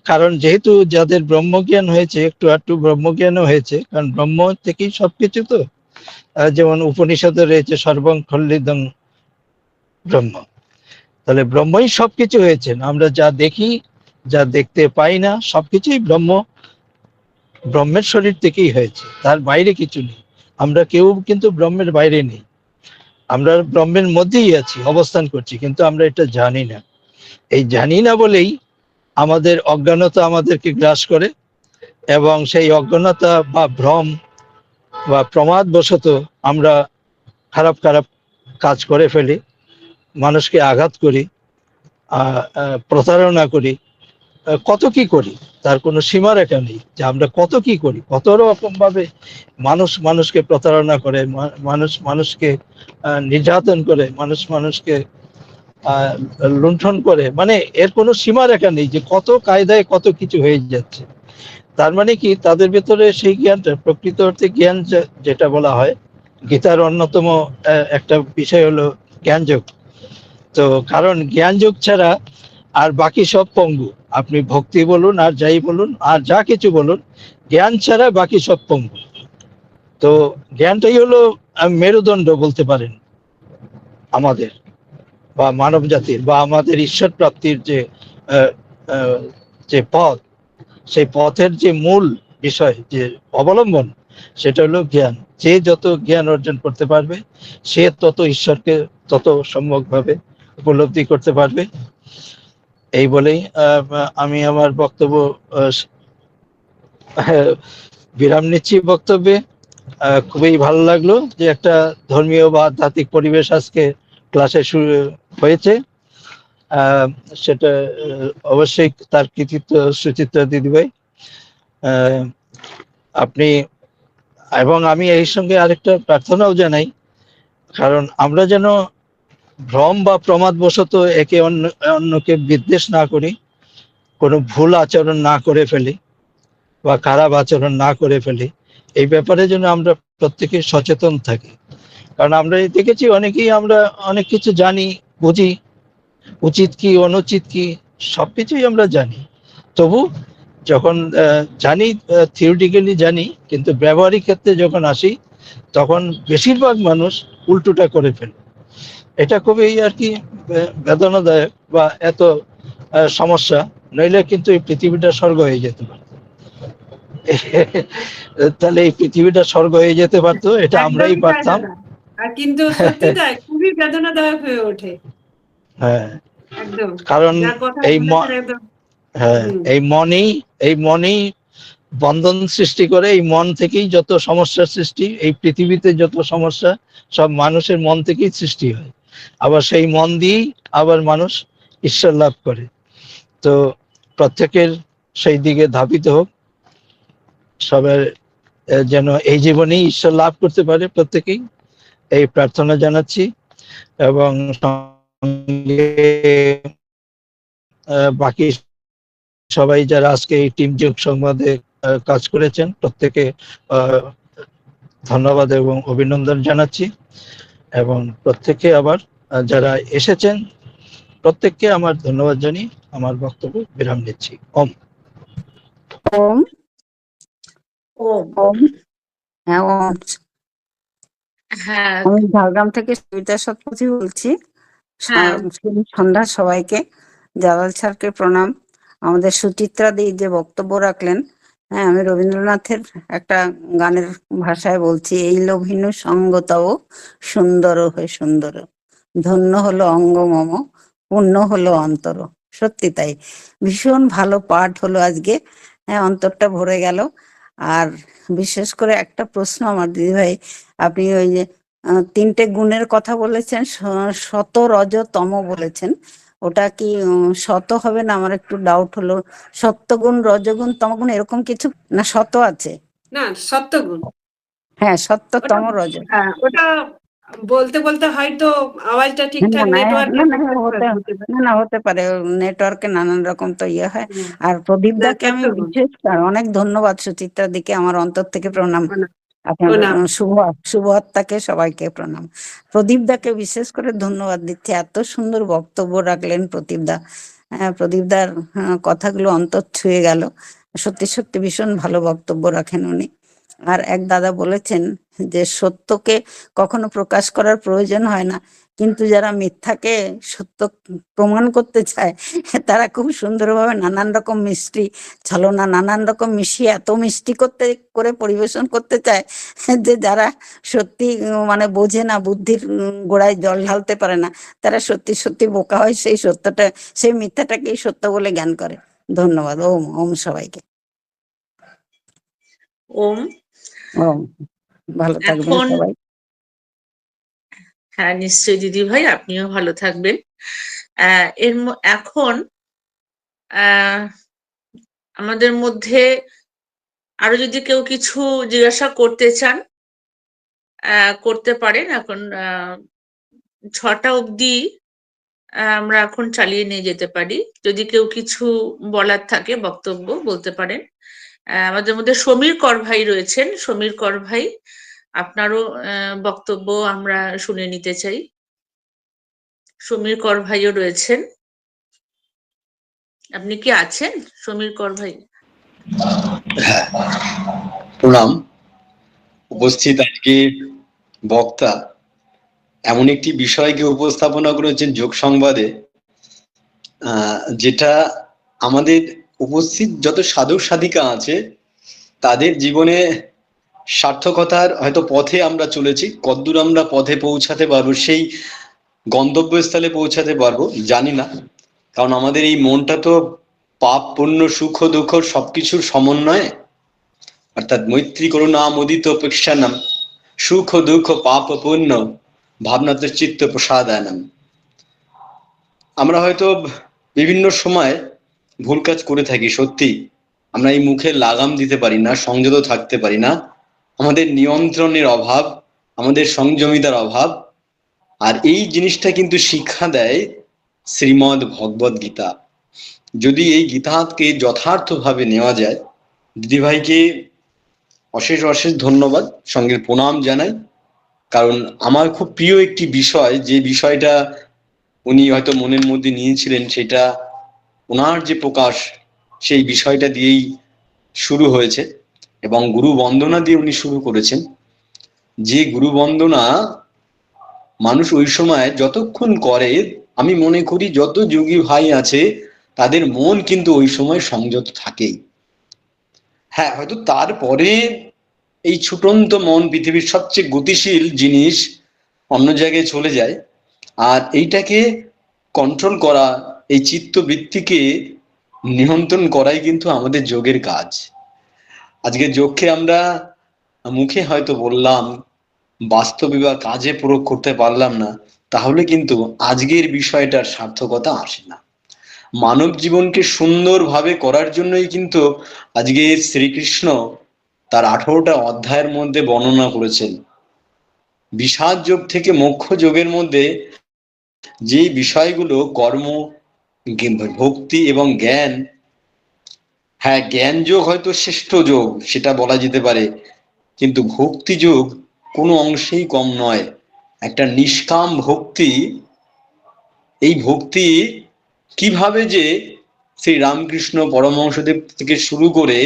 কারণ যেহেতু যাদের ব্রহ্মজ্ঞান হয়েছে, একটু একটু ব্রহ্মজ্ঞানও হয়েছে, কারণ ব্রহ্ম থেকেই সবকিছু, তো যেমন উপনিষদে রয়েছে সর্বং খল্লিদং ব্রহ্ম, তাহলে ব্রহ্মই সবকিছু হয়েছেন। আমরা যা দেখি, যা দেখতে পাই না, সবকিছুই ব্রহ্মের শরীর থেকেই হয়েছে, তার বাইরে কিছু নেই। আমরা কেউ কিন্তু ব্রহ্মের বাইরে নেই, আমরা ব্রহ্মের মধ্যেই আছি, অবস্থান করছি, কিন্তু আমরা এটা জানি না। এই জানি না বলেই আমাদের অজ্ঞানতা আমাদেরকে গ্রাস করে, এবং সেই অজ্ঞানতা বা ভ্রম বা প্রমাদ বশত আমরা খারাপ খারাপ কাজ করে ফেলি, মানুষকে আঘাত করি, প্রতারণা করি, কত কি করি, তার কোনো সীমারেখা নেই যে আমরা কত কি করি। কত রকম ভাবে মানুষকে প্রতারণা করে, মানুষ মানুষকে নির্যাতন করে, মানুষকে লুণ্ঠন করে, মানে এর কোনো সীমারেখা নেই যে কত কায়দায় কত কিছু হয়ে যাচ্ছে। তার মানে কি, তাদের ভেতরে সেই জ্ঞানটা, প্রকৃত অর্থে জ্ঞান যেটা বলা হয়, গীতার অন্যতম একটা বিষয় হলো জ্ঞানযোগ। তো কারণ জ্ঞানযোগ ছাড়া আর বাকি সব পঙ্গু, আপনি ভক্তি বলুন আর যাই বলুন আর যা কিছু বলুন, জ্ঞান ছাড়া বাকি সব পঙ্গু। তো জ্ঞানটাই হলো মেরুদণ্ড বলতে পারেন আমাদের, বা মানব জাতির, বা আমাদের ঈশ্বর প্রাপ্তির যে পথ, সেই পথের যে মূল বিষয়, যে অবলম্বন, সেটা হলো জ্ঞান। যে যত জ্ঞান অর্জন করতে পারবে, সে তত ঈশ্বরকে তত সম্যকভাবে উপলব্ধি করতে পারবে। এই বলেই আমি আমার বক্তব্য বিরাম নিচ্ছি বক্তব্যে। খুবই ভালো লাগলো যে একটা ধর্মীয় বা আধ্যাত্মিক পরিবেশ আজকে ক্লাসে শুরু হয়েছে। সেটা অবশ্যই তার কৃতিত্ব সুচিত্রা দিদিভাই, আপনি, এবং আমি এই সঙ্গে আরেকটা প্রার্থনাও জানাই, কারণ আমরা যেন ভ্রম বা প্রমাদ বশত একে অন্যকে বিদ্বেষ না করি, কোনো ভুল আচরণ না করে ফেলি বা খারাপ আচরণ না করে ফেলি, এই ব্যাপারে যেন আমরা প্রত্যেকে সচেতন থাকি। কারণ আমরা দেখেছি অনেকেই আমরা অনেক কিছু জানি, বুঝি, উচিত কি অনুচিত কি সবকিছুই আমরা জানি, তবু যখন জানি, থিওরিটিক্যালি জানি, কিন্তু ব্যবহারিক ক্ষেত্রে যখন আসি, তখন বেশিরভাগ মানুষ উল্টোটা করে ফেলে। এটা খুবই আর কি বেদনাদায়ক, বা এত সমস্যা, নইলে কিন্তু এই পৃথিবীটা স্বর্গ হয়ে যেতে পারে। তাহলে এই পৃথিবীটা স্বর্গ হয়ে যেতে পারতো, এটা আমরাই পারতাম। আর কিন্তু সত্যি তাই, খুবই বেদনাদায়ক হয়ে ওঠে। হ্যাঁ, একদম, কারণ এই হ্যাঁ, হুম। এই মনেই বন্ধন সৃষ্টি করে। এই মন থেকেই যত সমস্যার সৃষ্টি, এই পৃথিবীতে যত সমস্যা সব মানুষের মন থেকেই সৃষ্টি হয়। আবার সেই মন দিয়েই আবার মানুষ ঈশ্বর লাভ করে। তো প্রত্যেকের সেই দিকে ধাবিত হোক, সবার যেন এই জীবনেই ঈশ্বর লাভ করতে পারে প্রত্যেকেই, এই প্রার্থনা জানাচ্ছি। এবং বাকি সবাই যারা আজকে এই টিম যোগ সংবাদে কাজ করেছেন প্রত্যেকে ধন্যবাদ এবং অভিনন্দন জানাচ্ছি, এবং প্রত্যেকে আবার যারা এসেছেন প্রত্যেককে আমার ধন্যবাদ জানিয়ে আমার বক্তব্য বিরাম নিচ্ছি। ওম। ওম। ওম। ওম। হ্যাঁ, ওম। হ্যাঁ। আমি ঝাড়গ্রাম থেকে সবিতা শতপথী বলছি। হ্যাঁ। সন্ধ্যা সবাইকে। জালাল স্যারকে প্রণাম। আমাদের সুচিত্রা দি যে বক্তব্য রাখলেন, হ্যাঁ, আমি রবীন্দ্রনাথের একটা গানের ভাষায় বলছি, এই লোভিনু সঙ্গতাও সুন্দর হে সুন্দর, ধন্য হলো অঙ্গ মম, পূর্ণ হলো অন্তর। সত্যি তাই, ভীষণ ভালো পাঠ হলো আজকে। হ্যাঁ, অন্তরটা ভরে গেল। আর বিশেষ করে একটা প্রশ্ন আমার দিদিভাই, আপনি ওই যে 3টে গুণের কথা বলেছেন, শত রজ তম বলেছেন, ওটা কি শত হবে না? আমার একটু ডাউট হলো। সত্যগুণ, রজগুণ, তমগুণ এরকম কিছু না, শত আছে? না, সত্যগুণ। হ্যাঁ, সত্য, ওটা তম, রজ। হ্যাঁ, ওটা বলতে বলতে হয়তো আওয়াজটা না ঠিকঠাক না নেটওয়ার্কে না না, হতে পারে, নেটওয়ার্কে নানান রকম তো ইয়ে হয়। আর প্রদীপ না, দাকে আমি সত্যগুণ। বিশেষ অনেক ধন্যবাদ, সুচিত্রা দিকে আমার অন্তর থেকে প্রণাম। আপনার প্রণাম। শুভ আত্মাকে সবাইকে প্রণাম। প্রদীপ দাকে বিশেষ করে ধন্যবাদ দিচ্ছি, এত সুন্দর বক্তব্য রাখলেন প্রদীপ দা। প্রদীপ দার কথাগুলো অন্তর ছুঁয়ে গেল। সত্যি সত্যি ভীষণ ভালো বক্তব্য রাখেন উনি। আর এক দাদা বলেছেন যে সত্যকে কখনো প্রকাশ করার প্রয়োজন হয় না, কিন্তু যারা মিথ্যাকে সত্য প্রমাণ করতে চায় তারা খুব সুন্দরভাবে নানান রকম মিষ্টি ছলনা নানান রকম মিশিয়ে এত মিষ্টি করে পরিবেশন করতে চায় যে যারা সত্যি মানে বোঝে না, বুদ্ধির গোড়ায় জল ঢালতে পারে না, তারা সত্যি সত্যি বোকা হয়, সেই মিথ্যাটাকেই সত্য বলে জ্ঞান করে। ধন্যবাদ। ওম। ওম সবাইকে। ওম। ওম। ভালো থাকবেন এখন সবাই। হ্যাঁ, নিশ্চয়ই দিদি ভাই, আপনিও ভালো থাকবেন। এখন আমাদের মধ্যে আরো যদি কেউ কিছু জিজ্ঞাসা করতে চান করতে পারেন। এখন 6টা অবধি আমরা এখন চালিয়ে নিয়ে যেতে পারি। যদি কেউ কিছু বলার থাকে বক্তব্য বলতে পারেন। আমাদের মধ্যে সমীর কর ভাই রয়েছেন। সমীর কর ভাই, আপনারও বক্তব্য আমরা শুনে নিতে চাই। সমীর কর ভাইও রয়েছেন। আপনি কি আছেন সমীর কর ভাই? প্রণাম। উপস্থিত আজকে বক্তা এমন একটি বিষয়কে উপস্থাপনা করেছেন যোগ সংবাদে, যেটা আমাদের উপস্থিত যত সাধক সাধিকা আছে তাদের জীবনে সার্থকতার হয়তো পথে আমরা চলেছি। কতদূর আমরা পথে পৌঁছাতে পারবো, সেই গন্তব্যস্থলে পৌঁছাতে পারবো জানি না, কারণ আমাদের এই মনটা তো পাপ পুণ্য সুখ দুঃখ সবকিছুর সমন্বয়ে, অর্থাৎ মৈত্রী করুণা মোদিত উপেক্ষানাম সুখ দুঃখ পাপ পুণ্য ভাবনাত চিত্ত প্রসাদানাম। আমরা হয়তো বিভিন্ন সময় ভুল কাজ করে থাকি, সত্যি আমরা এই মুখে লাগাম দিতে পারি না, সংযত থাকতে পারি না, আমাদের নিয়ন্ত্রণের অভাব, আমাদের সংযমিতার অভাব। আর এই জিনিসটা কিন্তু শিক্ষা দেয় শ্রীমদ্ ভগবদ গীতা। যদি এই গীতাকে যথার্থভাবে নেওয়া যায়, দিদিভাইকে অশেষ অশেষ ধন্যবাদ, সঙ্গে প্রণাম জানাই। কারণ আমার খুব প্রিয় একটি বিষয়, যে বিষয়টা উনি হয়তো মনের মধ্যে নিয়েছিলেন, সেটা ওনার যে প্রকাশ সেই বিষয়টা দিয়েই শুরু হয়েছে, এবং গুরু বন্দনা দিয়ে উনি শুরু করেছেন। যে গুরু বন্দনা মানুষ ওই সময় যতক্ষণ করে, আমি মনে করি যত যোগী ভাই আছে তাদের মন কিন্তু ওই সময় সংযত থাকেই। হ্যাঁ, হয়তো তারপরে এই ছুটন্ত মন, পৃথিবীর সবচেয়ে গতিশীল জিনিস, অন্য জায়গায় চলে যায়। আর এইটাকে কন্ট্রোল করা, এই চিত্তবৃত্তিকে নিয়ন্ত্রণ করাই কিন্তু আমাদের যোগের কাজ। আজকে যোগকে আমরা মুখে হয়তো বললাম, বাস্তবে বা কাজে প্রয়োগ করতে পারলাম না, তাহলে কিন্তু আজকের বিষয়টার সার্থকতা আসে না। মানব জীবনকে সুন্দরভাবে করার জন্যই কিন্তু আজকে শ্রীকৃষ্ণ তার 18টা অধ্যায়ের মধ্যে বর্ণনা করেছেন। বিষাদ যোগ থেকে মোক্ষ যোগের মধ্যে যে বিষয়গুলো কর্ম, ভক্তি এবং জ্ঞান, হ্যাঁ জ্ঞান যোগ হয়তো শ্রেষ্ঠ যোগ সেটা বলা যেতে পারে, কিন্তু ভক্তি যোগ কোনো অংশেই কম নয়। একটা নিষ্কাম ভক্তি, এই ভক্তি কিভাবে যে শ্রী রামকৃষ্ণ পরমহংসদেব থেকে শুরু করে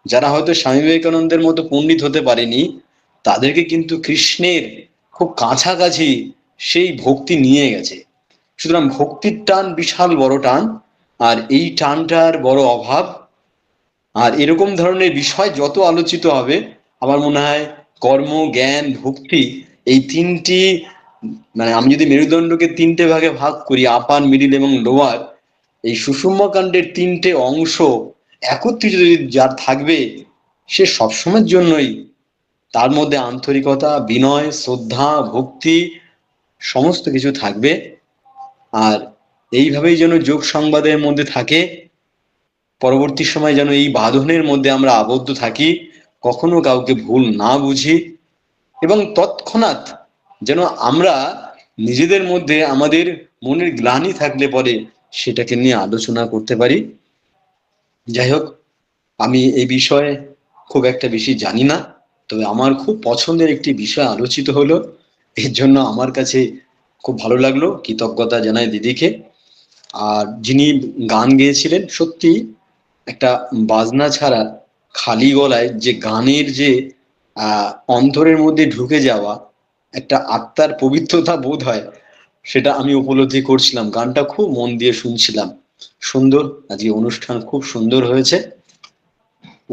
যারা হয়তো স্বামী বিবেকানন্দের মতো পণ্ডিত হতে পারেনি, তাদেরকে কিন্তু কৃষ্ণের খুব কাছাকাছি সেই ভক্তি নিয়ে গেছে। সুতরাং ভক্তির টান বিশাল বড় টান, আর এই টানটার বড় অভাব। আর এরকম ধরনের বিষয় যত আলোচিত হবে, আমার মনে হয় কর্ম, জ্ঞান, ভক্তি, এই তিনটি, মানে আমি যদি মেরুদণ্ডকে তিনটে ভাগে ভাগ করি, আপার, মিডিল এবং লোয়ার, এই সুষুম্ন কাণ্ডের তিনটে অংশ একত্রিত যদি যার থাকবে, সে সবসময়ের জন্যই তার মধ্যে আন্তরিকতা, বিনয়, শ্রদ্ধা, ভক্তি সমস্ত কিছু থাকবে। আর এইভাবেই যেন যোগ সংবাদের মধ্যে থাকে, পরবর্তী সময় যেন এই বাঁধনের মধ্যে আমরা আবদ্ধ থাকি, কখনো কাউকে ভুল না বুঝি, এবং তৎক্ষণাৎ যেন আমরা নিজেদের মধ্যে আমাদের মনের গ্লানি থাকলে পরে সেটাকে নিয়ে আলোচনা করতে পারি। যাই হোক, আমি এই বিষয়ে খুব একটা বেশি জানি না, তবে আমার খুব পছন্দের একটি বিষয় আলোচিত হলো, এর জন্য আমার কাছে খুব ভালো লাগলো, কৃতজ্ঞতা জানাই দিদিকে। আর যিনি গান গেয়েছিলেন, সত্যি একটা বাজনা ছাড়া খালি গলায় যে গানের যে অন্তরের মধ্যে ঢুকে যাওয়া একটা আত্মার পবিত্রতা বোধ হয়, সেটা আমি উপলব্ধি করছিলাম। গানটা খুব মন দিয়ে শুনছিলাম। সুন্দর, আজকে অনুষ্ঠান খুব সুন্দর হয়েছে।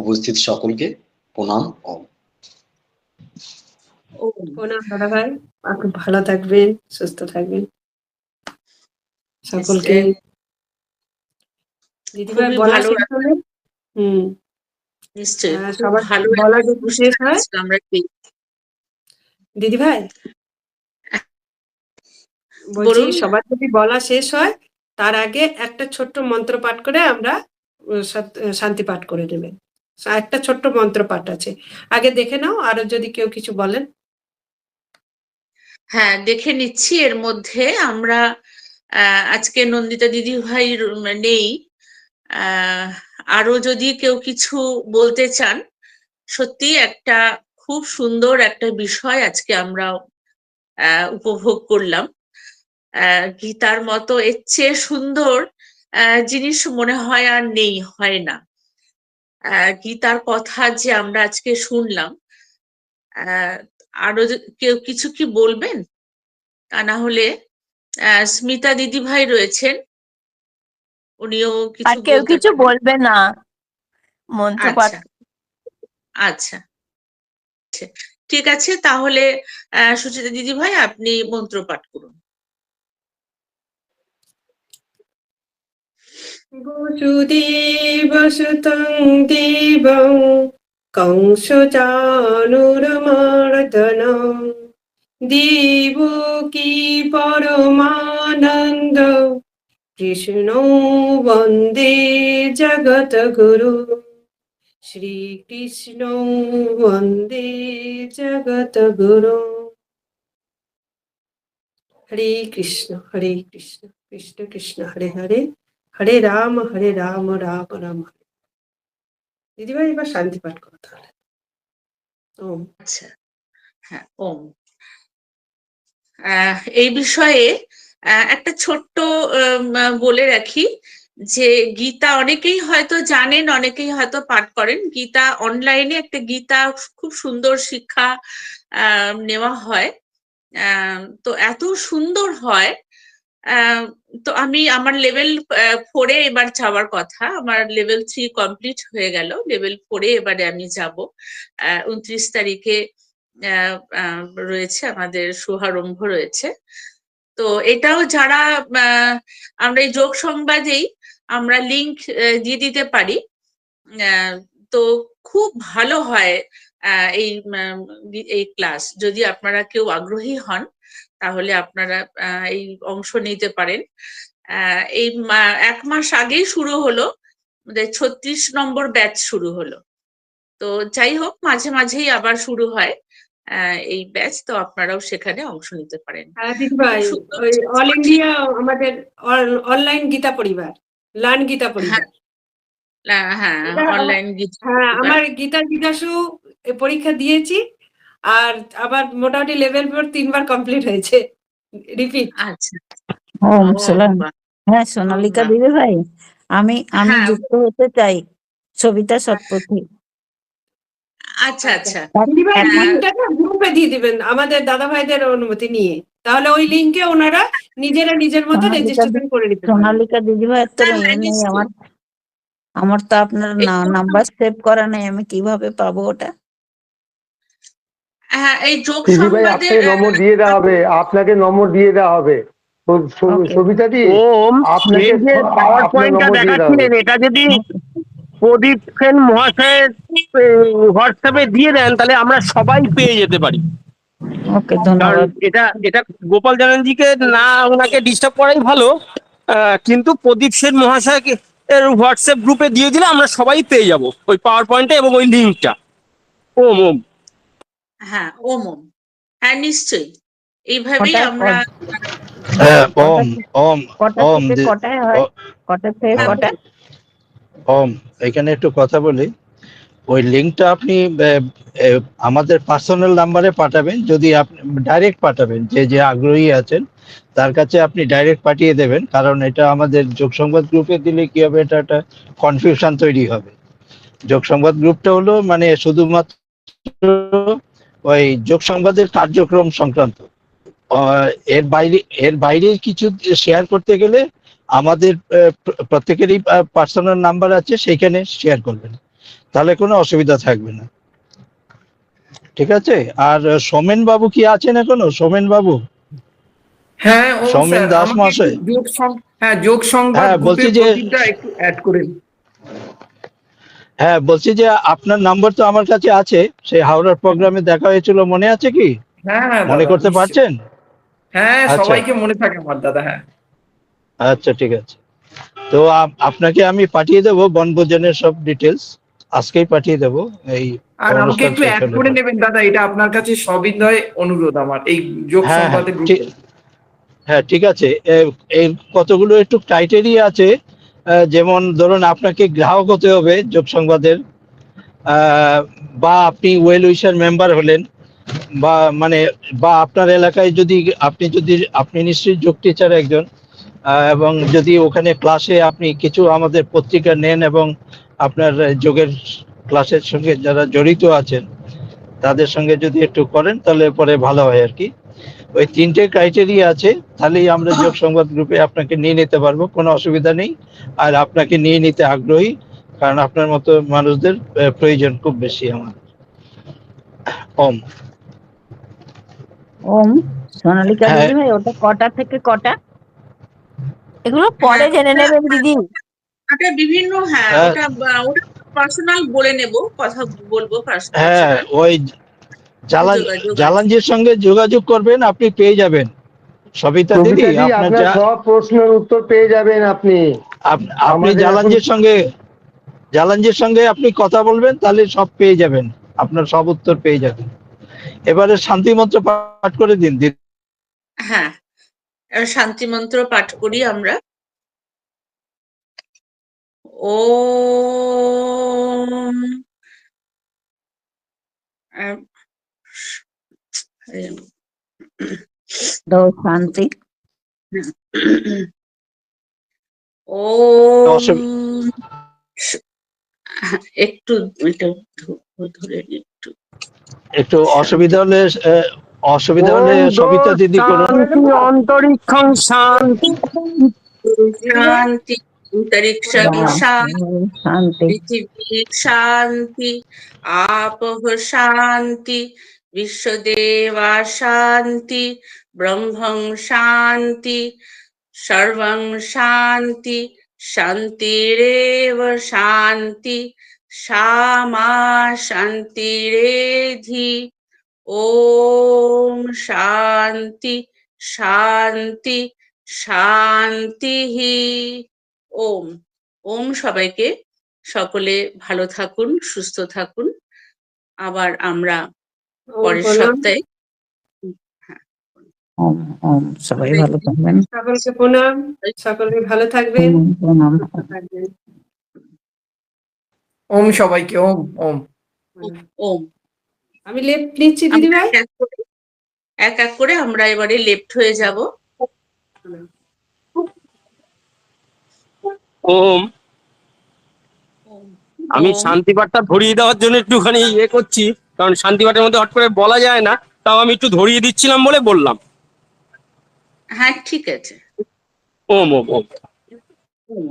উপস্থিত সকলকে প্রণাম। প্রণাম দাদা ভাই, আপনি ভালো থাকবেন, সুস্থ থাকবেন সকলকে। দিদিভাই খুবই বলা ভালো শেষ হলে নিশ্চয়ই খুব সবার ভালো বলা একটা যদি শেষ হয়, অনুষ্ঠান আমরা দিদিভাই বলছি বলুন। সবার যদি বলা শেষ হয়, তার আগে একটা ছোট্ট মন্ত্র পাঠ করে আমরা শান্তি পাঠ করে নেবেন। একটা ছোট্ট মন্ত্র পাঠ আছে, আগে দেখে নাও, আরো যদি কেউ কিছু বলেন। হ্যাঁ, দেখে নিচ্ছি। এর মধ্যে আমরা আজকে নন্দিতা দিদি ভাই নেই, আরো যদি কেউ কিছু বলতে চান, সত্যি একটা খুব সুন্দর একটা বিষয় আজকে আমরা উপভোগ করলাম। গীতার মতো এর চেয়ে সুন্দর জিনিস মনে হয় আর নেই, হয় না। গীতার কথা যে আমরা আজকে শুনলাম, আরো কেউ কিছু কি বলবেন? তা না হলে স্মিতা দিদি ভাই রয়েছেন, উনিও কিছু আর কেউ বলতে কিছু পারেন। বলবে না, মন্ত্র পাঠ। আচ্ছা, আচ্ছা, ঠিক আছে, তাহলে সুচিতা দিদি ভাই আপনি মন্ত্র পাঠ করুন। বসুদেবসুতং দেবং কংসচানুরমর্দনং দেবকী পরমানন্দ কৃষ্ণ বন্দে জগৎগুরু শ্রীকৃষ্ণ বন্দে জগৎগুরু। হরে কৃষ্ণ কৃষ্ণ কৃষ্ণ হরে হরে, হরে রাম রাম রাম হরে। দিদিভাই এবার শান্তি পাঠ করো তাহলে। ওম। আচ্ছা, হ্যাঁ, ওম। এই বিষয়ে একটা ছোট্ট বলে রাখি যে গীতা অনেকেই হয়তো জানেন, অনেকেই হয়তো পাঠ করেন। গীতা অনলাইনে একটা গীতা খুব সুন্দর শিক্ষা নেওয়া হয়, তো এত সুন্দর হয়। তো আমি আমার লেভেল 4-এ এবার যাওয়ার কথা, আমার লেভেল 3 কমপ্লিট হয়ে গেল, লেভেল 4-এ এবারে আমি যাব। 29 তারিখে রয়েছে আমাদের শুভারম্ভ রয়েছে। তো এটাও যারা আমরা এই যোগ সংবাদেই আমরা লিংক দিয়ে দিতে পারি, তো খুব ভালো হয় এই ক্লাস। যদি আপনারা কেউ আগ্রহী হন তাহলে আপনারা এই অংশ নিতে পারেন। এই 1 মাস আগেই শুরু হলো, 36 নম্বর ব্যাচ শুরু হলো। তো যাই হোক, মাঝে মাঝেই আবার শুরু হয়। এই ব্যাচ, তো আপনারাও সেখানে অংশ নিতে পারেন। হ্যাঁ দিদি ভাই, খুব সুন্দর ওই অল সঠিক। ইন্ডিয়া আমাদের অনলাইন গীতা পরিবার, লার্ন গীতা পরিবার। হ্যাঁ, এটা অনলাইন গীত। হ্যাঁ, আমার গীতা জিজ্ঞাসু পরীক্ষা দিয়েছি, আর আবার মোটামুটি লেভেল 4 3বার কমপ্লিট হয়েছে, রিপিট। আচ্ছা। ওম ও, সোলাম। বাহ, হ্যাঁ, সোনালিকা বাহ। দিদি ভাই, আমি হ্যাঁ, যুক্ত হতে চাই সবিতা সৎপথী। আচ্ছা আচ্ছা। দিদি ভাই একমাত্র লিঙ্কটা না গ্রুপে দিয়ে দিবেন আমাদের দাদা ভাইদের অনুমতি নিয়ে, তাহলে ওই লিঙ্কে ওনারা নিজেরা নিজের মতো রেজিস্ট্রেশন করে নিতে পারবেন। সোনালিকা দিদি ভাইয়ের তো হ্যাঁ, হ্যাঁ, নেই নিশ্চয়ই। আমার তো আপনার নাম্বার সেভ করা নেই, আমি কিভাবে পাবো ওটা? হ্যাঁ, এই যোগ দিদি ভাই সংবাদের আপনাকে নম্বর দিয়ে দেওয়া হবে, আপনাকে নম্বর দিয়ে দেওয়া হবে। তো Okay. সবিতা দি ওম, আপনাকে এই যে পাওয়ার আপনার পয়েন্টটা নম্বর দিয়ে দেওয়া হবে। দেখাচ্ছিলেন, এটা যদি প্রদীপ সেন মহাশয়ের হোয়াটসঅ্যাপে দিয়ে দেন, তাহলে আমরা সবাই পেয়ে যেতে পারি। ওকে, কারণ ধন্যবাদ। এটা গোপাল জানানজিকে না ওনাকে ডিস্টার্ব করাই ভালো, কিন্তু প্রদীপ সেন মহাশয়কে এর হোয়াটসঅ্যাপ গ্রুপে দিয়ে দিলে আমরা সবাই পেয়ে যাব ওই পাওয়ার পয়েন্টটা এবং ওই লিঙ্কটা। ওম ওম। হ্যাঁ, ওম ওম। হ্যাঁ, নিশ্চয়ই। এইভাবেই কটায় আমরা হ্যাঁ, কটা ওম ওম কটা ওম থেকে কটায় হয়? কটা থেকে হ্যাঁ, কটা? ওম। এখানে একটু কথা বলি। ওই লিঙ্কটা আপনি আমাদের পার্সোনাল নাম্বারে পাঠাবেন, যদি আপনি ডাইরেক্ট পাঠাবেন, যে আগ্রহী আছেন তার কাছে আপনি ডাইরেক্ট পাঠিয়ে দেবেন, কারণ এটা আমাদের যোগ সংবাদ গ্রুপে দিলে কি হবে, এটা একটা কনফিউশন তৈরি হবে। যোগ সংবাদ গ্রুপটা হলো মানে শুধুমাত্র ওই যোগ সংবাদের কার্যক্রম সংক্রান্ত। এর বাইরে কিছু শেয়ার করতে গেলে আমাদের প্রত্যেকেরই পার্সোনাল নাম্বার আছে, সেইখানে শেয়ার করবেন, তাহলে কোনো অসুবিধা থাকবে না। ঠিক আছে? আর সোমেন বাবু কি আছেন এখনো? সোমেন বাবু, হ্যাঁ ওম সৌমেন স্যার, দাস আমাকে একটু মহাশয়। যোগ সংবাদ হ্যাঁ, গ্রুপে বলছি যে প্রদীপটা একটু অ্যাড করেন। বলছি যে আপনার নাম্বার তো আমার কাছে আছে, সেই হাওড়ার প্রোগ্রামে দেখা হয়েছিল, মনে আছে কি? হ্যাঁ হ্যাঁ মনে দাদা, করতে নিশ্চয়ই। পারছেন? হ্যাঁ, আচ্ছা সবাইকে মনে থাকে আমার দাদা। হ্যাঁ, আচ্ছা, ঠিক আছে। তো আপনাকে আমি পাঠিয়ে দেবো বনভোজনের সব ডিটেলস, আজকেই পাঠিয়ে দেবো এই আর আমাকে অনুষ্ঠান একটু শেষ অ্যাড হলে করে পরে। নেবেন দাদা, এটা আপনার কাছে সবিনয় অনুরোধ আমার, এই যোগ হ্যাঁ হ্যাঁ সংবাদের ঠিক গ্রুপে। হ্যাঁ ঠিক আছে। এর কতগুলো একটু ক্রাইটেরিয়া আছে, যেমন ধরুন আপনাকে গ্রাহক হতে হবে যোগ সংবাদের, বা আপনি ওয়েল উইশার মেম্বার হলেন, বা মানে বা আপনার এলাকায় আপনি নিশ্চয়ই যোগ টিচার একজন, এবং যদি ওখানে ক্লাসে আপনি কিছু আমাদের পত্রিকা নেন এবং আপনার যোগের ক্লাসের সঙ্গে যারা জড়িত আছেন তাদের সঙ্গে যদি একটু করেন তাহলে পরে ভালো হয় আর কি। ওই 3টে ক্রাইটেরিয়া আছে, তাহলেই আমরা যোগ সংবাদ গ্রুপে আপনাকে নিয়ে নিতে পারবো, কোনো অসুবিধা নেই। আর আপনাকে নিয়ে নিতে আগ্রহী, কারণ আপনার মতো মানুষদের প্রয়োজন খুব বেশি আমার। ওম। ওম, সোনালিকা হ্যাঁ দিদি ভাই, ওটা কটা থেকে কটা? এগুলো হ্যাঁ, পরে জেনে নেবেন দিদি। ওটা বিভিন্ন, হ্যাঁ, হ্যাঁ ওটা পার্সোনাল বলে নেব, কথা বলবো হ্যাঁ, পার্সোনাল ওই যোগাযোগ আছে। জালানজির সঙ্গে যোগাযোগ করবেন, আপনি পেয়ে যাবেন। সবিতা দিদি, সবিতা দি আপনার আপনার সব প্রশ্নের উত্তর পেয়ে যাবেন আপনি। আপনি আমাদের জালানজির সঙ্গে আপনি কথা বলবেন, তাহলে সব পেয়ে যাবেন, আপনার সব উত্তর পেয়ে যাবেন। এবারে শান্তি মন্ত্র পাঠ করে দিন দিদি। হ্যাঁ, শান্তি মন্ত্র পাঠ করি আমরা। ওম শান্তি। ওম একটু ধরে একটু একটু অসুবিধা হলে ওম সবিতা দিদি করুন। শান্তি অন্তরিক্ষং শান্তি। শান্তি অন্তরিক্ষং শান্তি, শান্তি। পৃথিবী শান্তি, আপঃ শান্তি, বিশ্বদেবা শান্তি, ব্রহ্মং শান্তি, সর্বং শান্তি, শান্তিরেব শান্তি, সামা শান্তিরেধি। ওম শান্তি শান্তি শান্তিঃ। ওম ওম। সবাইকে, সকলে ভালো থাকুন, সুস্থ থাকুন। আবার আমরা পরের প্রণাম। সপ্তাহে। ওম ওম, সবাই ভালো থাকবেন। সকলকে প্রণাম, সকলে ভালো থাকবেন, প্রণাম। সুস্থ থাকবেন। ওম সবাইকে, ওম ওম। ওম। আমি লেফট নিচ্ছি আমরা দিদিভাই। এক এক করে আমরা এবারে লেফট হয়ে যাব। ওম। আমি শান্তিপাঠটা ধরিয়ে দেওয়ার জন্য একটুখানি ইয়ে করছি, কারণ শান্তিপাঠের মধ্যে হট করে বলা যায় না, তাও আমি একটু ধরিয়ে দিচ্ছিলাম বলে বললাম। হ্যাঁ, ঠিক আছে। ওম ওম ওম। ওম।